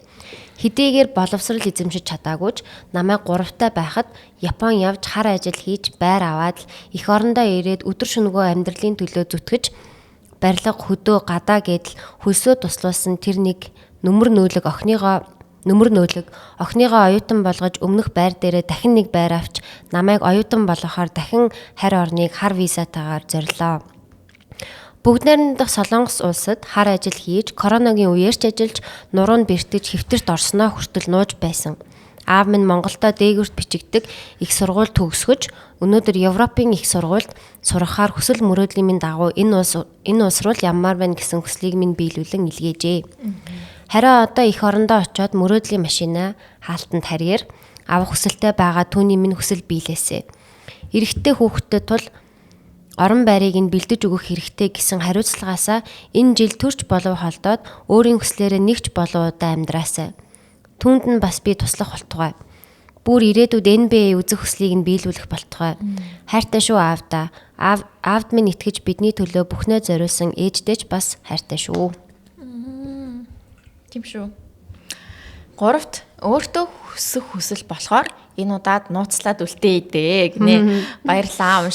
Хэдийгээр боловсрал эзэмшиж чадаагүй ч намайг 3-тай байхад Япон явж хар ажил хийж байр аваад эх орондоо ирээд өдөр шөнөгөө амьдралын төлөө зүтгэж барилга хөдөө гадаа гэдэл хөлсөө туслуулсан тэр нэг нөмөр нөөлөг охиныгоо оюутан болгож өмнөх байр дээрээ дахин нэг байр авч намайг оюутан болгохоор дахин харь орныг хар визатаагаар зорилоо. Бүгд найрамдах Солонгос улсад хар ажил хийж, коронавигийн үеэрч ажиллаж, нуруунд бэртэж, хэвтэрт орсноо хүртэл нууж байсан. Аав минь Монголдо дээгүүрт бичигдэг их сургууль төгсгөж, өнөөдөр Европын их сургуульд сурахаар хүсэл мөрөөдлийн минь дагуу энэ улс руу яммаар байна гэсэн хүслийг минь биелүүлэн илгээжээ. Харин одоо их орондоо очиод мөрөөдлийн машинаа хаалтанд харьяар авах хүсэлтэй байгаа түүний минь хүсэл биелээсэ. Эрэгтэй хүүхэдтэй тул орон байрыг нь бэлдэж өгөх хэрэгтэй гэсэн хариуцлагаасаа энэ жил төрч болов холдоод өөрийн хүслээрээ нэгч болов удаа амьдраасай. Түүнд нь бас би туслах болтугай. Бүр ирээдүйд NBA үзэх хүслийг нь биелүүлэх болтугай. Хайртай шүү аавда. Аавд минь итгэж бидний төлөө бүхнээ зориулсан ээждээч бас хайртай шүү. Тийм шүү. Гуравт өөртөө хүсэх хүсэл болохоор энэ удаад нууцлаад үлдээе гинэ. Баярлаа.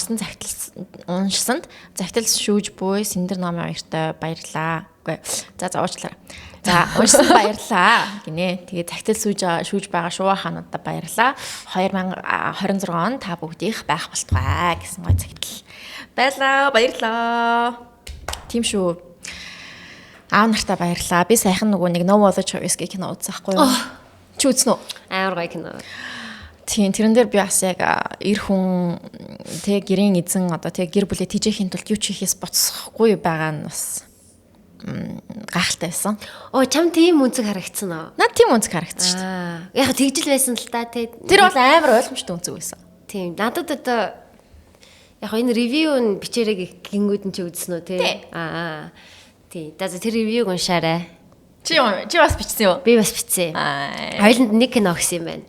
Уншсанд загтал шүүж буй Сэндэр номын хоёртой баярлаа. Үгүй. За уучлаарай. За уншсан баярлаа гинэ. Тэгээ загтал шүүж байгаа шүү хаануудаа баярлаа. 2026 он та бүгдийнх байх болтугай гэсэн гой загтал. Баярлаа. Тийм шүү. Аав нартаа баярлаа. Би сайхан нөгөө нэг No Wallet Choice-гийн кино үзсахгүй юу? Чи үзсэн үү? Амар гоё кино. Тийм, тэрэн дээр би бас яг эр хүн тэг гэрийн эзэн одоо тэг гэр бүлээ тижээхийн тулд юу ч хийхээс боцсохгүй байгаа нь бас гайхалтай байсан. Чам тийм үнцэг харагдсан уу? Наад тийм үнцэг харагдсан шүү дээ. Яг тэгжил байсан л та тий. Тэр бол амар ойлгомжтой үнцэг байсан. Тийм. Надад одоо яг энэ ревю нь бичээрэй гингүүд нь чи үзсэн үү тий? Тий. Тэр ревюг уншаарай. Чи бас бичсэн юу? Би бас бичсэн. Хоёуланд нэг кино өгсөн юм байна.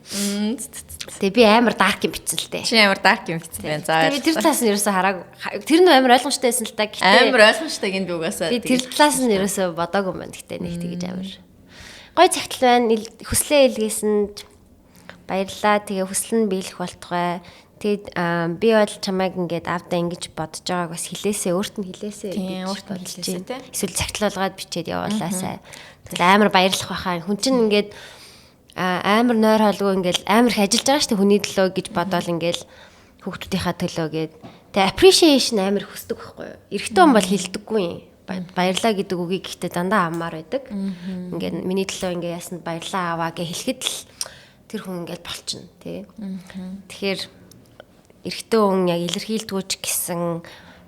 Тэгээ би амар дарк юм бичсэн л дээ. Чи амар дарк юм бичсэн байна. За. Тэгээ тэр талаас нь ерөөсөө хараагүй. Тэр нь амар ойлгомжтой байсан л та. Амар ойлгомжтой гин би угаасаа. Би тэр талаас нь ерөөсөө бодоогүй юм байна. Гэтэ нэг тэгэж амар. Гой цагтл байна. Хүслээ илгээсэнд баярлаа. Тэгээ хүсэл нь биелэх болтугай. Тэгээд би бол чамайг ингээд авдаа ингэж бодож байгааг бас хэлээсээ өөрт нь хэлээсээ гэж бодож байна. Эсвэл цагтлуулгаад бичээд явуулаасай. Тэгэл амар баярлах байхаа. Хүн чинь ингээд амар нойр хоолгүй ингээд амар их ажиллаж байгаа шүү дээ хүний төлөө гэж бодоол ингээд хүүхдүүдийнхаа төлөө гээд тэгээ appreciation амар хүсдэг байхгүй юу? Эрэгтэй хүн бол хэлдэггүй юм. Баярлаа гэдэг үгийг гэхдээ дандаа аммаар байдаг. Ингээд миний төлөө ингээд ясанд баярлаа аваа гэж хэлэхэд л тэр хүн ингээд болчихно тий. Тэгэхээр эрэгтэй хүн яг илэрхийлдгүүч гэсэн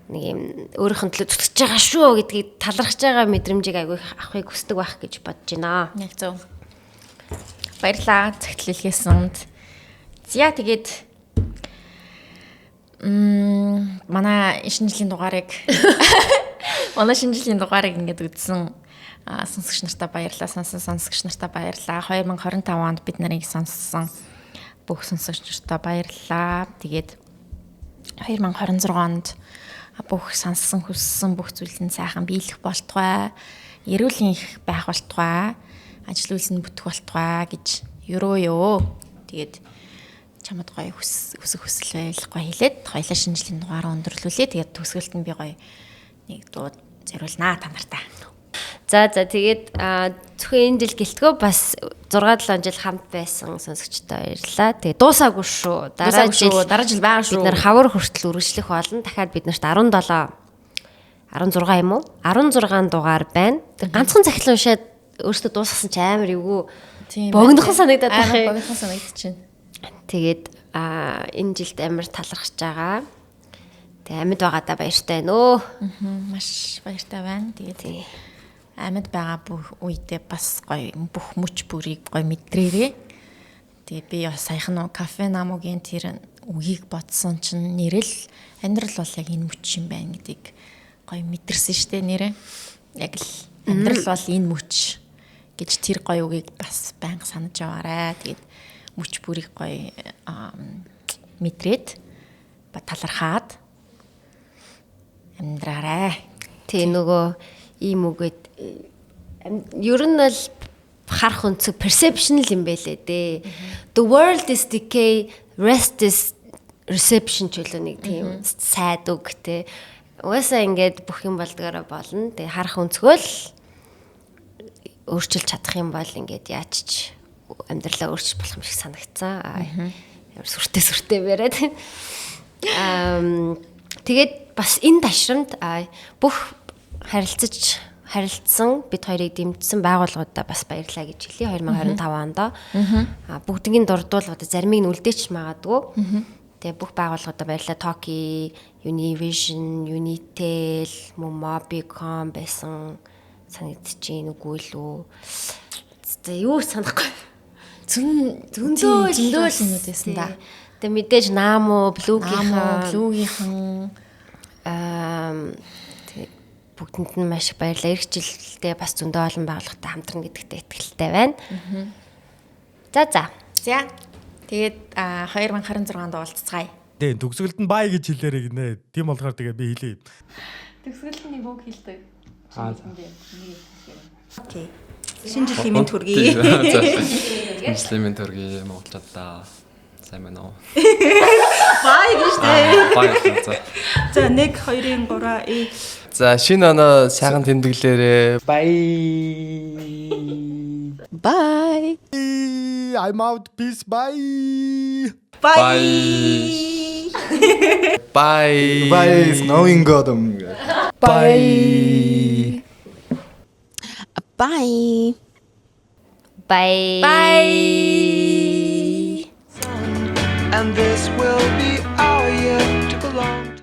нэг юм өөрийнх нь төлөө зүтгэж байгаа шүү гэдгийг талархаж байгаа мэдрэмжийг айгүй авахыг хүсдэг байх гэж бодож байна. Яг зөв. Баярлаа цагтл илгээсэнд. За тэгээд манай шинэ жилийн дугаарыг ингээд үзсэн сонсогч нартаа баярлалаа. Сонсон сонсогч нартаа баярлалаа. 2025 онд бид нарыг сонссон бүх сонсогч нартаа баярлалаа. Тэгээд 2026 онд бүх сонссон хүссэн бүх зүйлийн сайхан биелэх болтугай. Эрүүл их байх болтугай. Ажил үйлс нь бүтэх болтугай гэж ёо. Тэгээд чамд гоё хүсэх хүсэл байлахгүй хэлээд хоёлаа шинэ жилийн дугаараа өндөрлүүлээ. Тэгээд төгсгөлт нь би гоё нэг дуу зориулнаа та нартай. За тэгээд зөвхөн энэ жил гэлтгөө бас 6-7 жил хамт байсан сонсогчтой баярлалаа. Тэгээд дуусаагүй шүү. Дараа жил байгаа шүү. Бид нар хавар хүртэл үргэлжлэх болно. Дахиад бид нарт 16 юм уу? 16 дугаар байна. Ганцхан захил уншаад өөртөө дуусгасан чи амар эвгүй богинохон санагдаад байна. Богинохон санагдчихэв. Тэгээд энэ жилд амар талархаж байгаа. Тэгээд амьд байгаадаа баяртай байна өө. Маш баяртай байна. Тэгээд амьд байгаа бүх үедээ бас гоё бүх мөч бүрийг гоё мэдрээрээ. Тэгээд би бас саяхан нөө кафе намуугийн тэр үгийг бодсон чинь нэрэл амьдрал бол яг энэ мөч юм байна гэдгийг гоё мэдэрсэн штэ нэрээ. Яг л амьдрал бол энэ мөч гэж тэр гоё үгийг бас байнга санаж яваарай. Тэгээд мөч бүрийг гоё мэдрээд ба талархаад амьдраарай. Тэ нөгөө ийм үгээд ер нь л харах өнцөг perception юм байлээ дээ. The world is decay, rest is reception ч үлээ нэг тийм сайд үг те. Угаасаа ингээд бүх юм болдгоороо болно. Тэгээ харах өнцгөө л өөрчилж чадах юм бол ингээд яачч амьдралаа өөрчилж болох юм шиг санагцсан. Ямар сүртэй бариад. Тэгээд бас энэ ташрамд бүх харилцсан бид хоёрыг дэмжсэн байгууллагуудаа бас баярлалаа гэж хэлье 2025 онд. Бүгднийг дурдвал одоо заримыг нь үлдээч магадгүй. Тэгээ бүх байгууллагуудаа баярлалаа. Toki, Univision, Unitel, Mobicom байсан санагдчихээн үгүй лүү. Юу санахгүй. Зөндөө юмуд байсан да. Тэгээ мэдээж Namo, Blue-гийнхан бүгдэнд нь маш их баярлалаа. Эх жилдээ бас зөндөө олон байгууллагатай хамтрана гэдэгтээ итгэлтэй байна. За. Тэгээд 2026 онд уулзцгаая. Тэгээ төгсгөлд нь бай гэж хэлээрэй гинэ. Тийм болохоор тэгээ би хэлье. Төгсгөлд нь нэг үг хэлдэг. Окей. Шинэ жилийн мэнд хүргэе. Шинэ жилийн мэнд хүргэе монголчуудаа. Сайн байна уу? Бай гэжтэй. Бай за. За 1 2 3 За шинэ оноо сайхан тэмдэглээрээ. Bye. I'm out. Peace. Bye. Bye. Bye. Bye is knowing God. Bye. Bye. Bye. Bye.